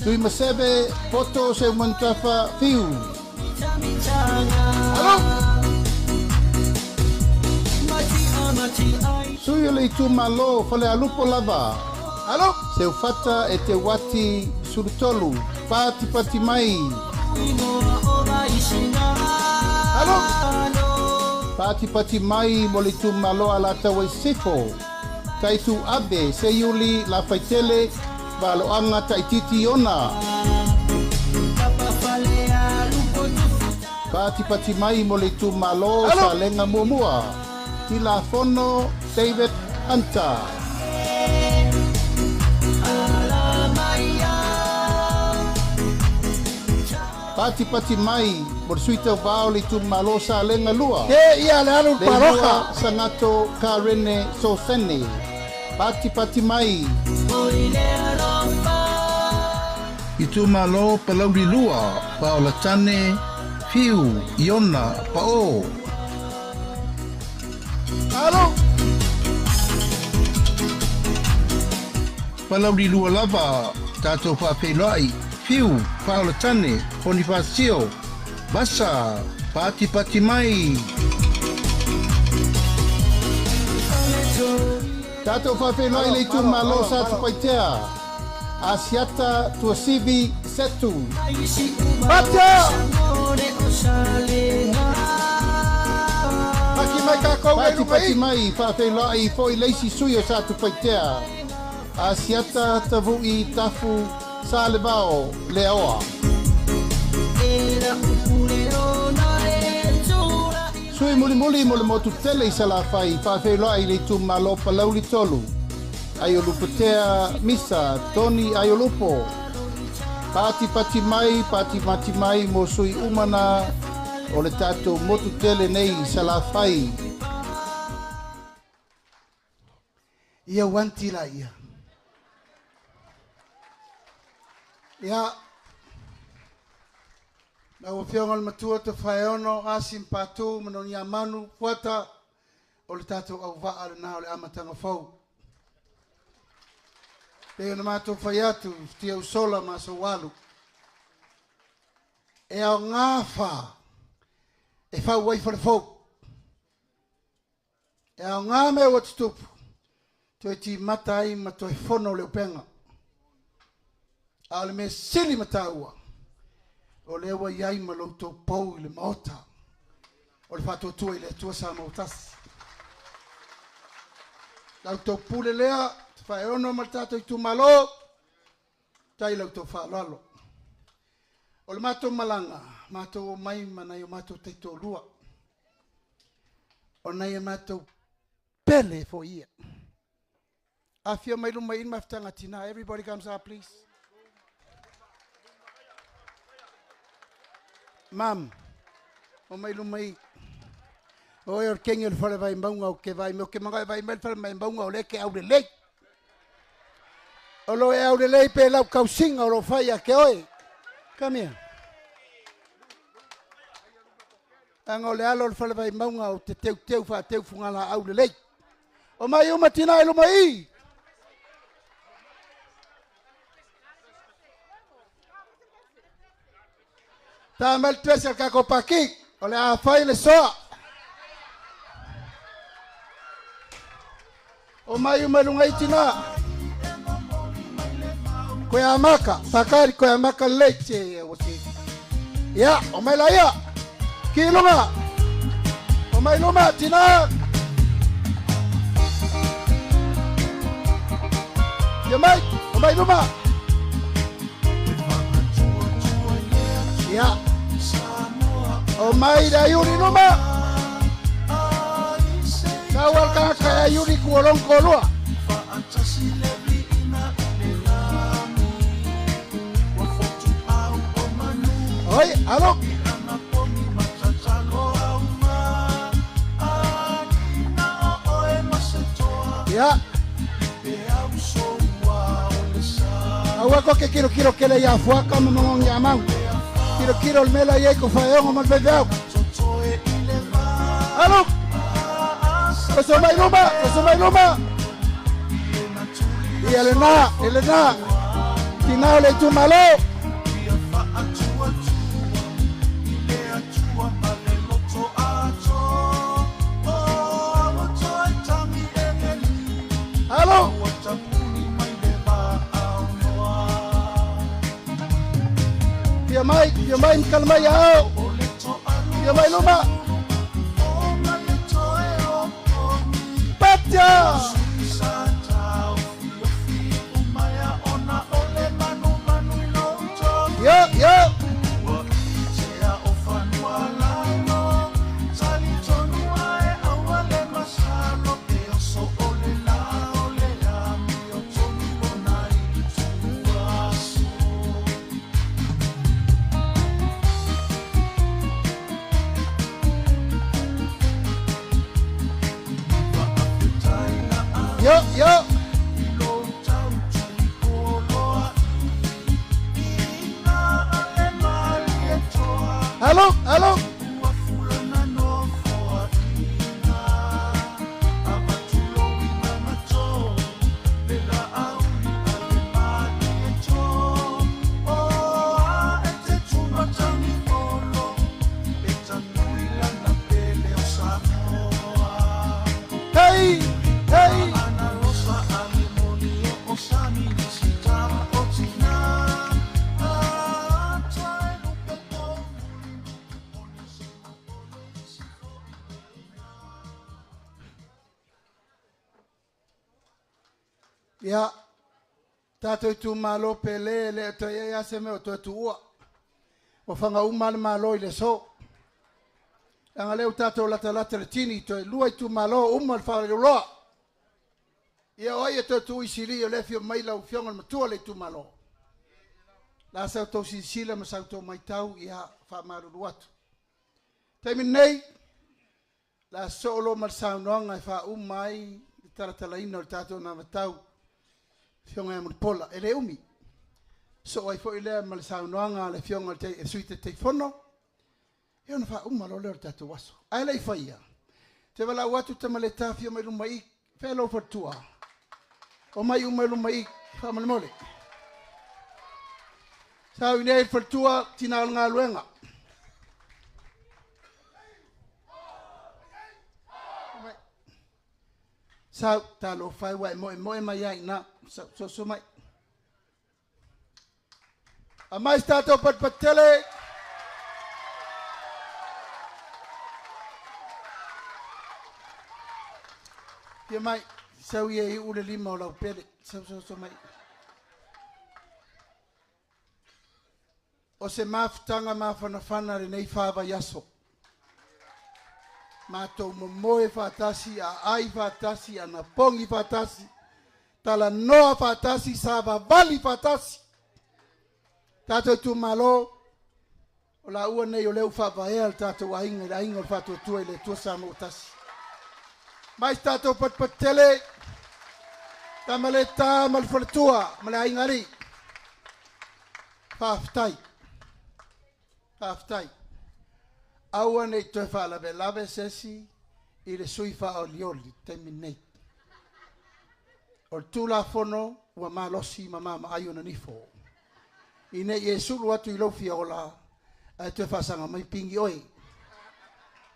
Sui masebe foto se mantafa fiu. Alo. Sui le tu malo fa le alupo lava. Alo. Se ufata e te wati surutolu. Pati mai. Alo. Pati mai mo le tu malo ala tawa sifo. Taitu abe se yuli la faitele valoanga taititi ona. Pati mai mo le tu malo sa lenga muamua. Tila fono David Hunter. Pati mai mo suita vao le tu malo sa lenga lua. Ia le alu paroka. Sangato Karene Sosene. Pati mai. Itu malo palau di lua. Paola tane. Fiu. Iona. Pao. Alo. Palau di lua lava. Tato fa pelai. Fiu. Paola tane. Bonifacio. Basa. Pati mai. Tato fa felai le tu malo sa tu paitea. Asiata tu sivi setu. Bata. Pati mai fa felai foi leisi suyo sa tu paitea. Asiata tavu I tafu sa levao leoa. Sui muli mo le motu tele I sala fai fa felai le tu malo palau li tolu. Ayo luputea misa Tony ayo lupo. Pati mai mo sui umana o le tato motu tele nei sala fai. Ia wanti la ia. Ia. Na o fiongal matua te whaeono asim patu manoni amanu puata o le tatou au vaa le nao le amatanga fau. Peo na matou whaiatu tia usola maso walu. E au ngā wha e whau wai whare fau. E au ngā mea watu tupu to e ti matai ma to e whono le upenga. Au le me sili mataua. O le wa iai ma loutou pou I le maota. O le whatotua I le atua sa mautasi. Lautou pule lea, te whae ono ma tato I tu malo, tai lautou whaalalo. O le matou malanga, matou mai manai o matou teito lua. O nei matou pele fo ia. Afia mai luma in maftanga tina. Everybody comes up, please. Mam, o mai lumai. O e kengi o fale vai Vaimauga o ke vai me o ke mangai vai mel fale Vaimauga o le ke au le lei. Olo e au le lei pe lau kausinga o lo fai a ke oe. Come here. Anga o le alo le fale Vaimauga o te teu wha teu fungala au le lei. O mai uma tina ilo mai. Ta mal tresa ka ko paki. O le a fai le soa. O mai uma lunga itina. Koe amaka, takari koe amaka leche o te. Ya, o mai la ia. Ki lunga. O mai luma tina. Ya mai, o mai luma. Ya. O mai da yuri luma. Kawal kaka yuri kuolong kolua. Oi, alo. Ya. Awa ko ke kiro ke le ya fua ka mo ngong ya mau. Kiro el mela ye ko fa yo mo bebeu. Alo. Eso mai luma. Y Elena. Tina le tu malo. Alo. Dia mai kalma ya. Dia mai luma. Patya. Yo. Yo. Hello. Hey. Ya, tato tu malo pele le to ya se me to tu ua. O fanga uma le malo ile so. Anga le tato la le tini to lua tu malo uma le fa le lo. Ia oi to tu isiri le fio mai la fionga ma tu le tu malo. La sa to sisila ma sa to mai tau ia fa maru watu. Temi nei la solo mal sa no fa umai tala ino tato na tau. Fionga e pola ele umi so ai foi le mal saunoanga le fionga te suite te fono e ona fa lo le tatu waso ai le faia te vala watu te maleta fio mai lumai felo fortua o mai lumai fa mal mole sa une fortua tina nga luenga sa talo fai wa mo mai ai na so mai a mai stato per patele Dia mai sau ye ule lima o lau pele so mai o se maftanga mafana re nei fava yaso mato momoe fatasi a ai fatasi a na pongi fatasi tala noa fatasi sava vali fatasi tato tu malo o la ua nei o leu fava e al tato wa inga o fato tu le tu samo tasi mai tato patele Tamaleta malfaltua malai ngari. Faftai. Faftai. Aua nei toi fa lave sesi i le sui fa olioli terminate. O tula fono wa malosi mama ayo na nifo. Ine Yesu luatu ilo fiola ai toi fa sanga mai pingi oi.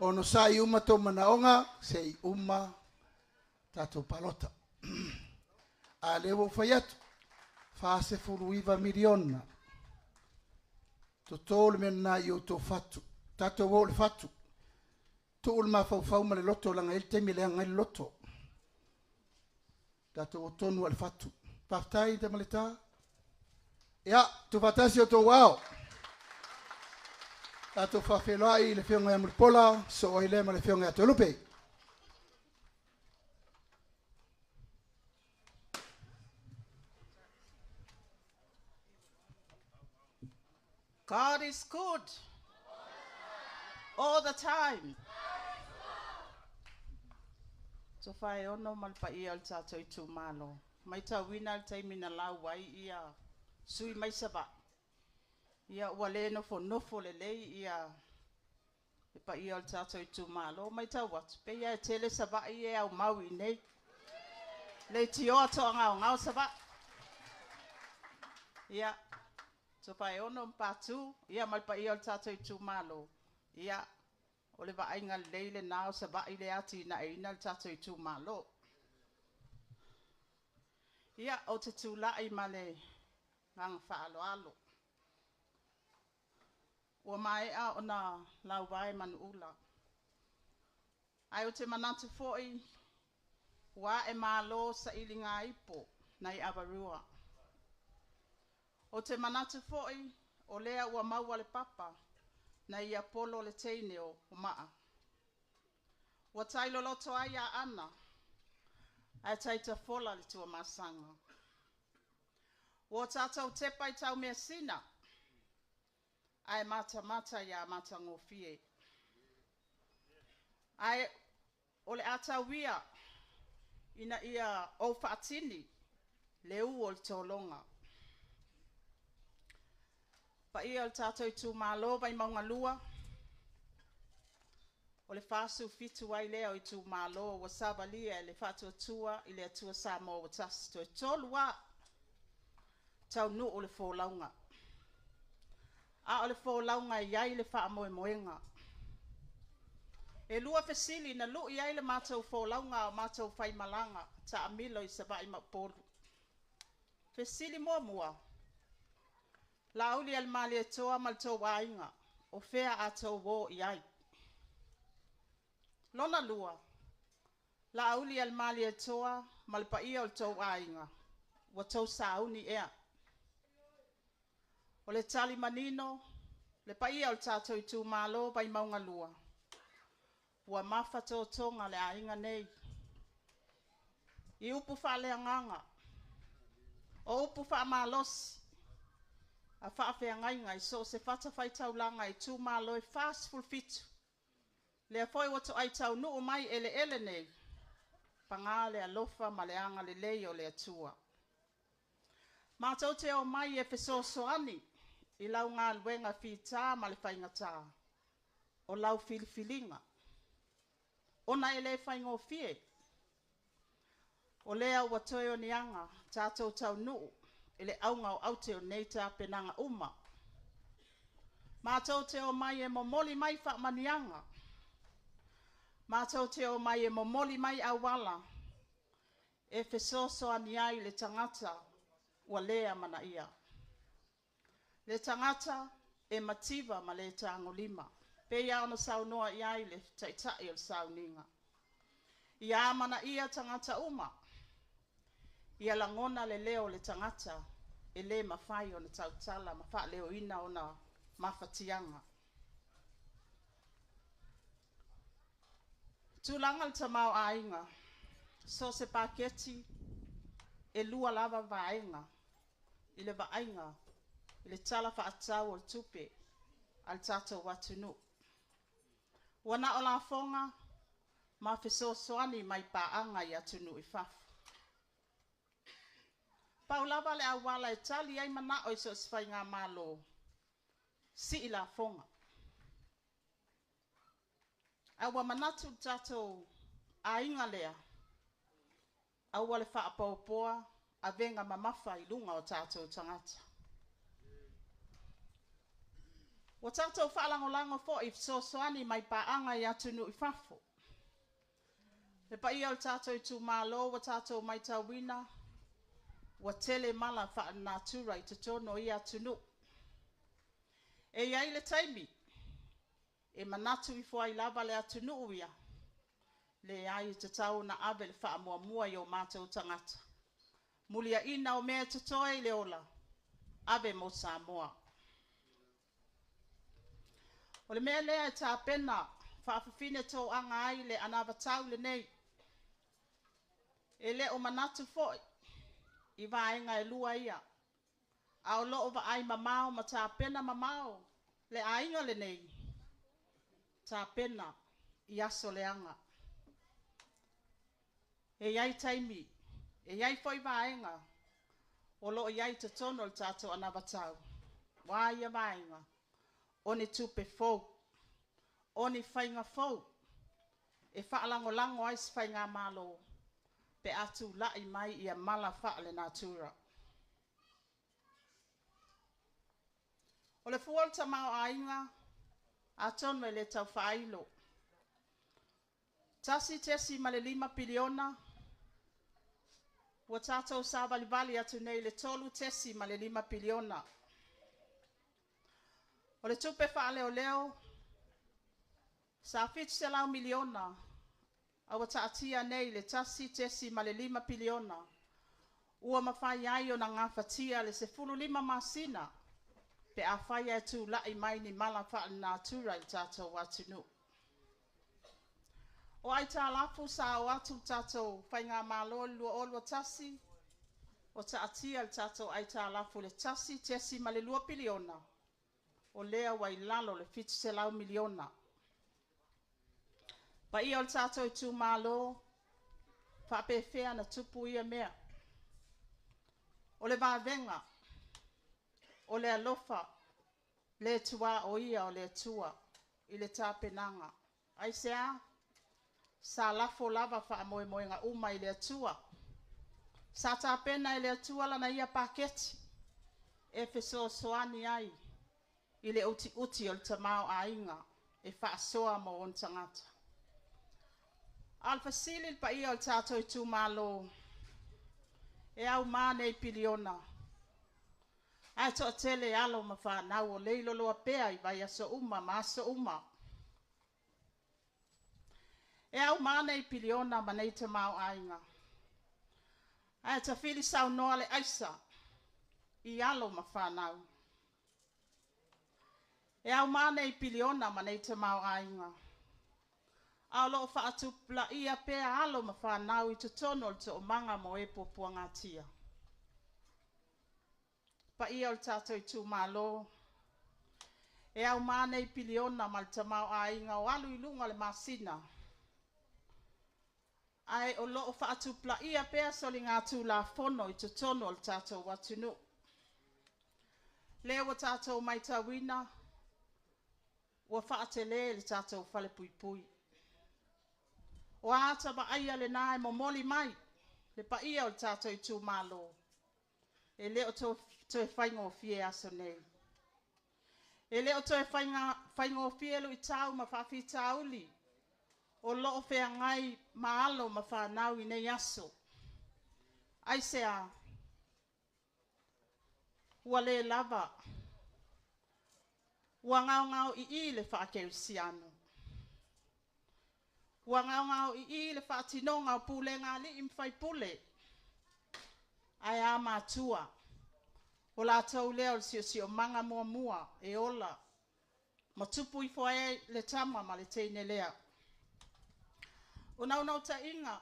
Ono sai uma to manaonga sei uma tato palota. A levo faiatu fa se fuluiva miliona. Totol menna yo to fatu. Tato wol fatu. Tuul ma fau ma le loto langa il temi le ngai loto. Tato tonu al fatu. Partai de maleta. Ya, tu fatasi o to wow. Tato fa felai le fionga ya mulpola so ile ma le fionga ya to lupe. God is good all the time. So fai ono malpa ia al tato I tu malo. Mai ta wina al taimina lau wai ia sui mai saba. Ia wale nofo le lei ia pa ia al tato I tu malo. Mai ta wat. Pe ia tele saba ia au maui nei. Le tio ato ngau saba. Ia. So fai ono mpatu. Ia malpa ia al tato I tu malo. Ia. O le vainga leile nao saba I le ati na ina al tato I tu malo. Ia o te tula I male ngang whaalo alo. Ua mai a o na lau vai man ula. Ai o te manatu foi wa e malo sa ilinga ipo na I avarua. O te manatu foi o lea ua maua le papa na I apolo le teine o maa. Ua tailo loto ai a ana. Ai taita fola le tua masanga. Ua tatau tepa I tau mea sina. Ai mata ya mata ngofie. Ai ole atawia ina ia o fatini leu o tolonga. Pa ia tato I tu malo Vaimauga lua. O le fasu fitu ai lea I tu malo wa savalia le fatu tua I le atua samo wa tas to tolua tau nu o le folaunga. A o le folaunga iai le fa moenga. E lua fesili na lu iai le matou folaunga o matou fai malanga ta amilo I sabai mapolu. Fesili mua. La uli al mali e toa mal tau wainga o fea a tau wo iai. Lona lua. La uli al mali e toa mal pa ia o tau wainga. Wa tau sauni ea. O le tali manino le pa ia o tatou I tu malo Vaimauga lua. Ua mafa tonga le ainga nei. I upu fa le anganga. O upu fa malos. A whaafea ngai so se fata fai taulanga I tu malo I fast full fitu. Le foi watu ai tau nuu mai ele nei. Pangale alofa maleanga le leo le atua. Mātou te o mai e fesosoani I lau ngā luenga whita ma le whaingata. O lau filifilinga. Ona ele whaingo fie. O lea ua toi o nianga tātou tau nuu. Ele aunga o aute o neita penanga uma. Mātou te o mai e momoli mai wha manianga. Mātou te o mai e momoli mai awala. E fesoso aniai le tangata ua lea mana ia. Le tangata e mativa ma le tango lima. Pe ia ona saunoa iai le taitai o sauninga. Ia mana ia tangata uma. Ia langona le leo le tangata. E le mawhai o na tautala, mawha leo ina o na mawhatianga. Tūlanga le tamau ainga. So se paketi e lua lava vaenga. I le vaenga. I le tala whaatau o le tupe. Al tato watunu. Wana o la fonga. Ma feso soani mai paanga I atunu I fafu. Paulava le awala e tali ai mana o iso sfai ngā malo. Si ila fonga. Awa manatu tato a inga lea. Awa le wha apaupoa a venga mamafa I lunga o tato tangata. Wa tato whaalangolango fo if so soani mai paanga I atunu I fafo. Le pa ia o tato I tu malo wa tato mai tawina. Wa tele mala wha natura I te tono I atunu. E iai le taimi. E manatu I fua I lava le atunu uia. Le ai te tau na ave le wha mua mua I o mātou tangata. Mulia ina o mea te toi le ola. Ave mo Samoa. O le mea lea e tā pena. Whaafafine tō anga ai le anavatau le nei. E le o manatu foi. I vaenga e lua ia. A o loo va ai mamao ma tā pena mamao. Le ainga le nei. Tā pena. I aso le anga. E iai taimi. E iai foi vaenga. O loo iai te tono le tātou anavatau. Wā ia vaenga. Oni tupe fou. Oni whainga fou. E whaalango lango ais whainga malo. Pe atu lai mai ia mala whaale natura. O le fuol ta mau ainga. A tono le tau whailo. Tasi tesi ma le 5 piliona. Wa tātou sa valivali atu nei le tolu tesi ma le 5 piliona. O le tupe whaale o leo. Sa fitu se lau miliona. Awa taatia nei le tasi tesi ma le 5 piliona. Ua mawhai ai o na ngā whatia le se 15 masina. Pe a whai e tu lai mai ni mala whaale natura I tātou atunu. O ai tā lafu sa o atu tātou whai ngā malo lua olua tasi. O taatia le tātou ai tā lafu le tasi tesi ma le 2 piliona. O lea wai lalo le fitu se lau miliona. Pa ia o le tātou I tu malo, whapewhea na tupu ia mea. O le vāvenga, o le alofa, le tua o ia o le tua, I le tāpenanga. Ai sea, sa lafo lava wha moe moe ngā uma I le tua. Sa tāpena I le tua lana ia paketi, e feso soani ai. I le uti uti o le tamau a inga, e wha soa mo on tangata. Alfa sili pa ia o le tātou I tu malo, e au mane I piliona. Ai to tele alo ma whanau o leilo loa pea I vai aso uma, ma aso uma. E au mane I piliona ma nei tamau a inga. Ai ta fili sau noa le aisa, I alo ma whanau. E au mane I piliona ma nei tamau a inga. A lo fa atu pla ia pea alo ma whanau I te tono le to manga mo e popua ngā tia. Pa ia o le tātou I tu malo. E au mane I piliona ma le tamau a inga o alu I lunga le masina. Ai o lo fa atu pla ia pea soli ngā tu la fono I te tono le tātou watunu. Lea wa tātou mai tawina. Wa fa atele le tātou fale pui pui. O ata ba aia le nae mo moli mai. Le pa ia o le tātou I tu malo. E leo to e whaingo fie aso nei. E leo to e whaingo fie lu I tau ma whawhi tauli. O loo whea ngai maalo ma whanau I nei aso. Ai sea. Ua le lava. Ua ngau I le whakerisiano. Ua ngau I le whaatinonga o pule ngā li imwhai pule. Ai a mātua. O la tau leo si o manga mua mua e ola. Ma tupu I foe le tama ma le teine lea. O nau ta inga.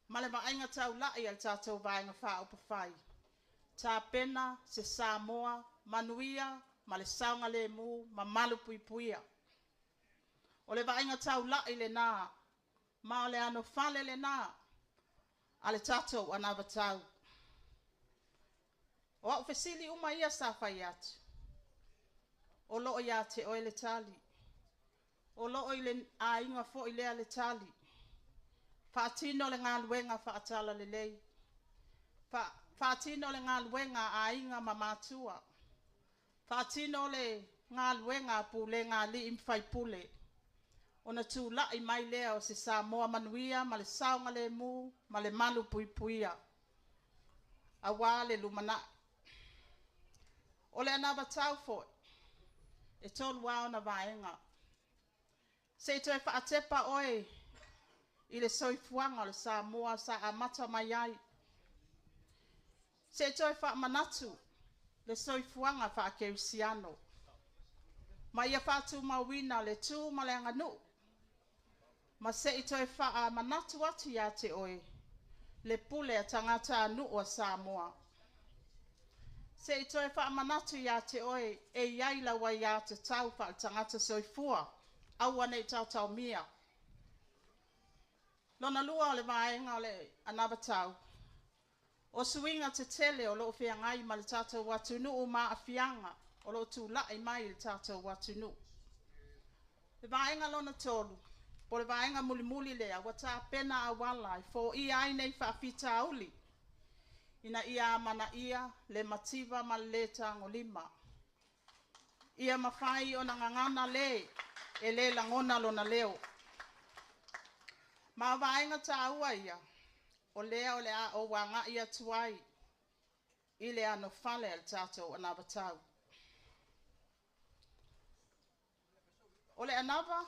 Ma le vaenga tau lai al tātou vaenga wha upa whai. Tā pena se Samoa, manuia, ma le saunga le mu, ma malu pui puia. O le vaenga tau lai le nā. Ma o le ano fale le nā. A le tātou anavatau. O au fesili uma ia sa fai atu. O loo ia te oe le tali. O loo i le ainga fo i lea le tali. Whaatino le ngā luenga whaatala le lei. Whaatino le ngā luenga ainga mamatua. Whaatino le ngā luenga pu le ngā li imwhai pule. Ona tū lai mai lea o se Samoa manuia, ma le saunga le mu, ma le malu pui puia. A wā le lumana. O le anava tau fo, e tolu wao na vaenga. Se toi whaatepa oe, i le soifuanga le Samoa sa amata mai ai. Se toi whaamanatu, le soifuanga whaakeusiano. Ma ia whaatu mawina le tū ma le anganu. Ma se i toi whaamanatu atu ia te oe, le pule a tangata anu o Samoa. Se i toi whaamanatu ia te oe, e iai lawa ia te tau wha tangata soifua, au ane tau tau mia. Lona lua o le vaenga o le anava tau. O suinga te tele o loo whiangai ma le tātou watunu o maa whianga, o loo tū lai mai le tātou watunu. Le vaenga lona tolu, po le vaenga muli muli lea, wata pena a wala, fo ia ai nei whaafita auli. Ina ia mana ia le mativa ma le tango lima. Ia mawhai o na ngangana le, e le langona lona leo. Ma vaenga ta aua ia, o lea o lea o wanga ia tuai, i lea no fale al tato anava tau. O le anava,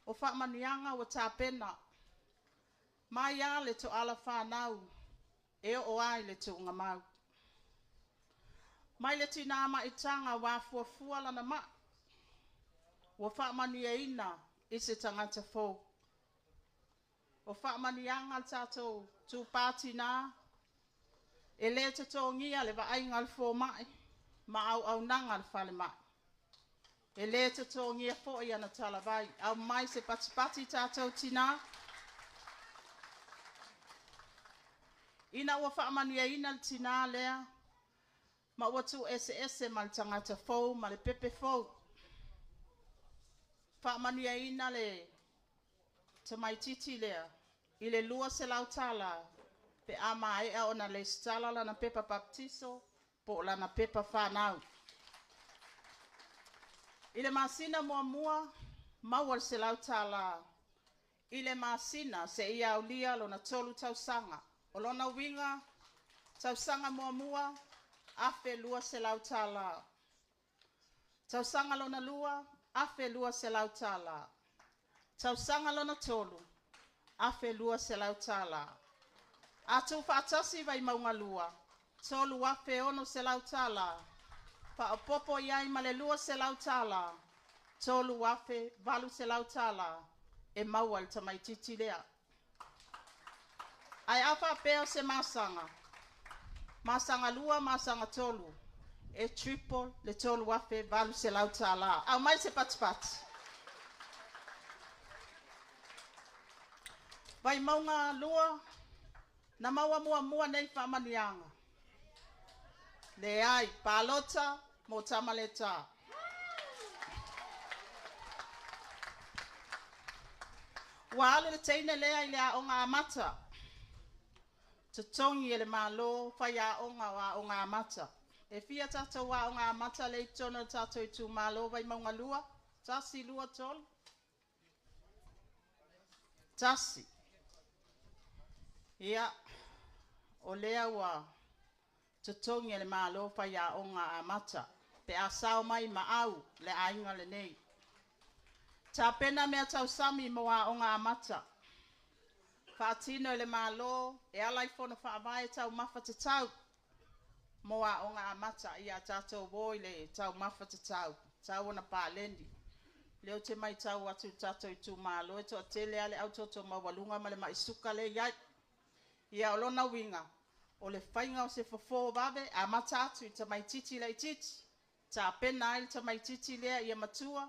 o whaamanianga o tā pena, mai ia le to ala whanau, e o ai le to ngamau. Mai le tina ama itanga wa fuafua lana ma, wa whaamania ina i se tangata fō. O whaamanianga al tātou tū pāti nā, e le te tōngia le vaenga al fō mai, ma au nanga al whale mai. E le te tōngia fō i ana talavai, au mai se patipati tātou tina. Ina ua whaamania ina le tina lea, ma ua tu ese ma le tangata fō, ma le pepe fō. Whaamania ina le te maititi lea, i le lua se lautala, pe ama ea ona le stala lana pepa baptiso, po lana pepa whanau. I le masina mua maua se lautala, i le masina se ia ulia lona tolu tausanga, o lona winga tausanga mua afe lua se lautala. Tausanga lona lua, afe lua se lautala. Tausanga lona tolu, afe lua se lautala. Atu whaatasi Vaimauga lua, tolu afe ono se lautala. Whaapopo iai ma le lua se lautala, tolu afe valu se lautala, e maua le tamaititi lea. Ai afa peo se masanga, masanga lua, masanga tolu, e triple le tolu afe valu se lautala. Au mai se patipati. Vaimauga lua, na maua mua nei whaamanianga. Le ai, palota, mo tamaleta. Wale le teine lea i lea o ngā mata. Tutongi e le malo, whaia o ngā mata. E fia tato wa o ngā mata le tono tato i tu malo Vaimauga lua. Tasi lua tolu. Tasi. Ia, o lea wa tutongi e le malo whaia o ngā mata. Pe a sao mai ma au le ainga le nei. Ta pena mea tau sami moa o ngā mata. Whaatino e le malo, e alai fono whaavae tau mawha te tau. Moa o ngā mata i a tātou woi le tau mawha te tau. Tau ona pālendi. Leo te mai tau atu tātou i tū malo. E toa tele ale au toto mawalunga ma le maisuka le iai. Ia o lona winga. O le whainga o se fofo vave, a mata atu i ta mai titi le titi. Ta pena il ta mai titi lea ia matua.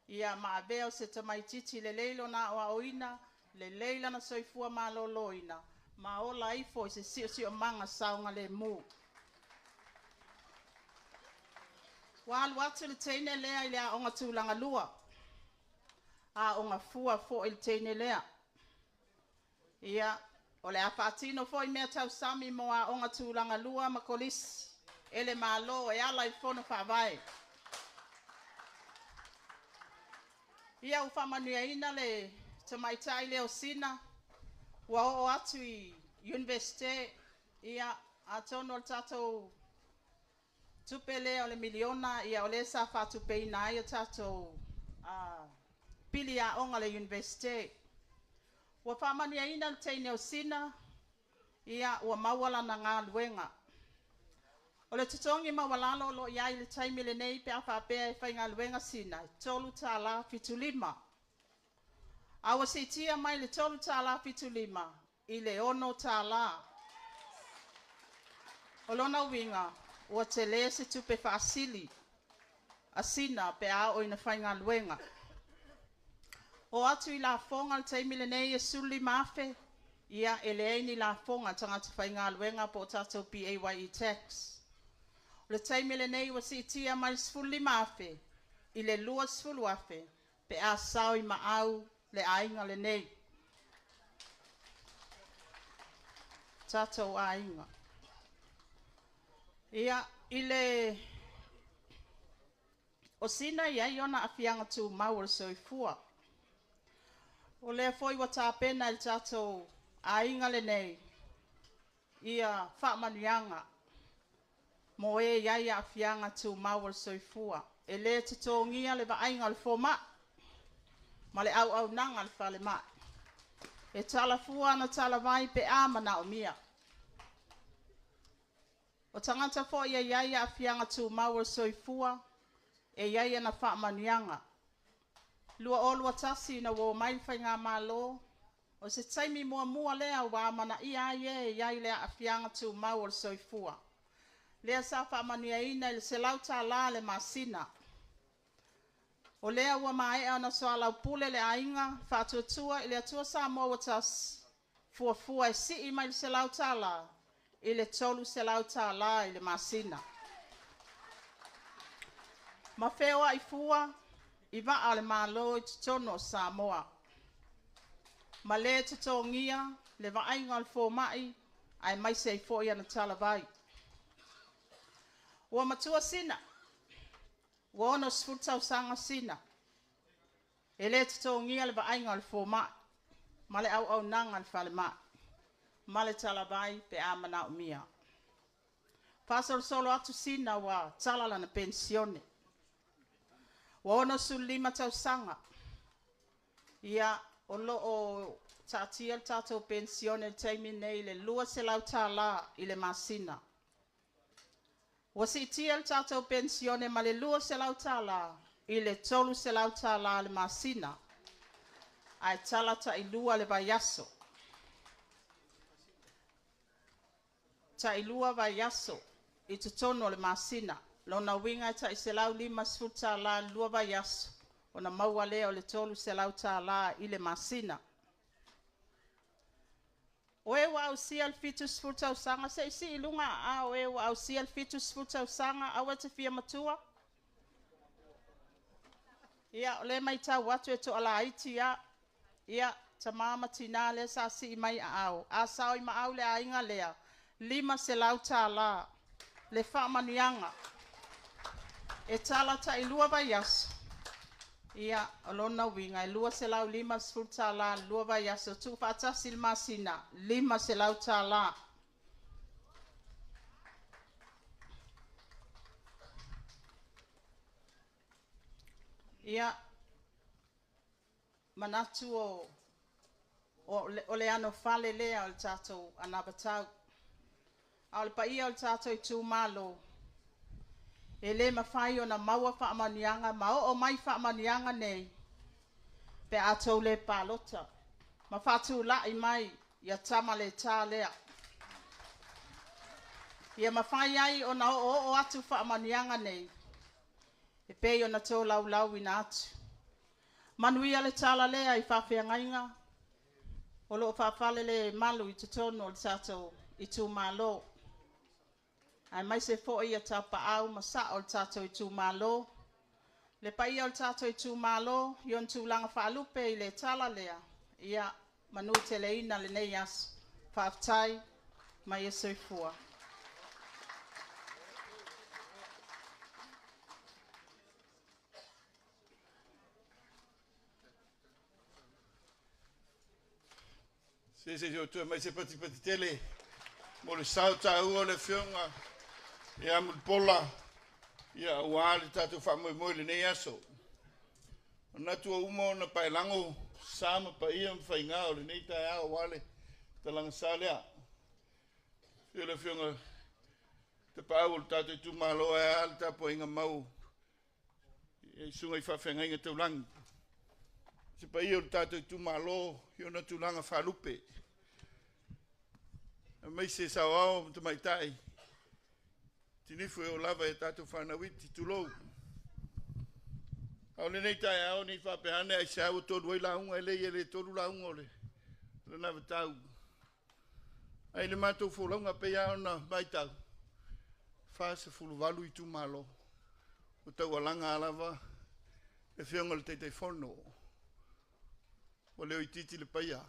Ia maavea o se ta mai titi le leilo na o aoina. Le leila na soifua maloloina. Ma ola ifo i se sio manga saunga le mu. Wal watu le teine lea ile a onga tūlanga lua. A onga fua fo il teine lea. Ia, o le a whaatino fo I mea tau sami mo a onga tūlanga lua makolisi. Ele malo e ala I fono whawai. Ia u whamanuia ina le tamaitai leo sina. Wa o atu I universite. Ia, a tono al tatou tupele o le miliona ia o le sa whatu peina ia tatou pili a onga le universite. Wa whamania ina le teine o sina, ia ua mawala na ngā luenga. O le tutongi mawalalo lo ia I le taimi le nei pe a whapea e whai ngā luenga sina, tolu tāla fitu lima. Awa se tia mai le tolu tāla fitu lima, I le ono tāla. O lona winga, ua te le se tupe whaasili, a sina pe a o ina whai ngā luenga. O atu I la fonga le teimi le nei e suli mafe, ia ele eini la fonga tangata whai ngā luenga po tatou PAYE tax. Le teimi le nei wa si tia mai sfuli mafe, I le lua sfulu afe, pe a sao I maau le ainga le nei. Tatou ainga. Ia, ile o sina ia iona afianga tu mau le soifua. O le foi wa tāpena il tatou ainga le nei. Ia whaamanianga. Mo e ia afianga tu mau le soifua. E le titongia le vainga le foma. Ma le au nanga le whale mai. E tala fua na tala vai pe amana o mia. O tangata fo ia afianga tu maua soifua, e ia na whaamanianga. Lua olua tasi na wo mai whai ngā malo, o se taimi mua lea wa mana ia lea afianga tu maua soifua. Lea sa whaamania ina il se lauta la le masina. O lea ua mai na soa lau pule le ainga, whaatuatua ile atua sa mua watas fua e si I mai se lauta la. Ile tolu se lauta la ile masina. Ma fewa I fua, I va ale malo I tono Samoa. Ma le tutongia, le va ainga al fo mai, ai mai se I fo ia na talavai. Ua matua sina, ua ono sfuta usanga sina. E le tutongia le va ainga al fo mai, ma le au nanga al fale mai. Male talabai pe amana o mia. Pasal solo atu sina wa talala na pensione. Wa ono sulima tau sanga. Ia olo o tatia tato pensione taimi nei le lua se lau tala ile masina. Wa si tia tato pensione ma le lua se lau tala ile tolu se lau tala le masina. Ai talata I lua le vayaso. Ta ilua va yaso I tutono le masina lona winga ta iselau lima sfuta la lua va yaso ona maua lea o le tolu selau ta la ile masina oe wa ausia al fitu sfuta usanga se isi ilunga a oe wa ausia al fitu sfuta usanga awa te fia matua ia ole mai ta watu e to ala aiti ia tamama tinale sa si mai au a sao I maau le ainga lea lima se lauta la le whaamanianga e tala ta I lua vaias ia alona winga e lua se lau lima sfuta la lua vaias o tu whata silma sina lima se lauta la ia manatu o le ano fale lea o le tatou anabatau Al paia o tato I tu malo. E le mawhai o na maua whaamanianga, o mai whaamanianga nei. Pe atou le palota. Ma whatu lai mai, ia tama le tā lea. Ia mawhai ai o na o atu whaamanianga nei. E pei o na tō lau ina atu. Manuia le tala lea I whawhiangainga. O lo whawhale le malu I te tono o le tato I tu malo. Ai mai se fo ia tapa au masa o tato I tu malo. Le pai o tato I tu malo, yon tu langa whaalupe I le tala lea. Ia manu te leina le nei as whaaftai mai e soifua. Se jo tu mai se pati tele. Mo le sauta ua le fionga. Ia mo pola. Ia ua le tatu whamoe le nei aso. Na tua uma na pailango sama pa ia mwhainga o le nei tai ao wale. Talanga salea. Fio le fionga. Te pau le tatu tu malo e al tapo inga mau. E sunga I whawhenga inga te ulangi. Se pa ia le tatu tu malo. Hio na tulanga whalupe. Mai se sa ao te mai tai. Tinifu e o lava e tatu whanawiti tulou. Au le nei tai ao ni whapehane ai se au tolu ai launga e lei e le tolu launga o le. Le nawa tau. Ai le mātou wholaunga pe ao na mai tau. Whasa fulu walu I tu malo. O tau alanga alava. E whionga le teitei whono. O leo I titi le paia.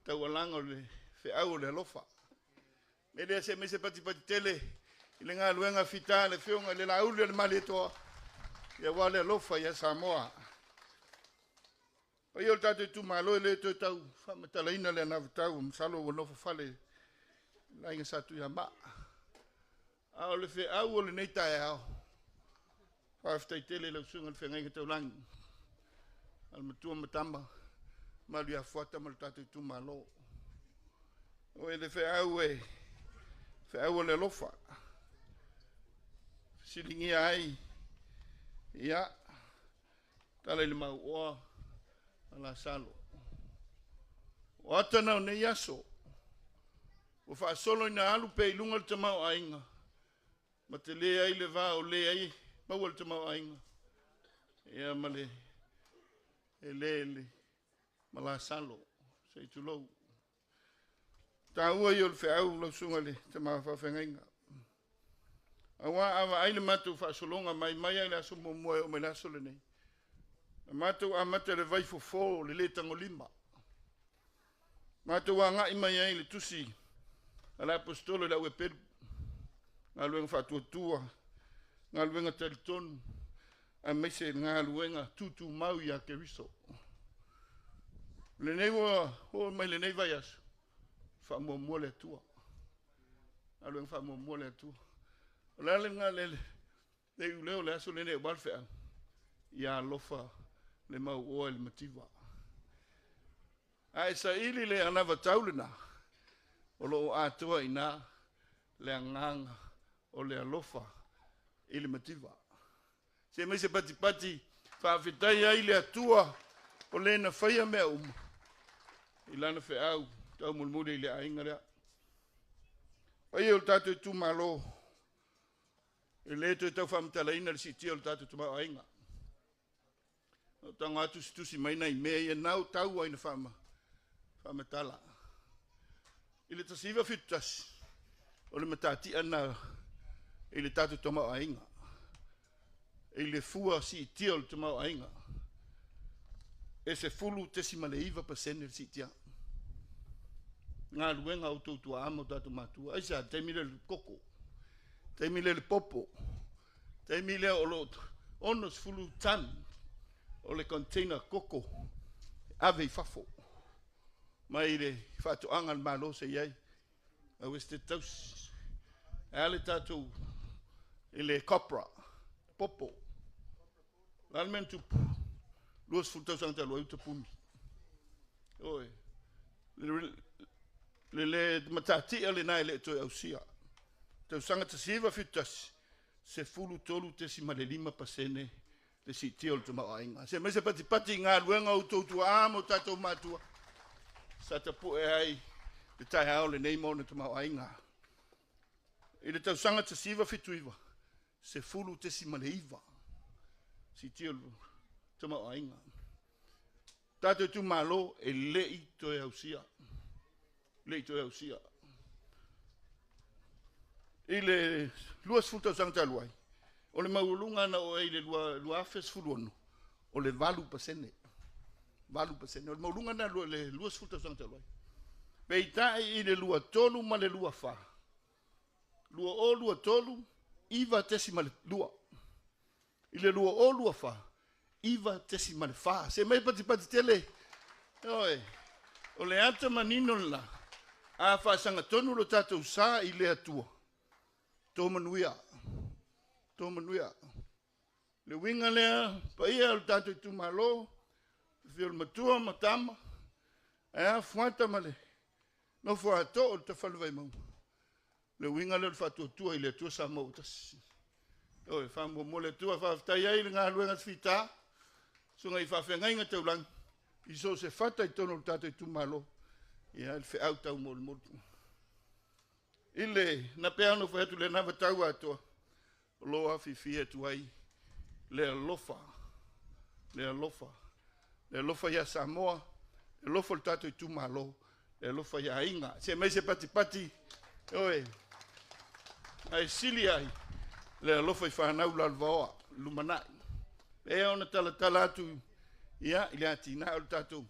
Tau alanga o le whiau o le alofa. Me lea se me se pati tele. I le ngā luenga whita le whionga le laule le mali toa. Ia wale alofa ia Samoa. Pa ia o tātou tu malo e le tō tau. Whamatalaina le anavu tau. Msalo o nofa whale. La inga satu ia maa. Ao le whiau o le nei tae ao. Whawhtai tele le usunga le whenga tau langi. Al matua matamba. Malu ia whata ma le tātou tu malo. O e le whiau e. Whiau o le lofa. Silingi ai. Ia. Tala le mau oa. Ala salo. O atana o nei aso. O wha solo ina alu pe ilunga le tamau ainga. Ma te lea ai le vā o lea ai. Maua le tamau ainga. Ia ma le. E le. Ma la salo. Se i tulou. Ta ua i o le whiau lau sunga le tamau whawhengainga. Awa awa ai le matu whaasolonga mai ai le aso moe o me le aso le nei. Matu a mate le vai fofo le le tango lima. Matu a ngai mai ai le tusi. Ala apostolo la ue peru. Ngā luenga whatuatua. Ngā luenga teritonu. A meise ngā luenga tutu mau I a keriso. Le nei wa ho mai le nei vai aso. Whamua le atua. Ngā luenga whamua le atua. La le ngā le uleo le aso le nei walfea. Ia lofa le mau oa le mativa. Ai sa ili le anawa taulina. O lo atua ina le anganga o le alofa I le mativa. Se mai se pati whawhitai ai le atua o le na whaia mea uma. I lana whiau tau mulmuri I le ainga rea. Pai o tātou tu malo. E le to tau whamatalaina le siti o le tātou tu mau ainga. O tango atu situsi mai nei mea I nau tau aina whamatala. I le tasiva fitas. O le matati ana I le tātou tu mau ainga. I le fua si tio le tu mau ainga. E se fulu tesima le iwa pasene le sitia. Ngā luenga o tautua ama o tātou matua. Aisa, teimile le koko. Teimile le popo. Teimile o lo onos fulu tan. O le container koko. Ave I fafo. Mai le whatu anga le malo se iai. A weste taus. Ale tātou. I le copra. Popo. Lalmen tupu. Luas fulu taus anga talo au tapuni. Oe. Le matati ale nai le toi au sia. Tau sanga ta siva fitas. Se fulu tolu te si malelima pasene. Le si tio le tuma ainga. Se mese pati ngā luenga o tautua amo tatou matua. Sa ta pu e ai. Le tai hao le neimo na tuma ainga. I le tau sanga ta siva fituiva. Se fulu te si maleiva. Si tio le tuma ainga. Tatou tu malo e lei toi au sia. Lei toi au sia. I le lua sfuta sang taluai. O le maulunga na o e le lua afes fuluonu. O le 8%. 8%. O le maulunga na le lua sfuta sang taluai. Peitai I le lua tolu ma le lua fa. Lua o lua tolu, iwa tesi ma le lua. I le lua o lua fa, iwa tesi ma le fa. Se mai pati tele. Oe, o le ata manino la. A fa sanga tonu lo tatou sa I le atua. Tō manuia. Tō manuia. Le winga lea, pa ia lo tatou tu malo. Fio le matua matama. Ea fuata male. No fuata o te falu Vaimauga. Le winga le fatu I le tua sa mo tas. Oe fa mo le tua fa tai ai le nga luenga fita. So ngai fa fenga inga te ulang. I so se fata I tono tatou tu malo. Ia le fe au tau mo le mo. Ile na peano fa tu le na tau ato. Loa fi tu ai le lofa. Le lofa. Le lofa ya Samoa. Le lofa le tatou tu malo. Le lofa ya inga. Se mai se pati. Oe. Ai sili ai. Le lofa I whanau lalvaoa. Lumanai. E ona tala atu. Ia, ile ati na o tatou.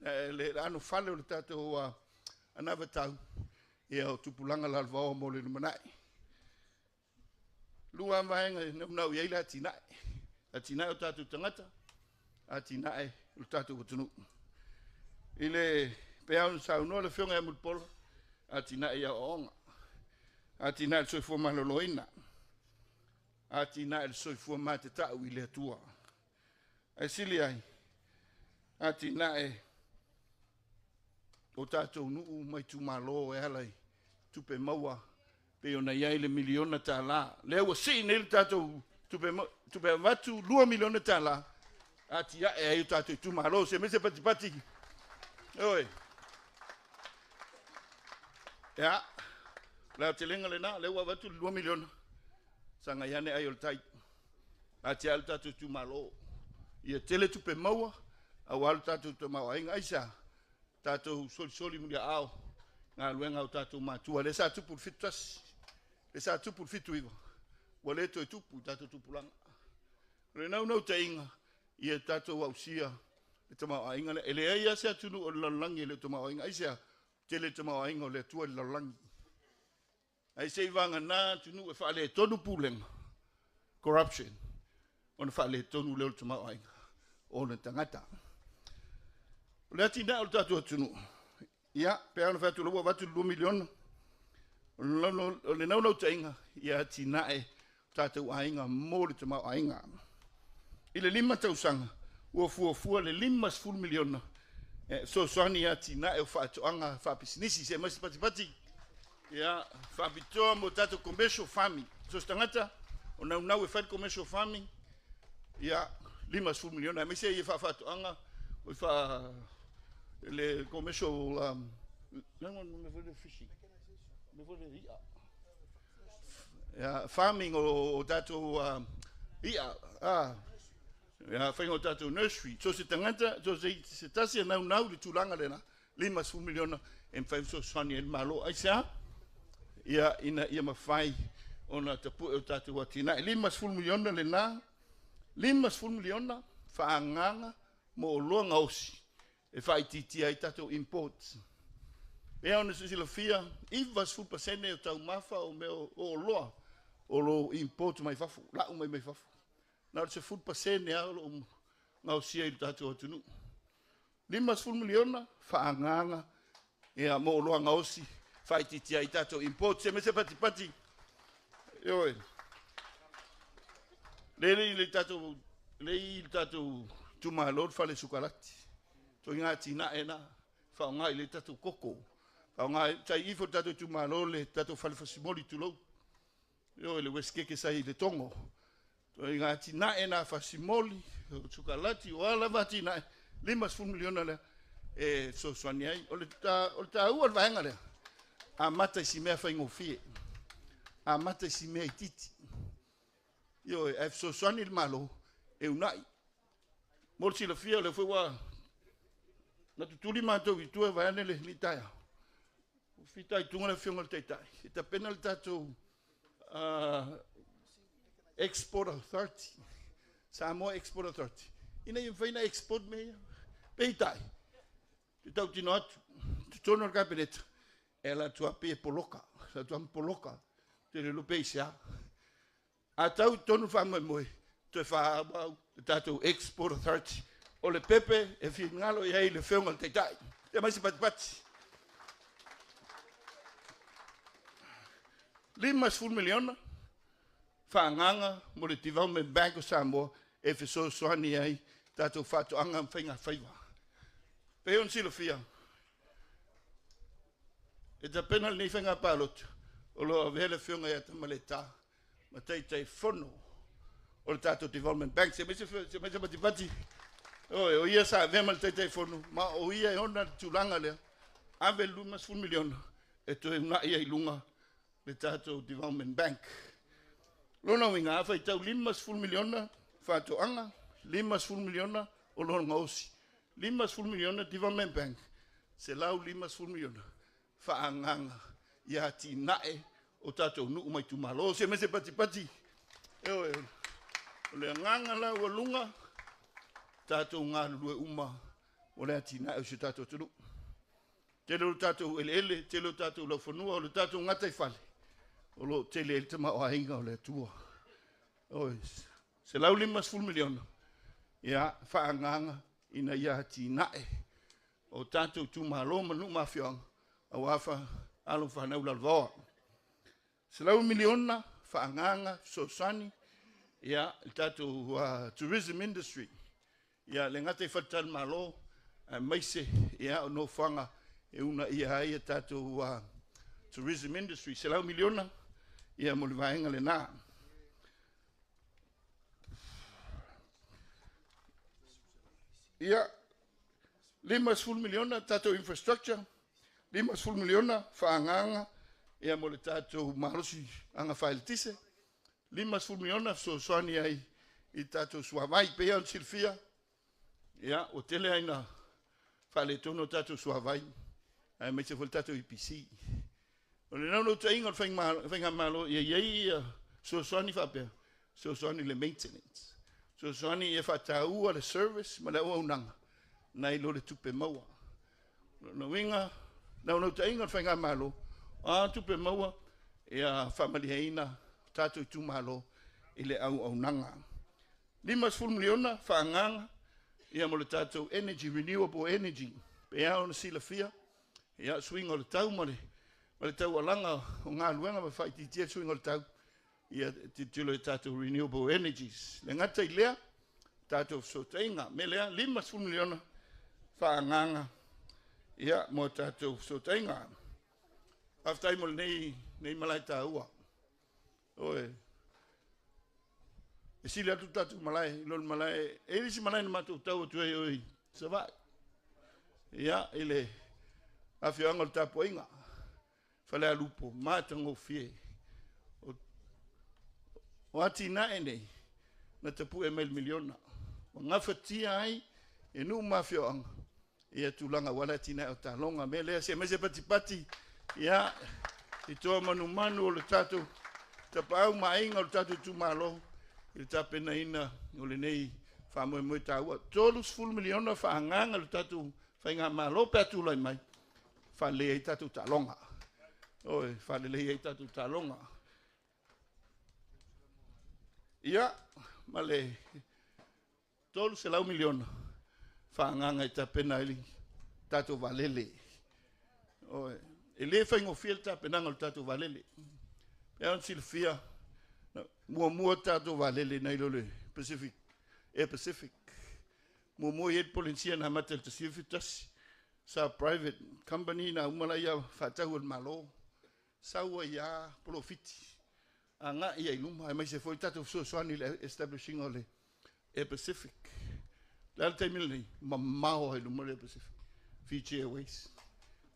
Le anu fale o le tatou anava tau. Ia o tupulanga lalvaoa mo le lumanai. Lua maenga nau ia ile ati nai. Ati nai o tatou tangata. Ati nai o tatou watunu. Ile peau saunoa le whionga e mulpolo. Ati nai ia o onga. Ati nai le soifua maloloina. Ati nai le soifua mate tau I le atua. Ai sili ai. Ati nai o tatou nuu mai tu malo e alai. Tupe maua. Pe ona iai le miliona ta la. Lea ua si ne le tatou tupe watu 2 miliona ta la. Ati ia e ai o tatou tu malo. Se me se pati. Oi. Ya. Lea te lenga le na. Lea ua watu 2 miliona. Sanga iane ai o le tai. Ati alu tatou tu malo. Ia tele tupe maua. Au alu tatou tu maua. Inga aisa. Tatou soli mulia ao. Ngā luenga o tatou matua. Le sa tupu fitu tas. Le sa tupu fitu iwa. Wale to tupu tatou tupu langa. Le nau te inga. Ia tatou ausia. Le tamau ainga. Ele eia se atunu o lalangi le tamau ainga. Aisa. Tele tamau ainga o le atua le lalangi. Ai se vanga na tunu e whaale tonu pulenga. Corruption. Ona whaale tonu leo tamau ainga. Ona tangata. Le atina o tatou tunu. Ia, pea ona whatu loa watu 2 miliona. O le nau te inga. Ia atina e tatou ainga mo le tamau ainga. I le 5 tausanga. Ua fua le 5 miliona. So soani atina e o whaatoanga whapisinisi. Se masi pati. Ia, whapitoa mo tatou commercial farming. So stangata, o nau e whatu commercial farming. Ia, 5 miliona. Me se ia whaatoanga. O wha... le commercial me foi fishing me foi farming o tatou ia ya fai o tatou nursery so se tangata so se tasi nau le tulanga lena 5 miliona en fai so sani el malo aisa ia ia mafai ona tapu o tatou atina 5 miliona lena 5 miliona faanganga mo longa osi e fai titi ai tatou import. E ona se sila fia, ivas 4% o tau mafa o meo o loa, o lo import mai fafu, lau mai fafu. Nā se 4% ea o ngau sia i tatou atunu. 5 miliona, whaanganga, ea mo loa ngausi, fai titi ai tatou import, se me se pati. Eoe. Le tatou tumalor fale sukalati. So ngā tina e nā, whao ngā i le tatou koko. Whao ngā, tai ifo tatou tu malo le tatou whalifasimoli tu lau. Io le weskeke sai le tongo. So ngā tina e nā fasimoli, tukalati, o ala wa tina e, 5 miliona le, e so swani ai. O le ta ua vaenga le, a mata isi mea whaingo fie. A mata isi mea i titi. Io e so swani le malo, e unai. Morsi la fia le fwewa, na tutuli mātou I tua vāne le li taia. O fitai tunga le whionga le teitai. E ta pena le tātou Export Authority. Samoa Export Authority. Ina yung whaina export me. Peitai. Te tau tino atu. Te tono al kabineta. E la tua pe poloka. La tua poloka. Te le lupe isa. A tau tonu whangai moe. Te whaabau. Te tātou Export Authority. O le pepe e fi ngalo i hei le whiunga le teitai. Te maisi pati pati. 5 miliona. Whaanganga mo le Development Bank o Samoa e whiso soani ai tātou whātuanga mwhainga whaiwa. Peon silo fia. E ta pena ni whainga pālotu o loa vele whiunga ia tamale tā ma tei whono o le tātou Development Bank. Se mese pati pati. O ia sa vema le tei whono ma o ia e ona tūlanga lea. Ave 5 miliona e to e una ia i lunga le tātou Development Bank. Lona winga fa tau 5 miliona whātuanga, 5 miliona o lona ngausi. 5 miliona Development Bank. Se lau 5 miliona whaanganga ia ti nae o tātou nuu mai tumalo. Se mese pati pati. O le nganga la ua lunga tātou ngā lue uma o le ati nae o se tātou tunu. Te lo tātou ele, te lo tātou lau whanua, o le tātou ngatai whale. O lo tele el tama o hainga o le atua. Ois. Se lau 5 miliona. Ia whaanganga ina ia ti nae. O tātou tūmalo manu mawhiong. A wafa alo whanau lalvoa. Se lau miliona whaanganga sosani. Ia tātou tourism industry. Ia le ngate whatal malo. Maise ia o no whanga. E una ia ia tātou tourism industry. Se lau miliona. Ia mo le vaenga le nā. Ia 5 miliona tātou infrastructure. 5 miliona whaanganga. Ia mo le tātou marosi anga whaeltise. 5 miliona so soani ai i tātou suavai pea on silfia. Ia o tele aina whaele tono tātou suavai. Ai mai se fol tātou IPC. O le nau ta inga whainga malo ia so soani whapea. So soani le maintenance. So soani ia whataua le service ma le ua unanga. Nai lo le tupe maua. No winga, nau ta inga whainga malo. Tupe maua ia whamaliheina tātou tu malo i le au nanga. 5 miliona whaanganga ia mo le tātou energy, renewable energy. Pea ona sila fia. Ia swing o le tau mo le. Ma le tau alanga o ngā luenga ma whai titia suinga le tau. Ia titulo e tātou renewable energies. Le ngata i lea, tātou sotainga. Me lea 5 miliona whaanganga. Ia mo tātou sotainga. Aftai mo nei malai tā ua. Oe. E sili atu tātou malai, ilon malai. E risi malai na mātou tau atu e oi. Savai. Ia ile awhianga le tāpo inga. Fale a lupo, mātango fie. O ati nae nei, na tapu e mail miliona. O ngawhatia ai, e nu mawhioanga. Ia tūlanga wala ati nae o tā longa. Me lea se mese pati pati. Ia, i toa manu o le tātou. Tapau mainga o le tātou tūmalo. I le tāpena ina o le nei whamoe moe tā ua. 12 miliona whaanganga le tātou whainga malo pēr tūlai mai. Whalea i tātou tā longa. Oi, whalele i tātou tā longa. Ia, male, tolu se lau miliona. Whaanganga i tāpena ili tātou walele. Oi, e le whaingo fiel tāpenanga o tātou walele. Pea on silfia, mua tātou walele nei lole Pacific, Pacific. Mua i polinsia na matel ta sifitas. Sa private company na umalaya whatau al malo. Saua ia profiti. Anga ia iluma mai se foi tato so soani establishing ole Pacific. La temili mamao e lumore Pacific. Fiji Airways.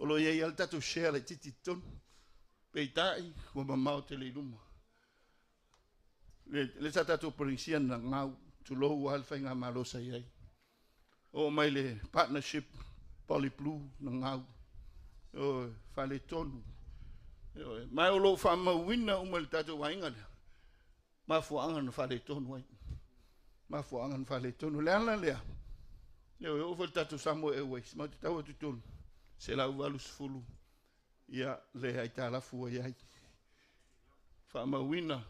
Olo ia al tato share le titi ton. Peitai o mamao tele iluma. Le tato polisia na ngau tu lo al fainga malo sai ai. O mai le partnership Polyblue na ngau. O fale tonu. Mai o lo fa ma wina o mal tatu wainga. Ma fuanga na fa le tonu wai. Ma fuanga na fa le tonu le ala le. Yo o fa tatu samo e wai. Ma tau tu tonu. Se la uvalu sfulu. Ia le ai ta la fu ai. Fa ma wina.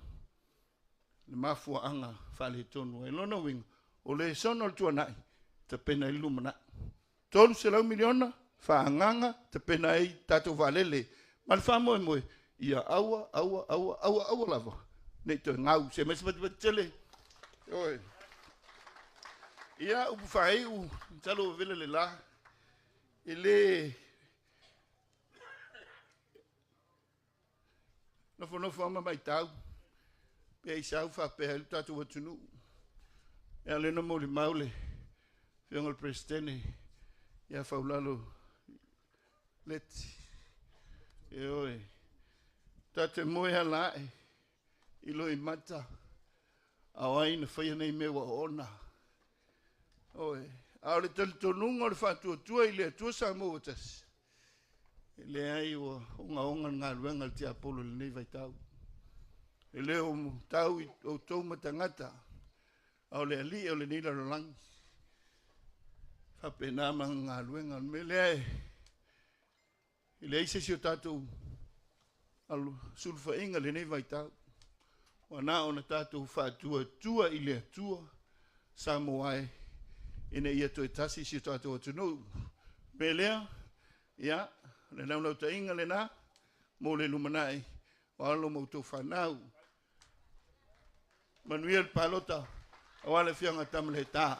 Le ma fuanga fa le tonu. E lona wing. O le sono tu nai. Te pena ilumana. Tonu se la miliona. Fa nganga te pena ai tatu valele. Ma fa mo mo. Ia aua lava. Nei te ngau se mes bat tele. Oi. Ia u fai u talo vele le la. Ele no fo mai tau. Pe isa u fa pe lu tatu watunu. E ale no mo le maule. Fiongol prestene. Ia fa ulalo. Let. Oi. Tate moe halae, ilo I mata, awai na whaia nei mewa ona. Oe, aore tali tonunga le whatua tua I lea tua sa moatas. E lea ai o onga ngā ruenga le te apolo le nei vai tau. E lea o tau I o tau matangata, au lea li o le nila rolangi. Whape nāma ngā ruenga, me lea e. E lea ise si o tātou, alu sulfa inga le nei vai tau. Wana ona tātou whātua tua I lea tua sa moae ina ia toi tasi si tātou atunu. Me lea, ia, le naunau ta inga le nā, mo le lumanai, o alo mautou whanau. Manuel Palota, awale fianga tamale tā.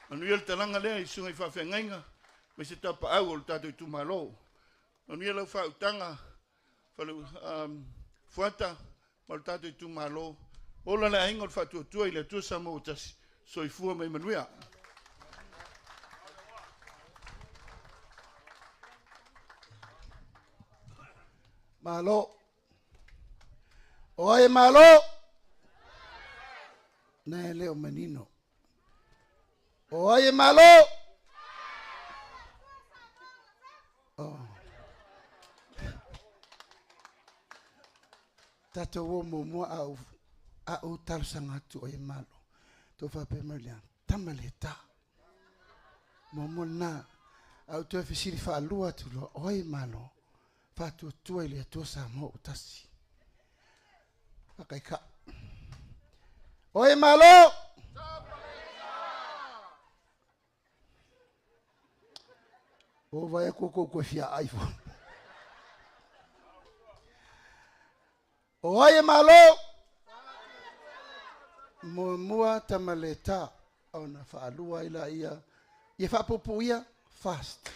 Manuel talanga lea I sunga I whawhengainga, me se tapa au o le tātou I tumalo. Manuel au whautanga, fuata mal tatu tu malo ola la ingol fatu tu ile tu samo tas soifua mai manuia malo oye malo na leo menino oye malo oh tato wo mo au tal sangatu o malo to fa pe merlian tamaleta mo na au to fisiri fa lua tu lo o malo fa tu ile to sa mo utasi akaika o malo o vai ko fia iPhone. Oye malo mua tamaleta ona faalua ila ia ia fapupuia fast.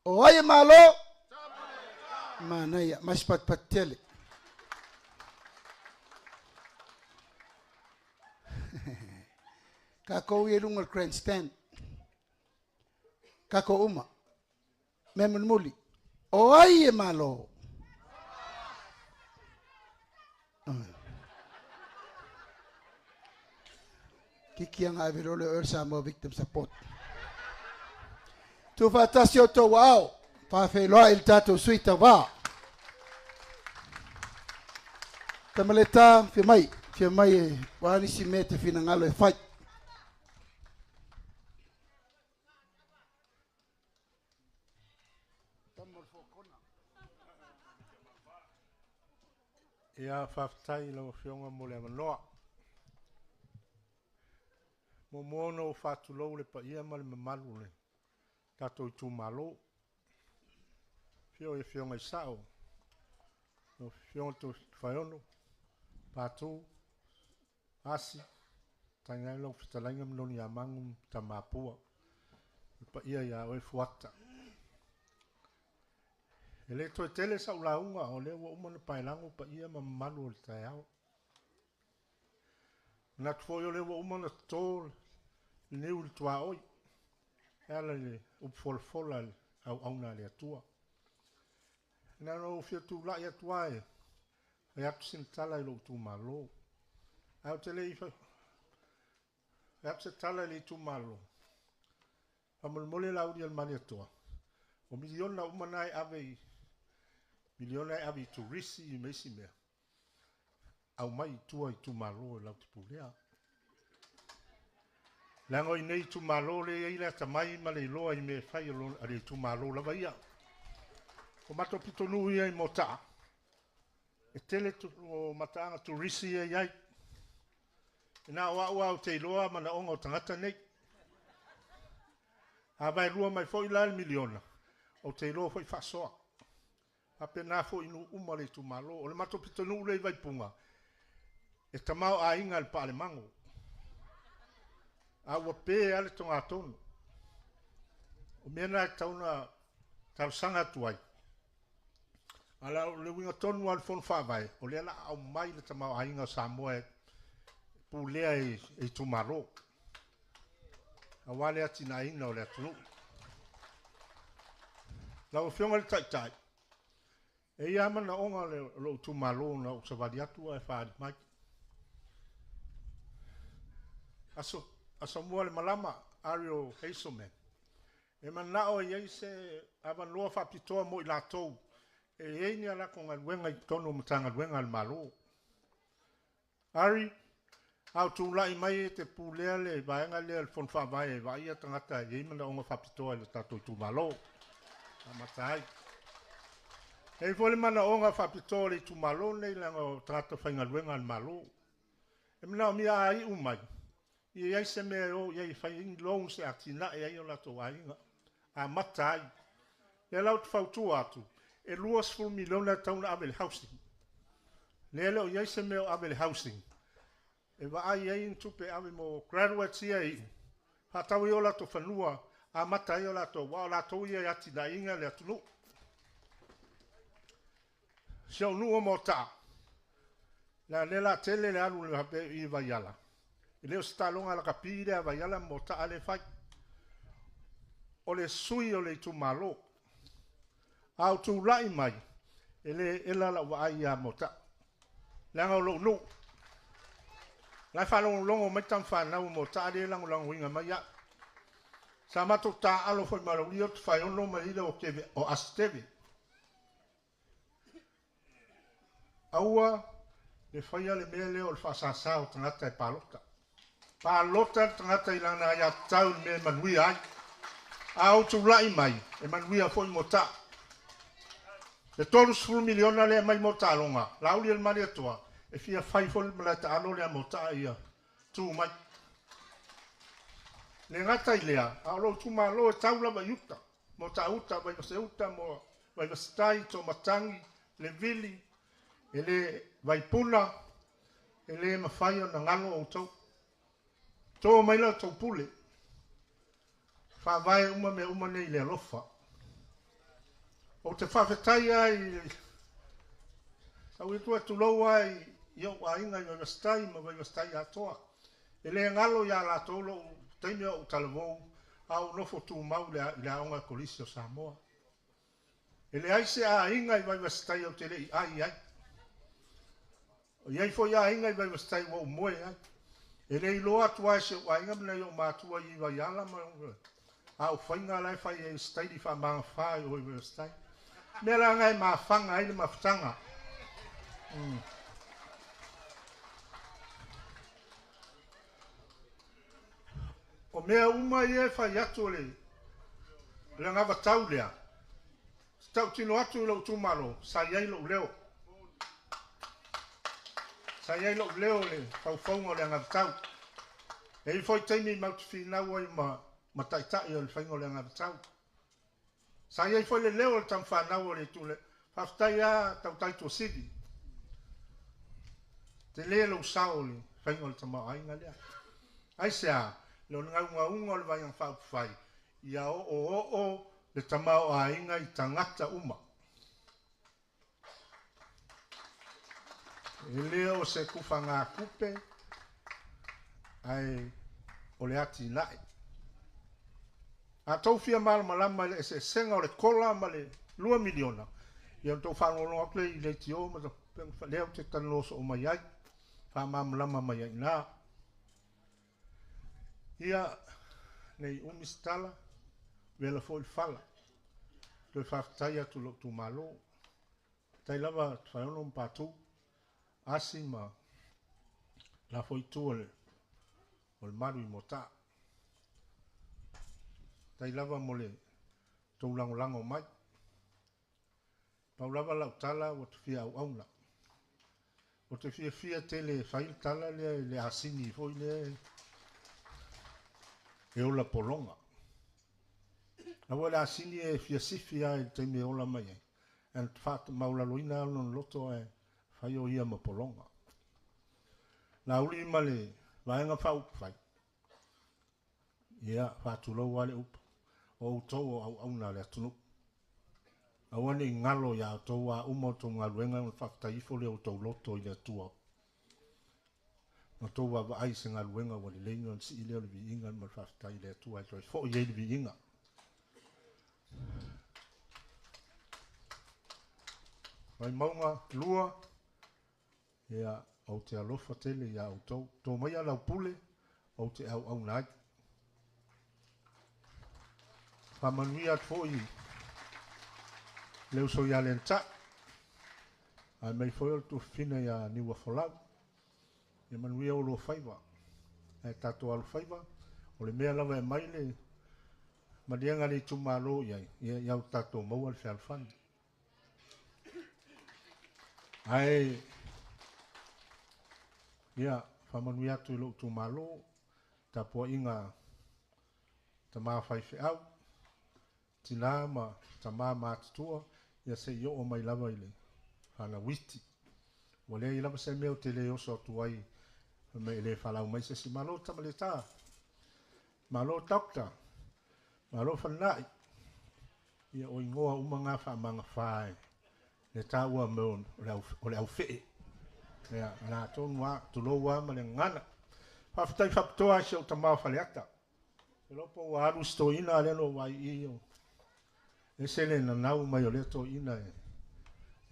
Oye malo mana ia mas patele. Kako ia lunga grandstand. Kako uma. Memon muli. Oye malo. Kiki ang avirole ursa mo victim support. Tu fatasio to wow. Pa felo il tato suita va. Tamaleta firmai wani si mete finangalo e fight. Ia whaftai lau whionga mo le amanoa. Mo mono o whatulou le pa ia ma le mamalu le. Tato I tū malo. Whio e whionga I sao. O whionga tu whaiono. Pātou. Asi. Taingai lau whitalainga mnoni a mangum ta mapua. Pa ia ia oe fuata. Ele to tele sa ulaunga o le wo umana pailango pa ia ma malu o tai au. Na tfoyo le wo umana tol le ul tua oi. Ela le upfolfola au auna le atua. Na no fia tu la ia tuae. Ia tu sin tala I lo tu malo. Au tele I fa. Ia tu tala le tu malo. Amol mole la uri al mani atua. O miliona umana ai ave miliona e avi tu risi I meisi mea. Au mai tua I tu malo e lau te pulea. Lango I nei tu malo le I le tamai ma le loa I me fai a le tu malo lava ia. O mato pitonu ia I mota. E tele o matanga tu risi ia iai. E nā ua o te iloa ma na onga o tangata nei. A vai rua mai fo I la miliona. O te iloa fo I whasoa. A pe nā fo inu uma le tu malo. O le mato pitonu le vai punga. E tamau a inga le pa le mango. A ua pe ale tonga atonu. O mena e tauna tausanga tuai. Ala le winga tonu al fon whawai. O le ala au mai le tamau a inga Samoa e pulea e tu malo. A wale ati na inga o le atunu. Lau fionga le tai. E ia mana onga le lo tu malo na o savadi atua e whaari mai. Aso mua le malama Ario Hazelman. E manao e se avan loa whapitoa mo I lātou. E eini ala ko ngā luenga I tono matanga luenga al malo. Ari, au tūlai mai e te pūlea le vaenga le al fon whawai e vai a tangata e mana onga whapitoa le tātou tu malo. Amatai. E vole mana onga whapitoa le tu malo nei langa o tangata whainga luenga al malo. E mana mia ai umai. I ai se mea o iai whaingi loun se atina e ai o lato ainga. A matai. E lau te whautu atu. E luas full miliona tauna avele housing. Lele o iai se mea o avele housing. E wa ai ai intupe ave mo graduates ia I. Hatau I o lato whanua. A matai o lato. Wa o lato ia atina inga le atunu. Siau nua mo ta. La lela tele le alu le hape I vaiala. I leo stalonga la kapire a vaiala mo ta ale fai. O le sui o le tu malo. Au tu lai mai. E le ela la wa ai a mo ta. Langa o lo no. Lai whalongo longo mai tam whanau mo ta ale lango lango inga mai a. Sa mato ta alo foi maro io tu fai ono mai ile o keve o asteve. Aua le faia le mea leo le whasasa o tangata e palota. Palota tangata ilana ia tau me manui ai. Au tu lai mai e manui a foi mota. Le tolu sfuru miliona le mai mota longa. Lauli el mari atua. E fia fai fol mala ta alo le mota ia. Tu mai. Le ngata ilea. Alo tu malo e tau lava yuta. Mota uta vai se uta mo vai stai to matangi le vili. Ele vai puna, ele mawhaia na ngalo o tau. Tō mai la tau pule. Whawai uma me uma nei le alofa. O te whawhetai ai, sau I tua tulau ai, iau a inga I vastai, ma vai vastai atoa. Ele ngalo ia la tolo, teime o talavou, au nofo tu mau le aonga kolisi o Samoa. Ele aise a inga I vai vastai o tele ai ai. O iai fo ia inga I vai vastai wa umoe ai. E rei loa tua se wa inga mna yo matua I vai ala ma. Au whainga lai whai e stai di wha maa whai o I vastai. Mera ngai maa whanga ai le mawhtanga. O mea uma I e whai atu le. Le ngava tau lea. Tau tino atu ilo utumaro. Sa iai lo leo. Sa iai lo leo le whauwhaunga le angavatau. E I foi teimi mautu whinau ai ma taitai o le whainga le angavatau. Sa iai foi le leo le tam whanau o le tule. Whaftai a tau taito sidi. Te lea lo sao le whainga le tamau ainga lea. Ai sea, le o ngaunga le vai ang whauwhai. Ia o le tamau ainga I tangata uma. E leo se kufa ngā kupe ai o le ati nai. A tau fia malama le se senga o le kola ma le 2 miliona. Ia tau whanonga kle I le tio ma leo te tanloso o mai ai. Wha malama mai ai nā. Ia nei umistala vela foi fala. Le whaftai atu lo tu malo. tai lava fai ono patu asi ma la foi tu o maru I mota tai lava mole tau lango mai pau lava lau tala o te fia au auna o te fia tele fai tala le asini foi le e ola polonga na wala asini e fia sifia e te me ola mai en fat maula loina non loto e fai o ia ma polonga na uli male vaenga fau fai ia fatu lo wale up o to au na le tunu awani ngalo ya to wa umoto ngaluenga un fakta ifo le to loto ile tua no to wa ai singa luenga wa le ngon si ile le inga ma fakta ile tua to fo ye le inga Vaimauga lua ia au te alofa tele ia au tau mai ala pule au te au nai whamanuia fōi leo so ia lenta ai mai fōi al tu fina ia niwa whalau ia manuia o lo whaiva e tato alu whaiva o le mea lawa e mai le madianga ni tumalo ia au tato mau al whalfani ai ia whamanuia tu ilo tumalo ta po inga ta maa whaife au tina ma ta maa mātutua ia se i o mai lava ile whana witi wale i lava se meo te le oso atu ai me le whalau mai se si malo tamale tā malo taukta malo whanai ia o ingoa umanga whamanga whae le tā ua meo o le au whee ia nā tonu a tulo ua ma le ngana whaftai whaptoa se o ta maa whaleata e lopo ua aru sto ina le no wai i o e se le na nau mai o le to ina e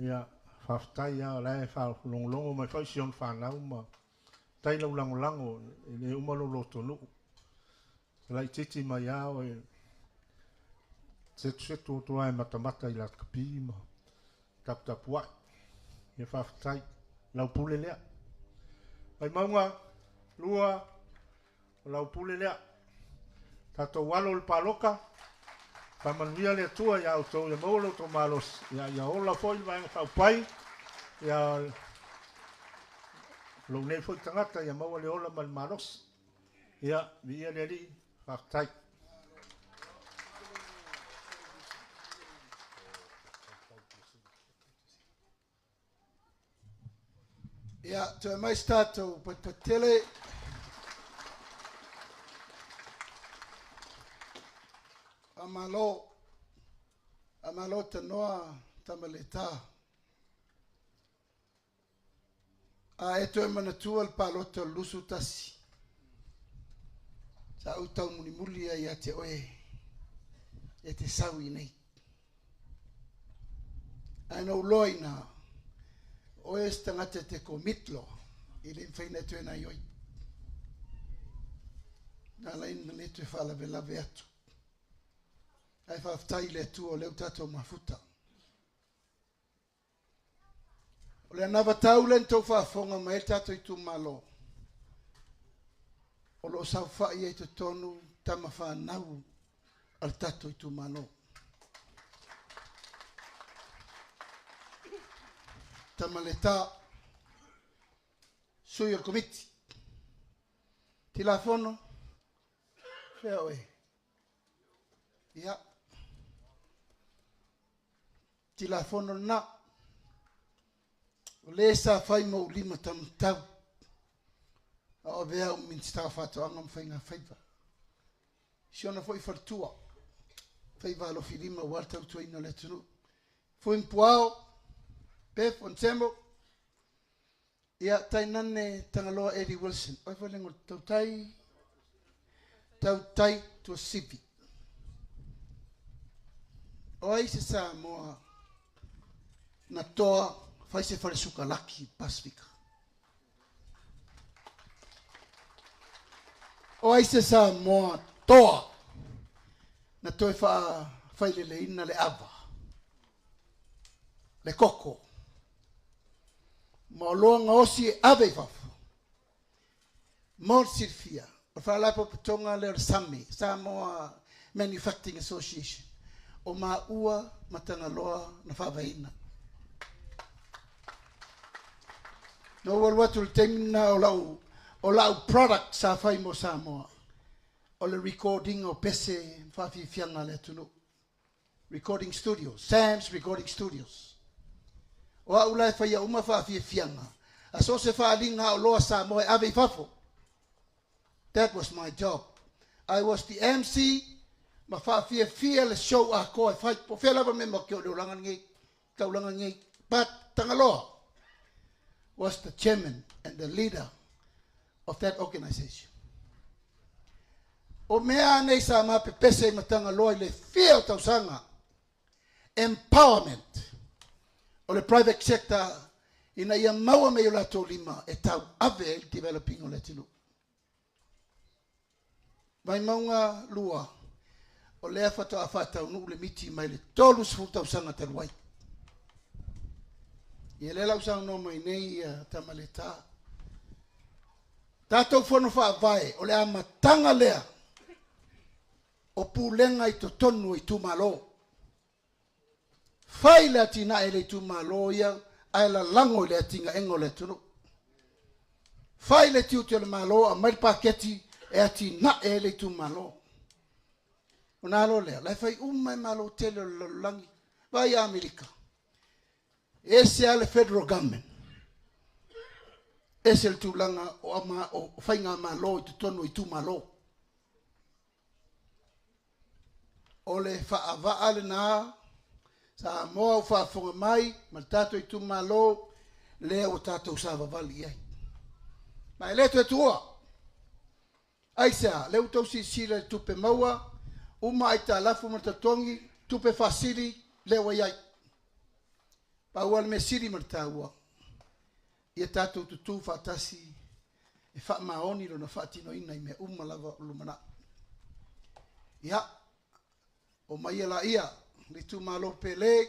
ia whaftai a lai whalongolongo mai whai sion whanau ma tai lau lango le umalo lo tonu lai titi mai ao e setu toa e matamata I la kapi ma tapua e whaftai lau pule lea Vaimauga lua lau pule lea tato walo le paloka whamanuia le tua ia autou ia maulo to malos ia ola foi vaenga whaupai ia lo nei foi tangata ia maua le ola mal malos ia via le li whaftai Ia, tu e mai stato patele. Amalo te noa tamaleta. A e tu e manatua al paloto lusu tasi. Sa utau muli ia te oe. E te sawi nei. Ai no loina. O esta ngate te komitlo I le whaina tue na ioi. Nā laina le tue whala vela veatu. Ai whaftai le tu o leu tato mafuta. O le anawa tau len tau whafonga ma e tato I tu malo. O lo sau whai e te tonu tama whanau al tato I tu malo. Tamaleta sui al komiti tilafono feo ia tilafono na le sa fai mo lima tam tau o vea min sta fato angam fainga faiva siona foi fartua faiva lo filima walta tu ina le tunu foi impuao Beth on Tembo. Ia tainane tangaloa Eddie Wilson. Oi whalengo tautai to sipi. Oi se sa moa na toa fai se fare suka laki Pasifika. Oi se sa moa toa na toi fai le ina le ava. Le koko. Ma longa osi ave fafu. Mol sirfia. O fala po tonga le sami, Samoa Manufacturing Association. O ma ua matanga loa na whawaina. No watu temina o lau product sa whai mo Samoa. O le recording o pese whawhi fianga le tunu. Recording studios, Sam's Recording Studios. O au lai whai a uma whawhi fianga. A so se whaalinga o loa Samoa ave fafo. That was my job. I was the MC. Ma whawhi fia le show a koe whai po whelava me mo kio leulanga ngi, kaulanga ngi. But Tangaloa was the chairman and the leader of that organization. O mea nei sa ma pepese matanga loa le fia o tausanga. Empowerment. O le private sector ina ia maua me yola tō lima e tau ave il developing o le tinu. Vaimauga lua o lea whatoa whatau nuu le miti mai le tolu sifu tausanga taruai. Ia le lau sang no mai nei tamaleta. Tātou whanu whaavae o le amatanga lea o pūlenga i to tonu i tūmalo. Whai le atina e le tūmalo ia ai la lango i le atinga engo le tunu. Whai le tiu te le malo a mai paketi e atina e le tūmalo. O nalo lea, lai whai umai malo tele o langi. Vai a Amerika. Ese ale federal government. Ese le tūlanga o whainga malo i te tonu i tūmalo. O le whaavaa le nā, sa moa o whaafonga mai, ma tato i tūmalo, lea o tato sa wawali ai. Mai leto e tua. Aisea, leo tau si sila tupe maua, uma ai ta lafu matatongi, tupe fasiri, leo ai. Paua le me siri martaua. Ia tato tutu fatasi, e wha maoni lo na whaatino ina i me lava lumana. Ia, o mai la ia, li tu malo pele,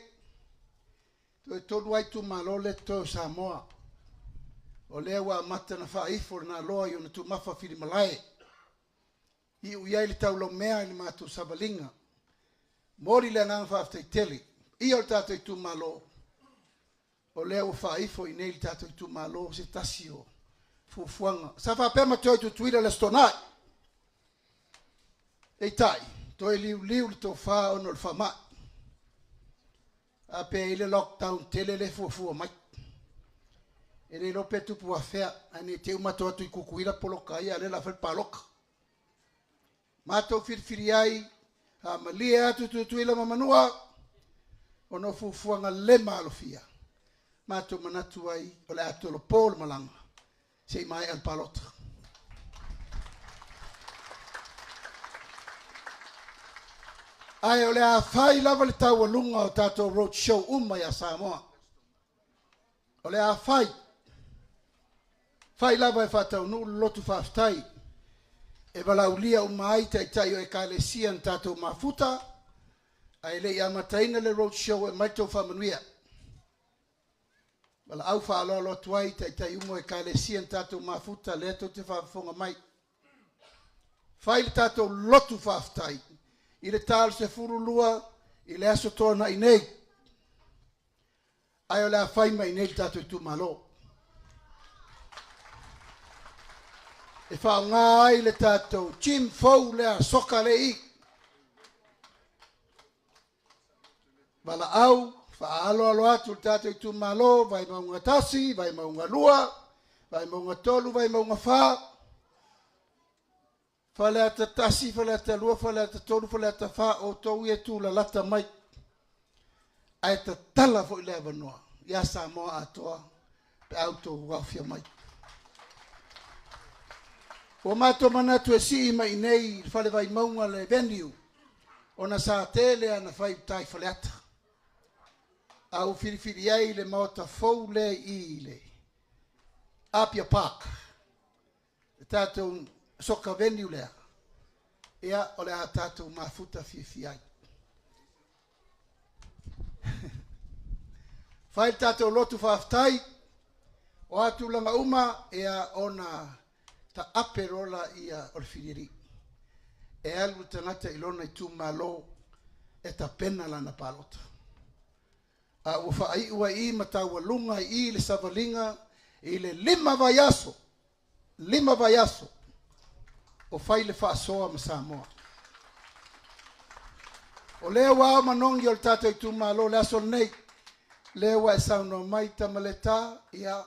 to e tolu ai tu malo le to Samoa. O lewa mata na whaifo na loa i ona tu mafa fili malae. I uiai le tau lo mea ni matu sabalinga. Mori le ngang whaaftai tele. I o tato i tu malo. O lewa whaifo i nei tato i tu malo se tasio. Fufuanga. Sa whapema toi tu tuira le stonai. Ei tai. Toi liu le to wha ono le whamai. A pe ile lockdown tele le fuafua mai. E le lope tupu a whea, ane te umato atu i kukuira poloka ia, le la whel paloka. Mato whirwhiri ai, a malia atu tutuila mamanua, o no fufuanga le malofia. Mato manatu ai, o le atu lo polo malanga, sei mai al palota. Ai o le a whai lava le tau alunga o tato Roadshow umai a Samoa. O le a whai. Whai lava e whatau nuu lotu whaftai. E walaulia umai tai o e kālesia n tato mafuta. Ai le i amataina le Roadshow e maito whamanuia. Wala au whaaloa lotu ai tai umo e kālesia n tato mafuta le ato te whafonga mai. Whai le tato lotu whaftai. I le tālu se furulua, i le aso tōna i nei. Ai o le a whaima i nei tato i tu malo. E whao ngā ai le tato, Jim Fou le a soka le i. Wala au, wha alo alo atu le tato i tu malo, vai maunga tasi, vai maunga lua, vai maunga tolu, vai maunga wha. Whale ata tasi, whale ata lua, whale ata tolu, whale ata wha o tau e tū la lata mai. Ai ta tala fo i le avanoa. Ia Samoa atoa, pe auto wafia mai. O mato manatu e si ima i nei, whale vai maunga le venue. O na sa tele ana whai tai whale ata. Au whiriwhiri ai le maota fau le i le. Apia Park. Tātou soka venue lea. Ea o le a tātou mafuta fifi ai. Whai tātou lotu whaftai. O atu langa uma ea ona ta aperola ia o le whiriri. E alu tangata ilona I tu malo e ta pena lana palota. A ua whaai ua I mataua lunga I le savalinga I le 5 vaiaso. 5 vaiaso. O whai le whaasoa ma Samoa. O lea wao manongi o le tata I tu malo le aso nei. Lea wa e sauno mai tamaleta ia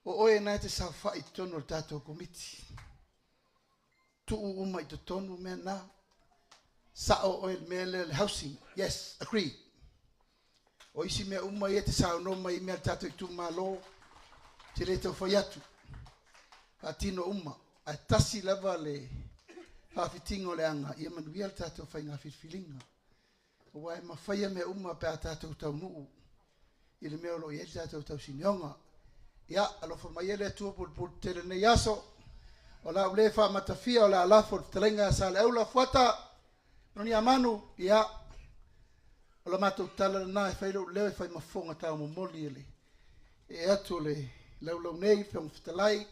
o oe na te sa whai tono le tata o komiti. Tu uma I to tonu mea na. Sa o oe mea le housing. Yes, agree. O isi mea uma I te sauno mai mea le tata I tu malo. Te le tau whai atu. Atino uma. A tasi lava le whawhitingo le anga. Ia manuia le tata o whai ngā whirwhilinga. O wai ma whaia mea uma pe a tātou tau nuu. I le mea lo I e tātou tau sinionga. Ia, alofa mai ele atua pulpul tele nei aso. O la ule wha matawhia o la alafo te lenga sa le aula fuata. Noni amanu, ia. O la matou tala na e whailo leo e whai mafonga tau momoli ele. E atu le laulau nei, whiong whitalai.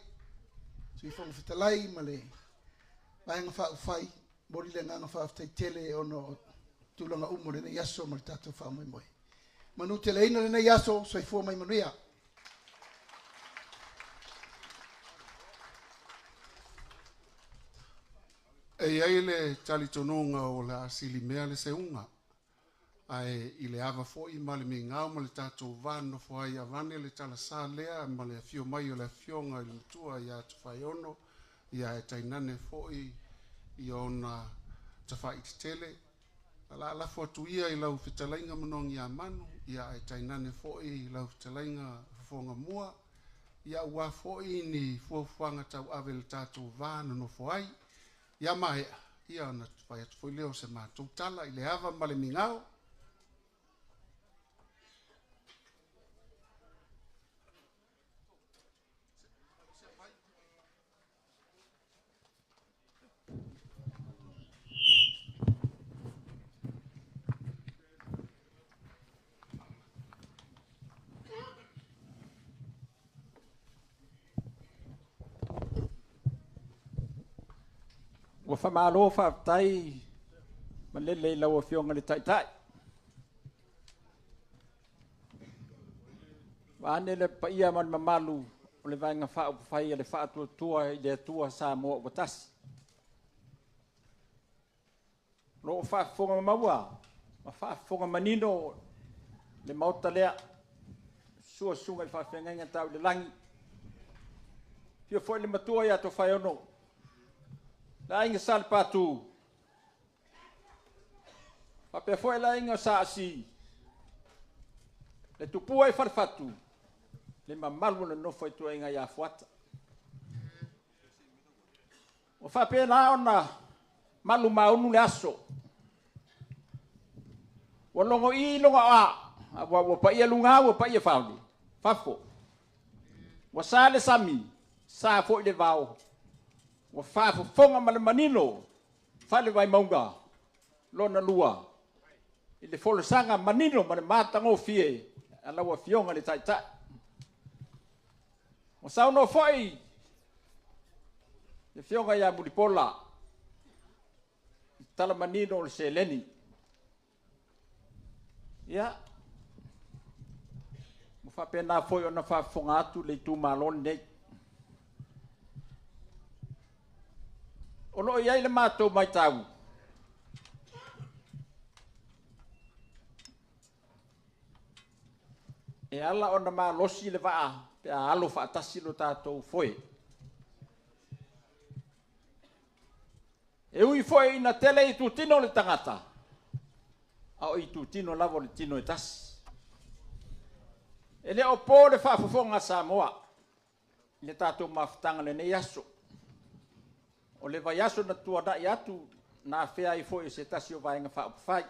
Sui whiong whitalai ma le vaenga wha ufai. Mori le nganga wha aftai tele ono tulanga umo le nei aso ma le tātou wha moi moi. Manu te leina le nei aso, soi fua mai manuia. E ai le tali tononga o la sili mea le seunga. Ai I le ava foi ma le mingau ma le tātou vano fwai avane le tala sa lea ma le fio mai o le fionga I le mutua I atu whai ono. Ia e tainane foi I ona tawhai te tele. Ala ala fotuia I lau whitalainga manongi a manu. Ia e tainane foi I lau whitalainga fonga mua. Ia ua foi ni fuafuanga tau ave le tātou vano no fwai. Ia mai, ia na whai atu fwoi leo se mātou tala I le ava ma le mingau. Ua whamalo whaatai ma lele lau a whionga le taitai. Wane le paia man mamalu o le vaenga wha upawhai le wha atua tua I le atua sa moa o tasi. Lo wha whonga maua, ma wha whonga manino le mauta lea sua sunga I wha whengenga tau le langi. Pia fwoi le matua I ato whai ono. La inga sal patu. Pape foi la inga sa si. Le tupua I farfatu. Le mamalu le no foi tu inga ya fuata. O fa pe na ona malu maunu le aso. O longo I longo a. Wa pa ia lunga wa pa ia fauli. Fafo. Wa sale sami. Sa foi le vao. Wa wha fonga ma le manino, whale Vaimauga, lona lua. I le folosanga manino ma le mātango fie, ala wa fionga le taitai. O sauno foi, le fionga ia mulipola, tala manino le seleni. Ia, mo wha pena foi ona wha fonga atu le tu malon nei. O lo iai le mātou mai tau. E ala ona mā losi le waa, pe a alo whaatasi lo tātou foi. E ui foi ina tele I tu tino le tangata. A o I tu tino lavo le tino e tasi. E le o pō le whaafufonga Samoa. Le tātou mawhitanga le nei aso. O le vai aso na tua na I atu na whea I foi se tasi o vaenga whaapawhai.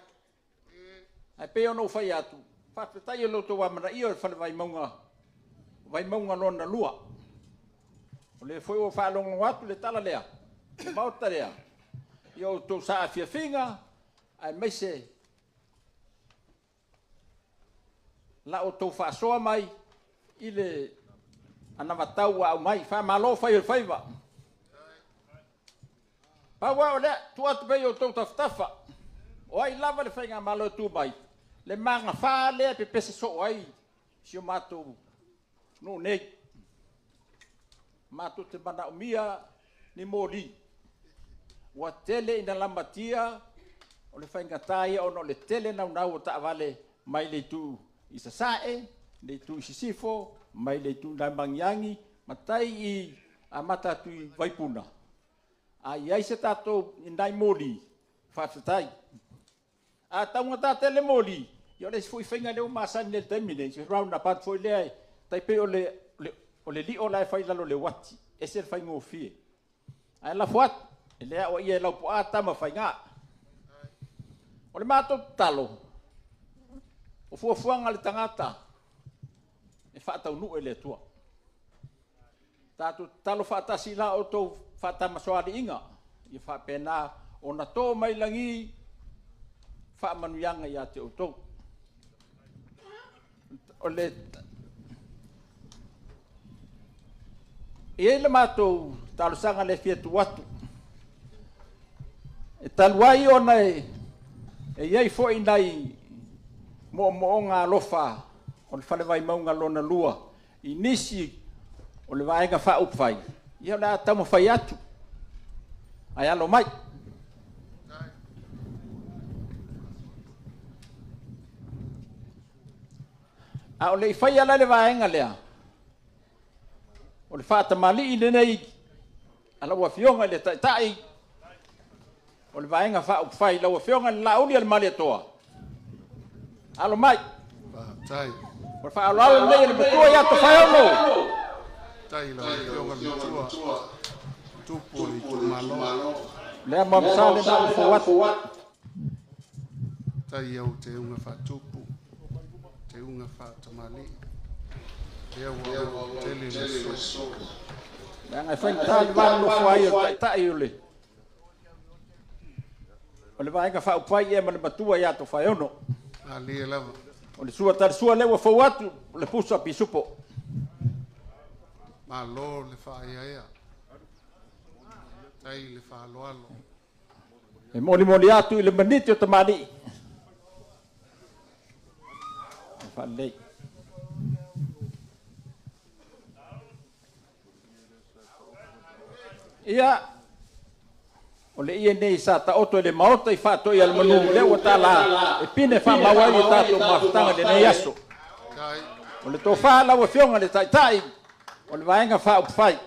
Ai pe ono whai atu. Whaapetai e loto wamana I o le whale Vaimauga lona lua. O le foi o whaalongo atu le tala lea. O mauta lea. I o tō saa fia whinga. Ai meise la o tō whaasoa mai. ile ana vatau au mai fa malo fai faiva pa wa ole tu at be yo to tafa o ai lava le fai malo tu mai le manga fa le pe pese so ai si mato no nei mato te bana mia ni moli wa tele ina lambatia o le fai ngatai o no le tele na o ta vale mai le tu isa sae le tu sisifo mai le tu na mangiangi matai I amata tu vaipuna ai ai se tato indai moli fa fatai a taunga tele moli yo le fui fenga le masan le termine se round apart foi le tai pe o le li o la fai la le wati ese fai ngofie ai la fuat ele o ia la po ata ma fai nga o le mato talo o fuafuanga le tangata e fata unu ele tua tatu talo fata sila o to fata masoali inga i fa pena ona to mai langi fa manuyanga ya te o le e le mato talo sanga le fietu watu e talwai ona e iai fo inai mo nga lofa o le fale Vaimauga lona lua inisi o le vaenga fa upfai ia la tamo fai atu ai alo mai a o le fai ala le vaenga lea o le fata mali I nei ala wa fionga le tai o le vaenga fa upfai la wa fionga la uli al mali toa alo mai tai por fa alo nei le tua ya to fai ono tai la fionga tua tupo I tu malo le mam sale na fo wat tai au te unga fa tupu te unga fa tamali ia wa tele le so nga fai tal van no fai tai ole o le vaenga fa upfai e ma le matua ya to fai ono ali lava o le sua tar sua le wa fo watu le pusa pi supo malo le fa ia tai le fa alo e moli atu I le maniti o tamani fa lei ia o le ia nei sa ta oto le maota I fa to ia le manu le o tala e pine fa mawai ta to maftanga le nei aso o le to fa la o fionga le tai o le vaenga fa upfai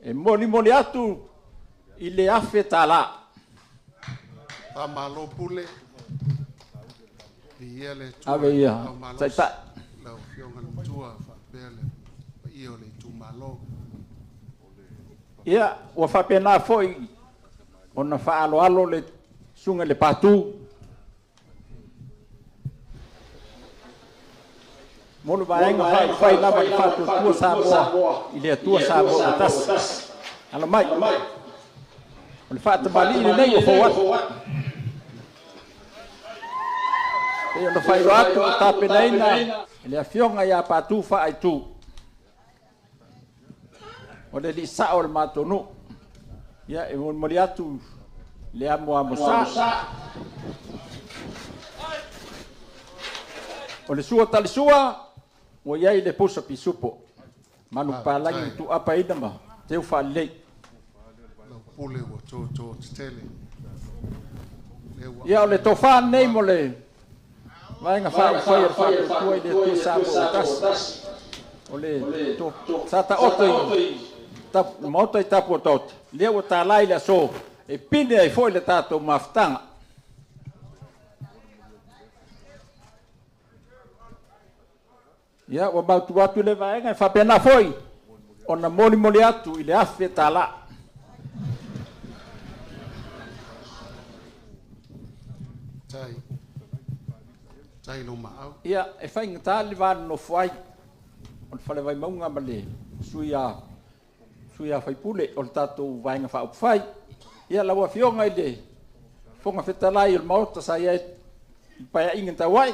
e moli atu I le afe tala pa malo pule ia le tu ave ia tai la fionga tua fa bele io le tu malo ia o fa pena foi ona fa alo le sunga le patu molo vaenga fai lava I fatu tua saboa I le tua saboa tas alo mai o le fatu bali le nei o fo wat e ona fai roato ta penaina le afionga ia patu fa ai tu o le li sa o le matonu ia e mon moliatu le amo sa o le sua tali sua o iai le pusa pi supo manu palangi tu apa ina ma teu fa lei pule o to tele ia o le tofa nei mo le vaenga fa tu i le tu sa tas o le to sata oto ta moto I tapu tot le o ta lai le so e pine ai foi le tato maftanga ia o bautu atu le vaenga fa pena foi ona moli atu I le afe tala tai no mau ia e fai ngata le van no foi on fale Vaimauga ma le suia fai pule o le tatou vaenga fa upfai Ia lawa fionga ile. Fonga fetalai il mauta sa ia pa ingin tawai.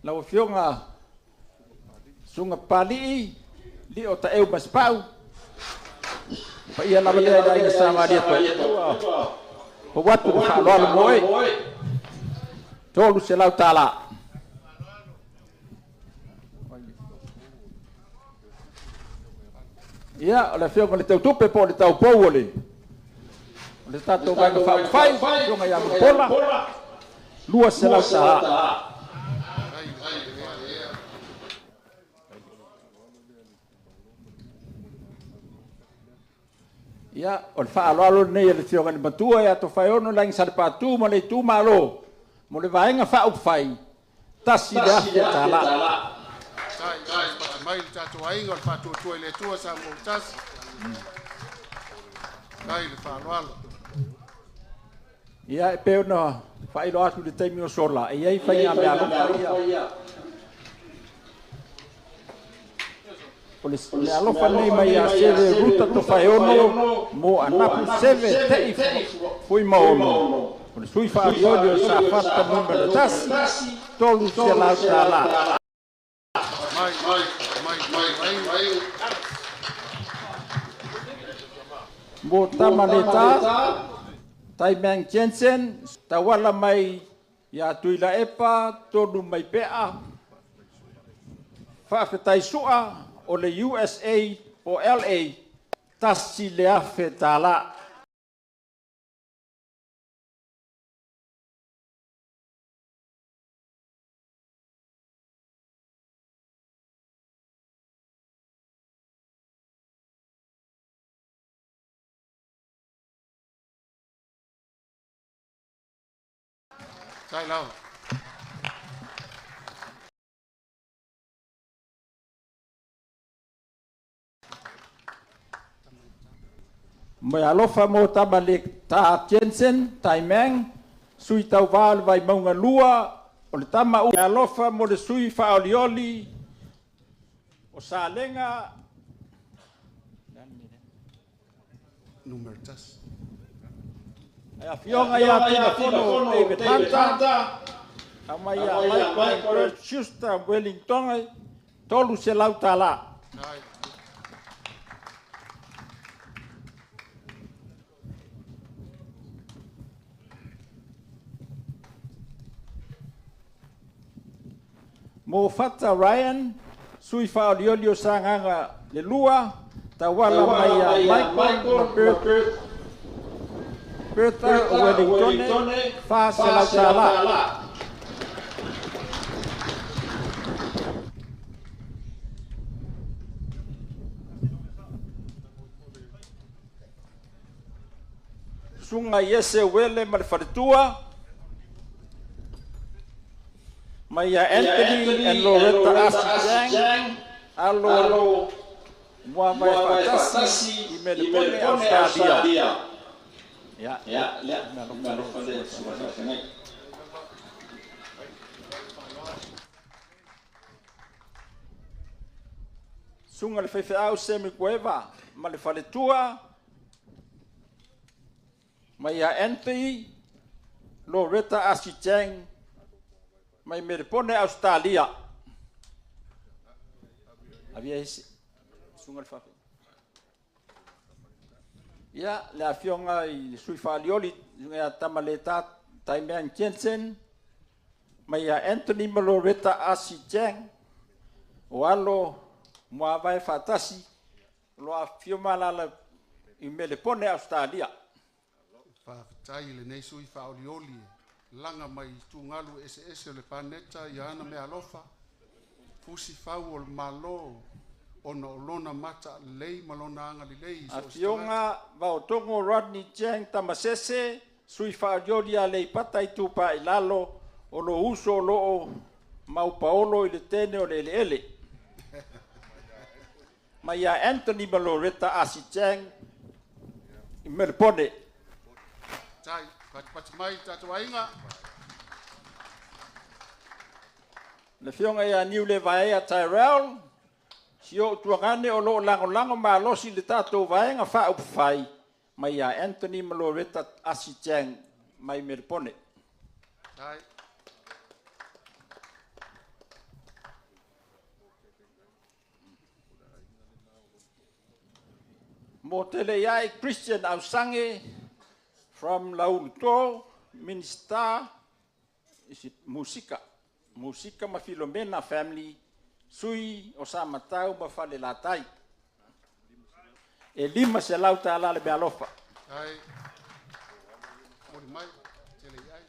Lawa fionga sunga pali li o ta eu maspau. Pa ia lawa le ai sama dia to. Po watu ko fa lo moe. Tolu se lau tala. Ia, ole fionga le tau tupe po le tau pou ole. Le tato vai ka fai, fionga ia mo pola. Lua se lau tala. Ia, o le whaaloalo nei le fionga ni matua ia to fai ono lang sale patu mo le tu malo. Mo le vaenga whau whai. Tasi le afi tala. Mai tato ainga le patu tu le tua sa mo tas. Kai le whaaloalo. Ia e peo na whailo atu le teimi o sola. E iei whai a mea alofa ia. O le alofa nei mai a seve ruta to whai ono mo anapu seve tei fui maono. O le sui whaariolio sa fata numero tasi tolu se lau tala. Mai. Mo tamaleta Taimang Jensen tawala mai ya tuila epa tonu mai pea whaafetai sua o le USA o LA tasi le afe tala. Sai lao. Mai alofa mo tabalik ta Jensen, Taimang, sui tau wāle Vaimauga lua, o le tama u alofa mo le sui whaolioli, o Salenga, Numero tas. a fionga ia tina fono David Hunter, a mai a Michael Schuster, Wellington, tolu se lau tala. Mo fata Ryan, sui whaolioli o sanganga le lua, tawala mai a Michael Bertha Wellington, fa se lau tala. Sunga Yese Wele Malfaritua, Maya Anthony and Loretta Asijang, alo Muamai Fatasi, Imelipone Australia. Ya, Sunga le fefe au semi cueva, Malfaritua, Maya Anthony, Loretta Asijang, mai me pone Australia. Havia esse sunga fa. Ya la fionga I sui falioli nga tamaleta Taimang Jensen mai ya Anthony Maloreta Asijang walo mo vai fatasi lo afioma la I me le pone Australia. Fa tai le nei sui falioli. Langa mai tungalu ese le paneta yana me alofa fusi fau o malo ona olona mata lei malona anga lei so afionga va tongo Rodney Chang tamasese sui falioli le pata I tupa I lalo o lo uso lo mau paolo I le tene o le ele ma ya Anthony Maloreta Asijang I Melbourne tai pat mai tatu ainga le fionga ia niu le vai a Tyrell sio tuangane o lo lango ma losi le tato vai nga fa up fai mai a Anthony Maloreta Asichang mai Merpone. Tai. Mo tele iai Christian Ausange from Laulto Minister is it Musika. Musika ma Filomena family sui o sa matau ma fale latai. E lima se lau ta ala le bealofa. Tai. Mori mai. Tele iai.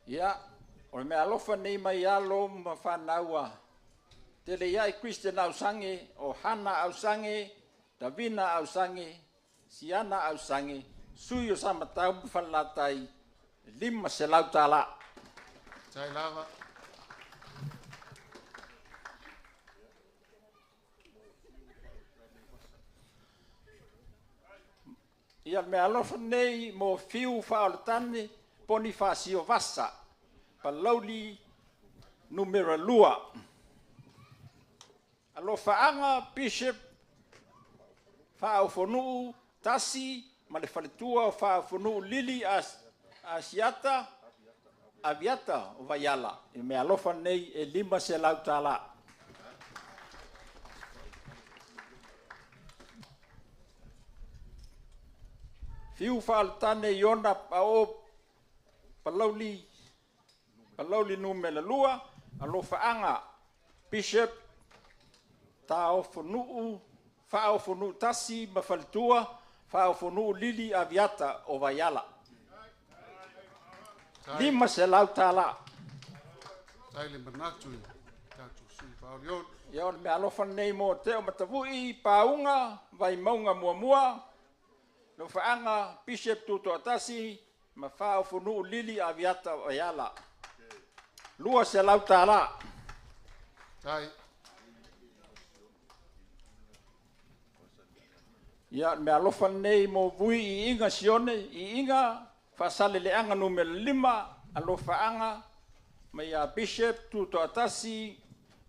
Ya, o me alofa nei mai alo ma whanaua. Tele iai Christian Ausange, o Hana Ausange, Davina Ausange, Siana Ausange, sui o samatau ma whalatai, lima se lau tala. Tai lava. Ia me alofa nei mo fiu whaolatane, Bonifacio Vassa, Palauli numero 2. Alofa anga Bishop Whaofonu Tasi, ma le whaletua Whaofonu Lili Asiata, Aviata o Vaiala. E me alofa nei e lima se lau tala. Fiu whaolatane Iona Pao Palauli numela 2, alofa anga Bishop Whaofonu Tasi mafaltua, Whaofonu Lili Aviata o Vaiala. Lima se lau tala. Tai le manatu. Tatu sui whaorion. Ia me alofa nei mo te o matavui, Paunga, Vaimauga muamua, no whaanga Bishop Tutoa Tasi, ma Whaofonu Lili Aviata o Vaiala. Lua se lau tala. Tai. Ia me alofa nei mo vui I inga sione, I inga whasale le anga numero 5, alofa anga, ma ia Bishop Tutoa Tasi,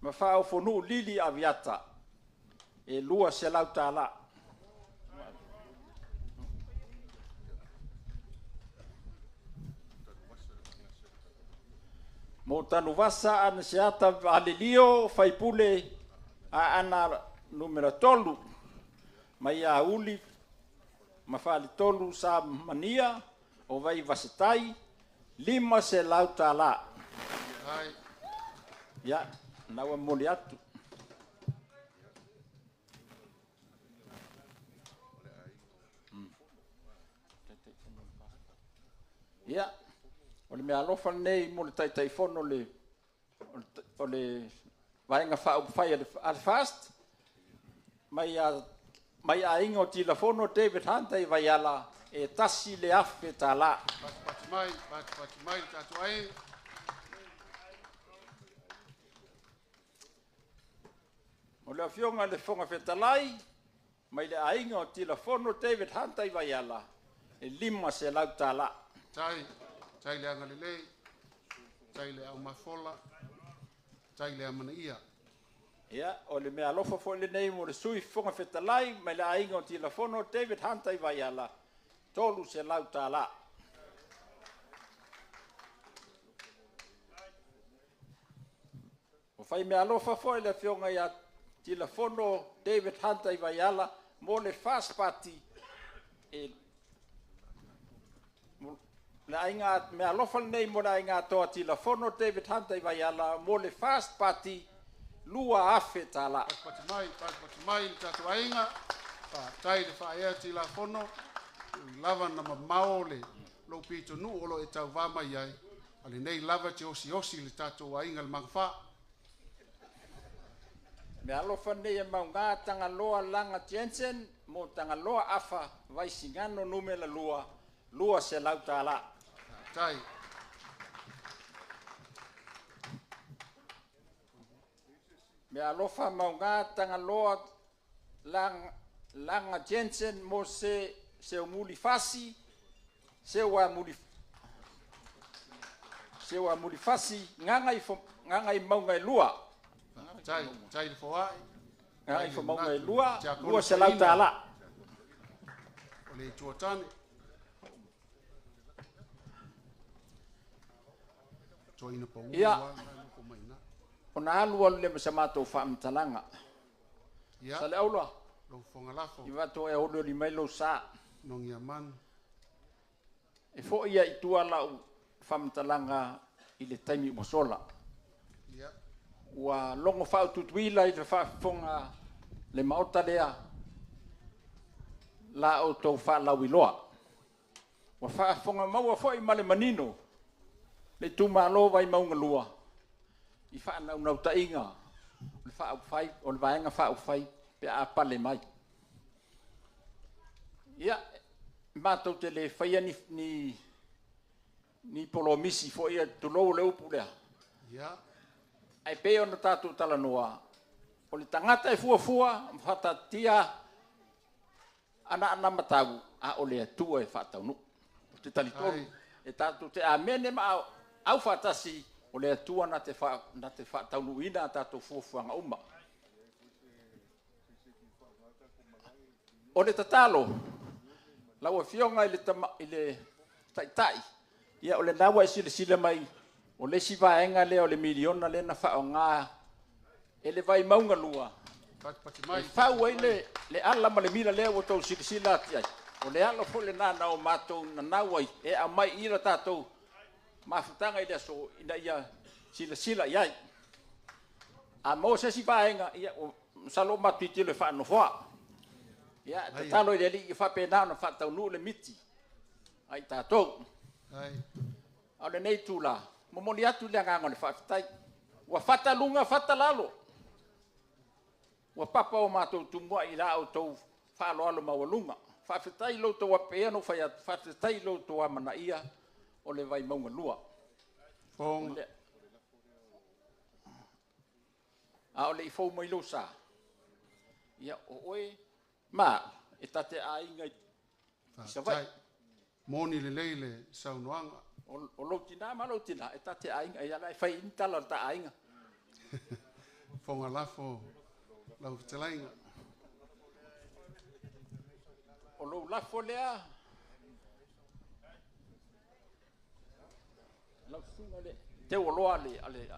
ma Whaofonu Lili Aviata. E lua se lau tala. Mo tanu vasa ana seata alelio faipule a ana numero 3. Mai a uli ma fali tolu sa mania o vai vasetai lima se lau tala. Tai. Ya, nawa moli atu. Ya. O le mea alofa nei mo le taitaifono o le vaenga whai al fast. Mai a inga o tilafono David Hunter I Vaiala e tasi le afe tala. Pati mai, tatu ai. O le afionga le fonga fetalai, mai le a inga o tilafono David Hunter I Vaiala e lima se lau tala. Tai le anga lelei, tai le au mafola, tai le amana ia. Ia, o le mea alofa fo le nei mo le sui fonga fetalai, mai le a inga o tilafono David Hunter I Vaiala, tolu se lau tala. O fai mea alofa fo le fionga ia tilafono David Hunter I Vaiala, mo le fast party, le ainga me alofa nei mo la inga toa tilafono David Hunter I Vaiala mo le fast party lua afe tala. Pati mai, tatu ainga. Tai le whaea tilafono. Lava na mamao le lo pito nu olo e tau vama iai. Ale nei lava te osi le tatu ainga le mangwha. Me alofa nei e maunga tanga loa langa Jensen mo tanga loa afa vai singano numela lua se lau tala. Tai. Me alofa maunga tanga loa langa Jensen mo se umuli fasi se wa muli fasi nganga I maunga I lua. Tai le foai. Ai fa mau ngai lua se lau tala. O le tuatane. Toina pa ua ko maina. Ona alu le masamato fa mtalanga. Sa le aula. Lo fonga lafo. Iwa to e holo li mai lo sa. Nong ia man. E fo ia i tua lau fa mtalanga i le taimi mosola. Ia. Ua longo fa tutuila i le fa fonga le maota lea la o tau fa lau iloa. Ua fa fonga maua fo i male manino le tumalo Vaimauga lua. I fa nau ta inga. Le fa au fai o le vaenga fa au fai pe a pale mai. Ia matou te le faia ni polomisi fo ia tulou le upu lea. Ia. Ai pe ona tatu tala noa. O le tangata e fuafua mfata tia ana matau a o le atua e whataunu. O te talitonu e tatu te amene ma au whatasi o le atua na te whataunu ina tatu fuafuanga uma. O le tatalo lau e fionga i le taitai ia o le nawa e sile mai o le sivaenga le o le miliona le na whaonga e le Vaimauga lua. E whau ai le ala ma le mila lea o tau sila ati ai. O le ala fo le nana o mātou na nawai e a mai ira tātou mafutanga i le aso ina ia sila iai. A mo se sivaenga ia o salo matuiti le whaanofoa. Ia te talo i le li i whapena na whataunu le miti. Ai tātou. Au le nei tūla. Momoni atu le angango le whaafitai. Ua whatalunga whatalalo. Ua papa o mātou tumua i la o tau whaaloalo mawalunga. Whaafitai lo tau apea no whaafitai lo tau amana ia o le Vaimauga lua. Fong. A o le i fau mai lo sa. Ia o oe ma e tate a inga i savai. Moni le leile saunoanga. O lo tina ma lo tina e tate a inga ia lai fai intala ta a inga. Fonga lafo lau telainga. O lo lafo lea. Lau sunga le. Te o loa le ale.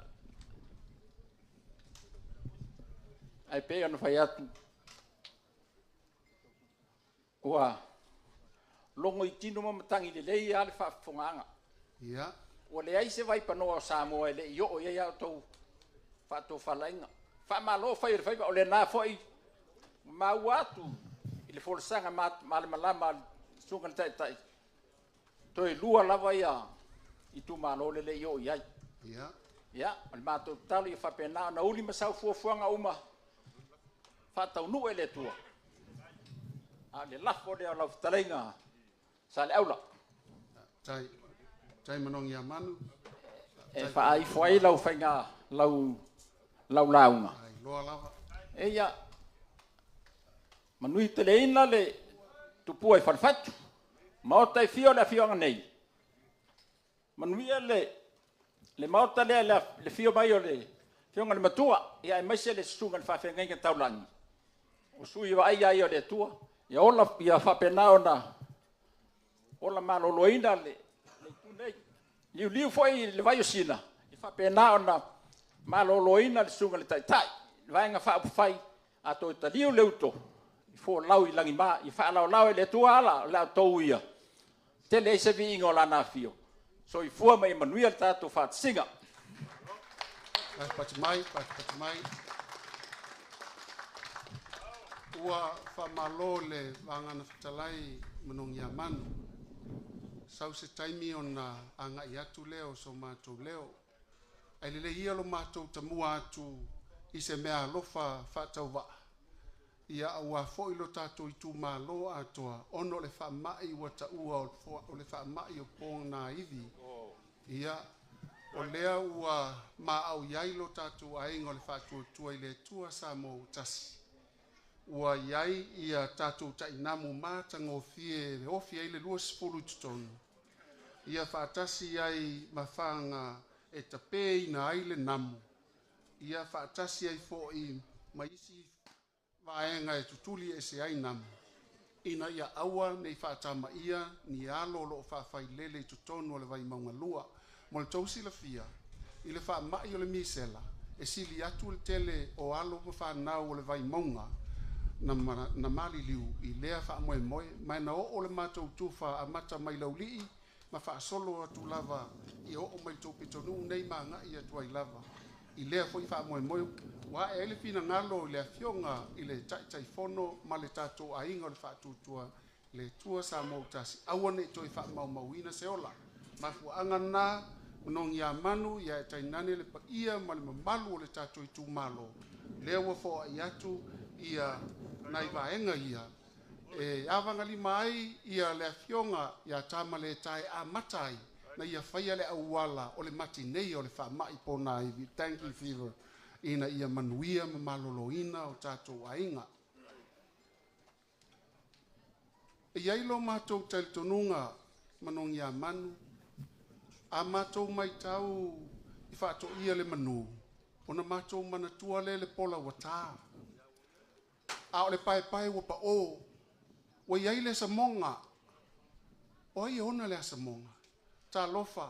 Ai pega no fai atu. Ua longo i tino mamatangi le lei ale whaafonganga. Ia. Ua le ai se vai panoa o Samoa le i o ia tau whaatou whalainga. Whaamalo whai re o le nā fwoi mau atu i le wholesanga male malama sunga le tai. Toi lua lava ia i tu malo le i o iai. Ia. Ia, o le mātou talo i whapena na uli masau fuafuanga uma whaatau nu e le tua. A le lafo le lau whatalenga sa le aula. Tai manongi a manu. E whaai fwai lau whainga lau launga. Ai loa lava. E ia, manui te le ina le tupua i whanwhatu. Maota i fio le fionga nei. Manui le maota le fio mai o le fionga le matua. Ia e maise le sunga le whawhenga inga taulangi. O sui wa ai o le tua. Ia ola ia whapena ona ola maloloina le tunei. Liu foi le vai o sina. I whapena ona maloloina le sunga le tai. Vaenga whaapufai a toi ta liu leuto. I fo lau i langi maa. I whaalau le tua ala la tau ia. Te le se vi ingo la na fio. So i fua mai manuia le tātou whaatsinga. Pati mai. Ua whamalo le wangana whatalai manongi a manu. Sau se taimi o na anga i atu leo so mātou leo. Ai lele ia lo mātou tamua atu i se mea alofa whatau waa. Ia ua fo ilo tātou i tū mālo atoa. Ono le whamai ua ta ua o le whamai o pōna iwi. Ia o lea ua maa au iailo tātou aingo le whatua tua i le tua sa mō tasi. Ua iai ia tātou ta inamu mātango fie le ofi ai le lua sifuru tutonu. Ia whaatasi iai mawhanga e tapei na ai le namu. ia whaatasi ai fo I maisi vaenga e tutuli e se ainam. Ina ia aua nei whaatama ia ni alo lo whaafai lele I tutonu o le Vaimauga lua. Mo le tausi la fia, I le whaamai o le misela, e sili atu le tele o alo ma whanau o le Vaimauga, na mali liu I lea whaamoe moe, mai na o le mātou tuwha a mata mai laulii, ma whaasolo atu lava I o mai tō pitonu nei maanga I atu ai lava. I lea fo I whaamoe moe, wa e le fina ngalo I le afionga I le tai fono ma le tātou ainga o le whaatutua, le tua sa mō tasi. Awane I toi whaamau mauina se ola. Ma fuanga nā, manong ia manu, ia e tainane le pa ia ma le mamalu o le tātou I tūmalo. Lea wa fo I atu, ia nai vaenga ia. E awanga lima ai, ia le afionga, ia tama le tai a matai, na ia whaia le auala o le mati nei o le whaamai pona I thank you fever. Ina ia manuia ma maloloina o tātou ainga. E iailo mātou talitonunga manong ia manu, a mātou mai tau I whaato ia le manu, ona mātou manatua le pola wata. A o le pai wa pa o, wa iai le samonga, o ai ona le samonga, tā lofa,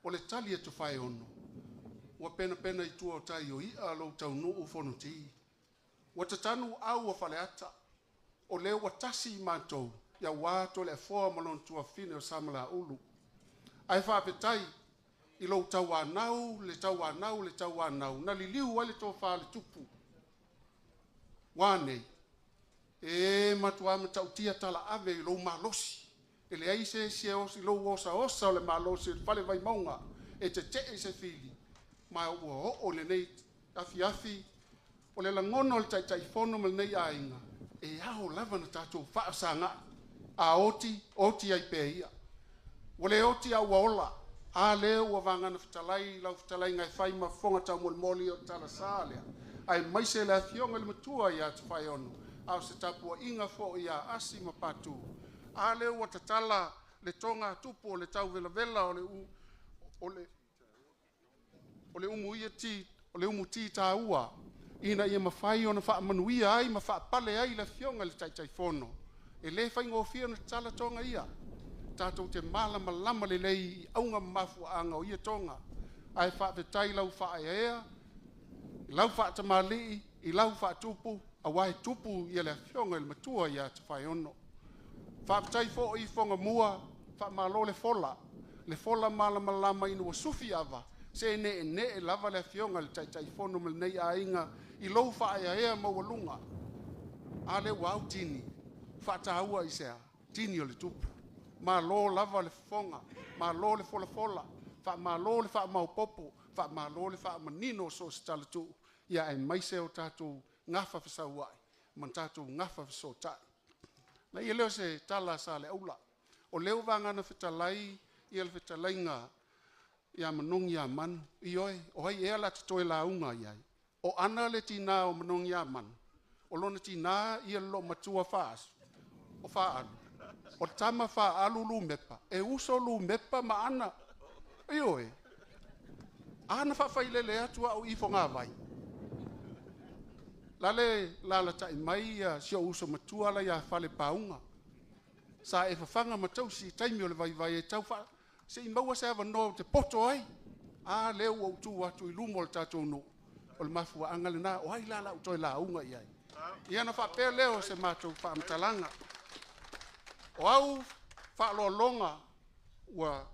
o le tali atu whai ono. Wa pena I tua o tai o ia lo tau nuu whonu ti. Wa tatanu au wa whale ata. O leo wa tasi I mātou. Ia wāto le fōa malon tua fine o samala ulu. Ai whaapetai. I lo tau wānau, le tau wānau. Na li liu wale tō wha le tupu. Wānei. E matua me tau tia tala ave I lo malosi. E le aise se osi lo osa o le malosi. Whale Vaimauga. E te se fili. Ma o le nei afi o le langono le tai fono me nei ainga e ao lava na tatou whaasanga a oti ai peia o le oti a waola a leo wa vangana fitalai lau fitalai ngai whai ma fonga tau moli o tala sālea ai maise le afionga le matua ia te whai ono au se tapua inga fo ia asi ma patu a leo wa tatala le tonga tupu o le tau vela o le umu ia ti, o le umu ti tā ua, ina ia mawhai ona wha manuia ai, ma wha pale ai la fionga le tai fono. E le whai ngofia na tala tonga ia. Tātou te malama lama le lei aunga mafu anga o ia tonga. Ai wha vetai lau wha ea, lau wha tamali, I lau wha tupu, a wai tupu ia le fionga le matua ia te whai ono. Wha vetai fo I fonga mua, wha malo le fola malama lama inu wa sufi ava, se ne lava le fionga le tai fono me nei ainga I lou fa ea mawalunga a le wau tini fa taua I sea tini o le tupu ma lo lava le fonga ma lo le fola fa ma lo le fa mau popo fa ma lo le fa manino so stala tu ia e maise o tatu ngafa fa sauai man tatu ngafa fa so tai na ia leo se tala sa le aula o leo vanga na fitalai ia le fitalainga ia manong ia man ioi o hai ea la toi la unga iai o ana le tina o manong ia man o lona tina ia lo matua fas o fa alu o tama fa alu lu mepa e uso lu mepa ma ana ioi ana fa fai lele atu au I fonga vai la tai mai si uso matua la ia fale paunga sa e fa fanga matausi taimi o le vai e tau fa se I maua se ava no te poto ai a leo o tu atu I lumo le tatou no o le mafua anga le nā o ai la o toi la unga I ai ia na wha pēr leo se mātou wha amtalanga o au wha longa ua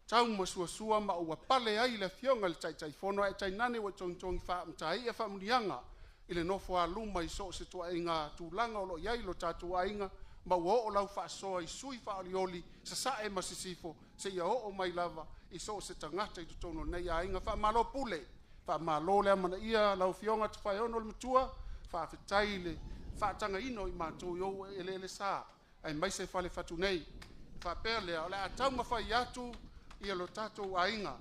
tau masuasua ma ua pale ai le fionga le tai fono e tai nane wa tongi wha amtai e wha munianga I le nofo a luma I so se tua inga tūlanga o lo iai lo tatou ainga ma ua o lau wha soa I sui wha olioli sa e masisifo se ia o mai lava I so se tangata I tutono nei a inga wha malo pule wha malo le amana ia lau fionga te whai ono le matua wha whitai le wha tanga ino I mātou iou ele sa ai mai se whale whatu nei wha pēlea o le a tau ma whai atu ia lo tatou a inga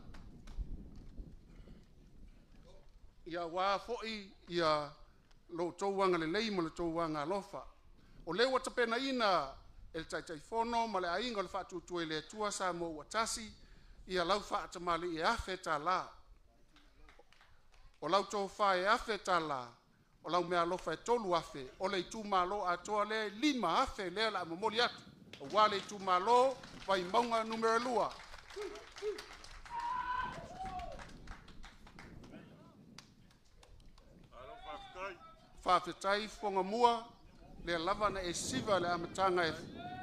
ia wā foi ia lo tauanga le lei ma le tauanga alofa o lewa tapena ina el tai fono ma le ainga le whaatutu e le tua sa mo watasi ia lau whaatamali I afe ta la O lau tō whae afe tala, o lau mea alofa e tolu afe, o le tu malo atoa le 5 afe lea la mamoli atu. O wale tu malo, Vaimauga numero 2. Whawhetai whonga mua, le lava na e siva le amatanga e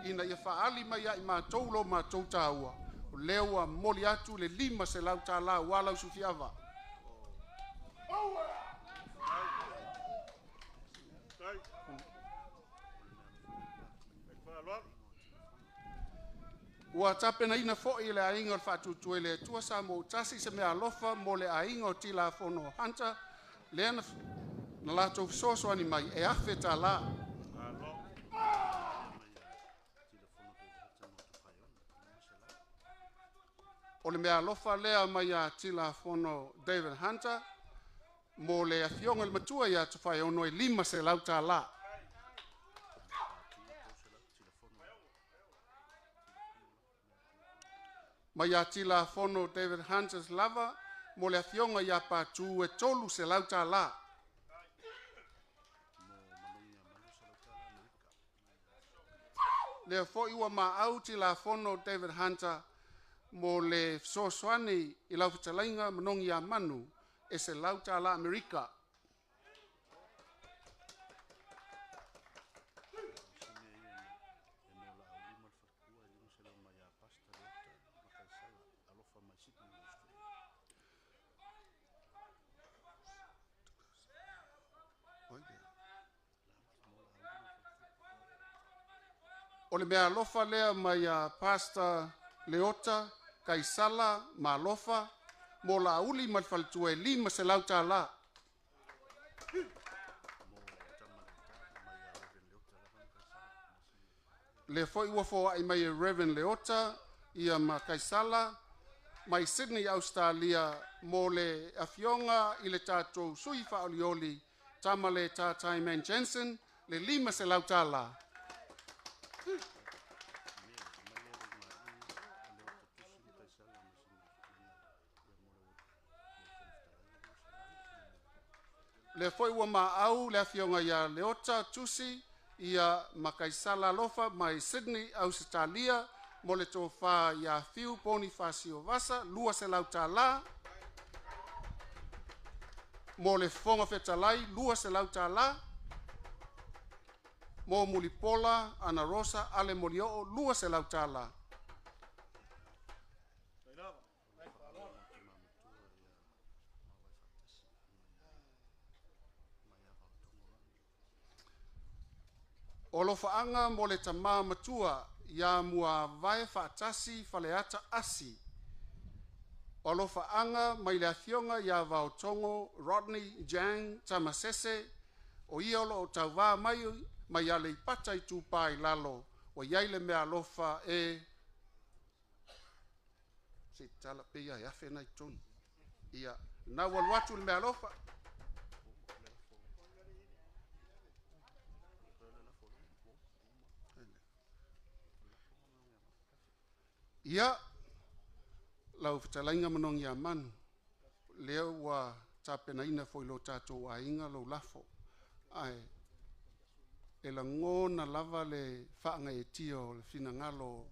ina ia whaali mai a i mātou lo mātou tāua. O leo a moli atu le 5 se lau tā la walau sufiava. Ua tapena ina fo'i le ainga o whātutu e le tua sa mo tasi se mea alofa mo le ainga o tila fono hanta le na lato soso ani mai e afe tā la. O le mea alofa lea mai a tila fono David Hunter mo le afionga le matua ia tu whai ono e 5 se lau tā la. Mai a tila fono David Hunter's lava mo le afionga ia pātu e tolu se lau tā la. Le fo iwa ma au tila fono David Hunter mo le sosoani i lau fitalainga manongi a manu e se lau tā la Amerika. O le mea alofa lea mai a pasta Leota, Kaisala, Malofa, mo la uli mai faltua e 5 se lau tā la. Le foi ua foa i mai Reverend Leota, ia ma Kaisala, mai Sydney, Australia, mo le afionga i le tātou sui whaolioli, tama le tātai Man Jensen, le 5 se lau tā la. Le foi ua ma au le afionga ia Leota tusi ia Makaisala lofa mai Sydney Australia mo le tofa ia fiu Bonifacio Vasa 2 se lau tā la mo le fonga fetalai 2 se lau tā la mo Mulipola Ana Rosa ale Molio 2 se lau tā la. O lo faanga mo le tama matua ia mua vai whaatasi whaleata asi. O lo faanga mai le afionga ia vau tongo Rodney Jang Tamasese o ia o tau wā mai ale ipata i tūpai lalo o iai le mea lofa e se tala pe ia e awhena i tonu. Ia na waluatu le mea lofa. Ia, lau whetalainga manongi a manu, leo wa tāpena ina foi lo tātou a inga lo lafo. Ai, e la ngona lava le whaanga e tio le fina ngalo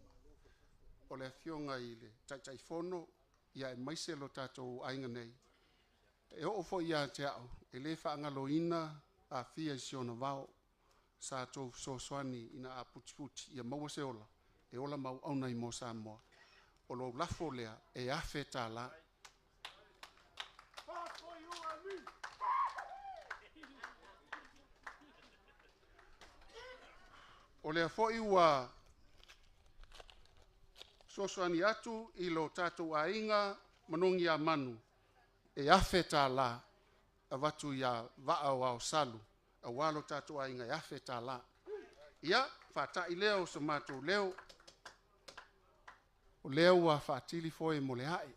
o le afionga i le taitai fono, ia e maise lo tātou a inga nei. E o fo ia te au, e le whaanga lo ina a fia i siona vao, sa tō sosoani ina a puti ia maua se ola. E ola mau au nei mo Samoa. O lo lafo lea e afe tā la. O lea foi ua sosoani atu i lo tātou a inga manongi a manu. E afe tā la a watu ia vaa o salu. A walo tātou a inga e afe tā la. Ia, whātai leo sa mātou leo. O leo ua whaatili foi mo le hae.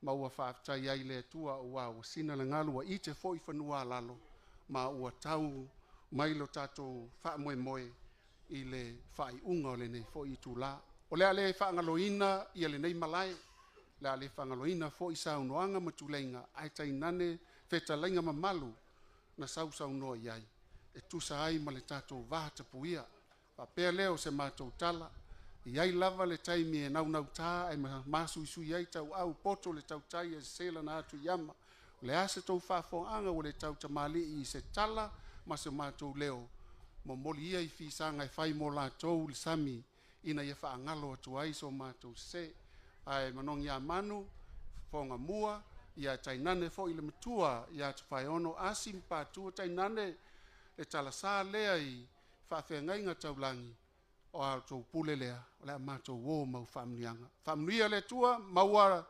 Ma ua whaatai ai le tua ua sina le ngalu wa i te foi whanua lalo. Ma ua tau mai lo tātou whaamoe moe i le whai unga o le nei foi i tū la. O lea le whaangaloina i le nei malai. Lea le whaangaloina foi sa unoanga matulenga. Ai tai nane fetalainga mamalu na sausau noa iai. E tusa ai ma le tātou vāta puia. Pea leo se mātou tala. Iai lava le taimi e nau tā, e masu isu iai tau au poto le tau tai e sela na atu yama. Le ase tau whaafonga o le tau tamali i se tala, ma se mātou leo. Mo moli ia i fisanga e whai mo lātou le sami, ina ia whaangalo atu ai so mātou se. Ai manong ia manu, whonga mua, ia tainane fo i le matua, ia te whai ono asim pātua tainane, e tala sā lea i whaafengainga taulangi, o a tau pule lea, o lea mātou wō mau whamnianga. Whamnia le tua, maua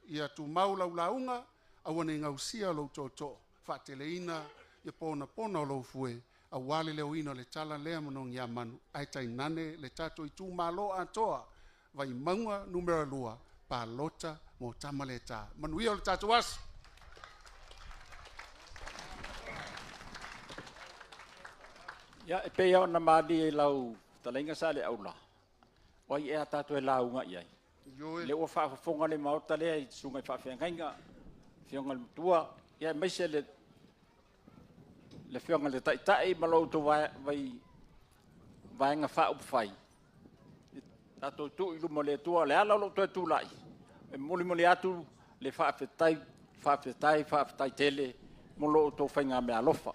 ia tu mau lau launga, awane ngau sia lau tō, whaateleina, ia pona o lau fue, a wale leo ina le tala lea manong ia manu, ai tainane le tato i tū malo atoa, Vaimauga numero 2, palota mo tamaleta. Manuia o le tato asu. Ia e pea ona mali e lau talainga sa le aula. Oi e a tātou e launga iai. Le ua whaafonga le maota lea i sunga i whaafengainga, whionga le mutua, ia meise le whionga le taitai malau to vaenga whaupwhai. Tātou tu ilu mo le tua, le ala lo to e tūlai. E moli atu le whaafetai tele, mo lo to whainga mea lofa.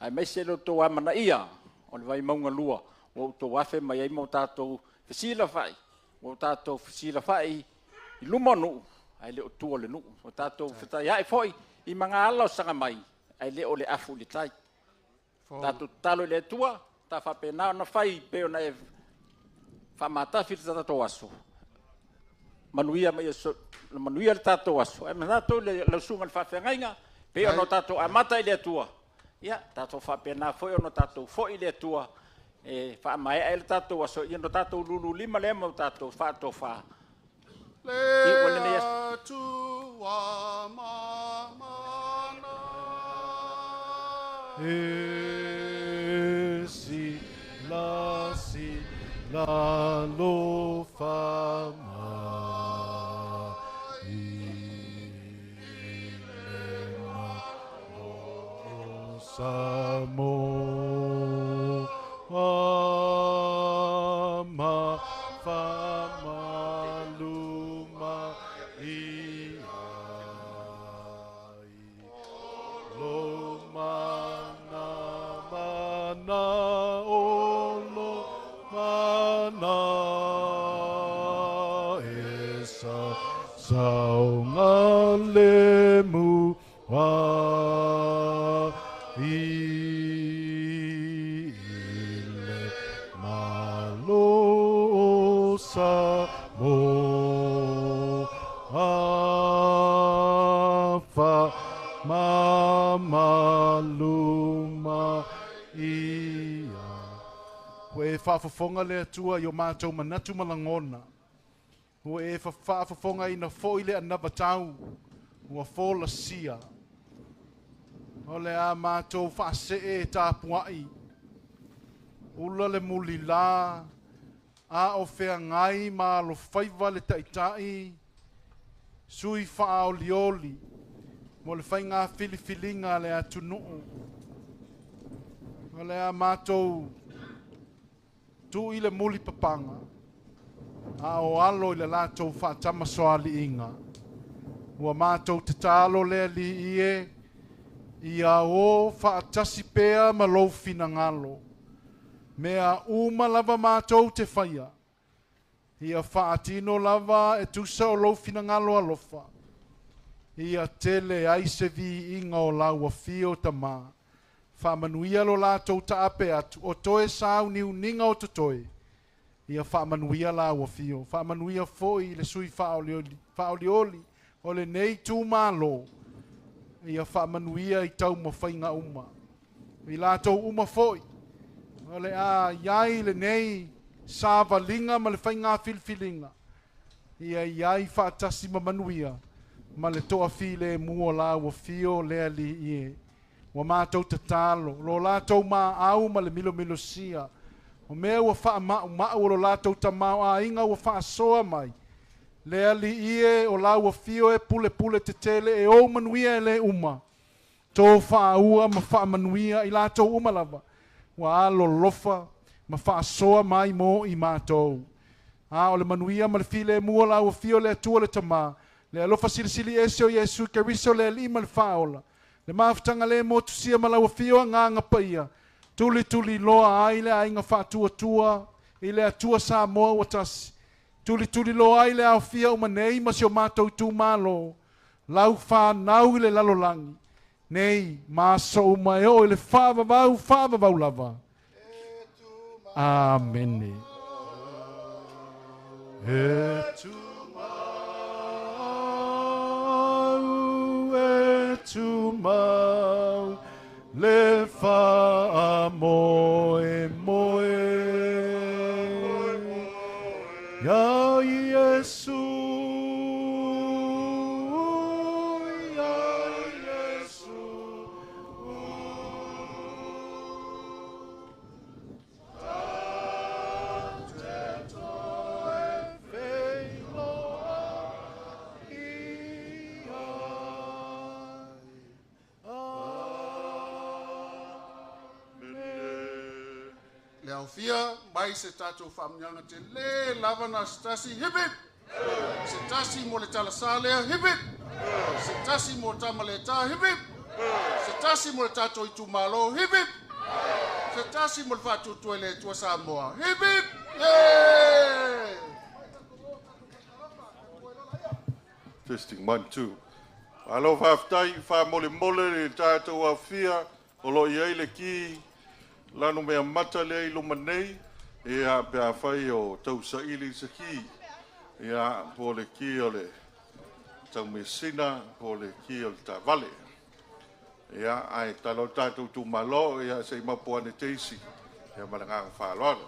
Ai meise lo to amana ia, o le Vaimauga lua, o to wafe mai ai mo tātou whisila whai, o tātou whisila whai, i lumanu, ai le o tua le nu, o tātou whetai ai foi, i mga ala o sanga mai, ai le o le afu le tai. Tātou talo le tua, tā whapena na whai, peo na e whamata whita tātou aso. Manuia mai manuia le tātou aso, e tātou le lausunga le whawhengainga, peo no tātou amata i le tua. Ia, tātou whapena foi ono tātou foi le tua, e whaamai e le tātou aso, i no tātou lulu lima le mau tātou whātou wha. Le tua mamana e si la lo fama Samo ama fama luma iai loma mana olo mana esa saunga lemu ile malo samo afa mama luma ia ko e whaafafonga le atua i o mātou manatu malangona ko e whaafafonga ina foile anava tau ua fola sia o le a mātou whaase e tāpuai. Ula le muli la, a o whea ngai mā lo whaiva le taitai, sui wha o lioli, mo le whai ngā whiliwhilinga le atu nuu. O le a mātou tu i le muli papanga, a o alo i le lātou whaatama soali inga. Ua mātou te tālo le li ie, ia o whaatasi pēa ma lou fina ngalo. Mea uma lava mātou te whaia. Ia whaatino lava e tusa o lou fina ngalo alofa. Ia tele aise vi inga o lau a fio ta mā. Whamanuia lo lātou ta ape atu. O toe sāu ni uninga o totoe. Ia whamanuia lau a fio. Whamanuia foi le sui whaolioli. O le nei tū mālo. Ia whamanuia i tau mawhainga uma. I lātou uma foi. O le a iai le nei sāwa linga ma le whainga filfilinga. Ia iai whaatasi mamanuia. Ma le toa file mua la wa fio lea li ie. Wa mātou te tālo. Lo lātou mā au ma le milo sia. O mea wa wha mau lo lātou ta mau a inga wa wha soa mai. Le ali ie o lau fio e pule te tele e o manuia e le uma. Tō whaua ma wha manuia i la tō uma lava. Wa alo lofa ma wha soa mai mo i mātou. O le manuia ma le file mua lau fio le atua le tama. Le alofa silisili ese o Yesu kariso le lima le whaola. Le maafutanga le mo tusia ma lau fio ngā ngapaia. Tuli loa ai le ainga wha tua i le atua sa moa watasi. Tuli lo ai le au fia umanei ma si o mātou tū mālo. Lau whanau i le lalolangi. Nei, māso mai o i le whāvavau lava. Amen. E tu mau, le wha moe. Ya Yesu, ya Yesu, Le au fia, mai se tātou whamnyanga te le lavana stasi hibit. Se tasi mo le talasa lea hibit. Se tasi mo tama le tā hibit. Se tasi mo le tātou i tu malo hibit. Se tasi mo le whātou tue le tua Samoa hibit. Testing 1, 2. Alo whaftai, wha mole le tātou au fia, o lo iei le ki, lano mea mata le ilo manei, e a pia whai o tau sa ili sa ki, e a po le ki o le tau me sina, po le ki o le ta vale. E a ai talo tātou tu malo, e a se mapuane teisi, e a malanga wha loana.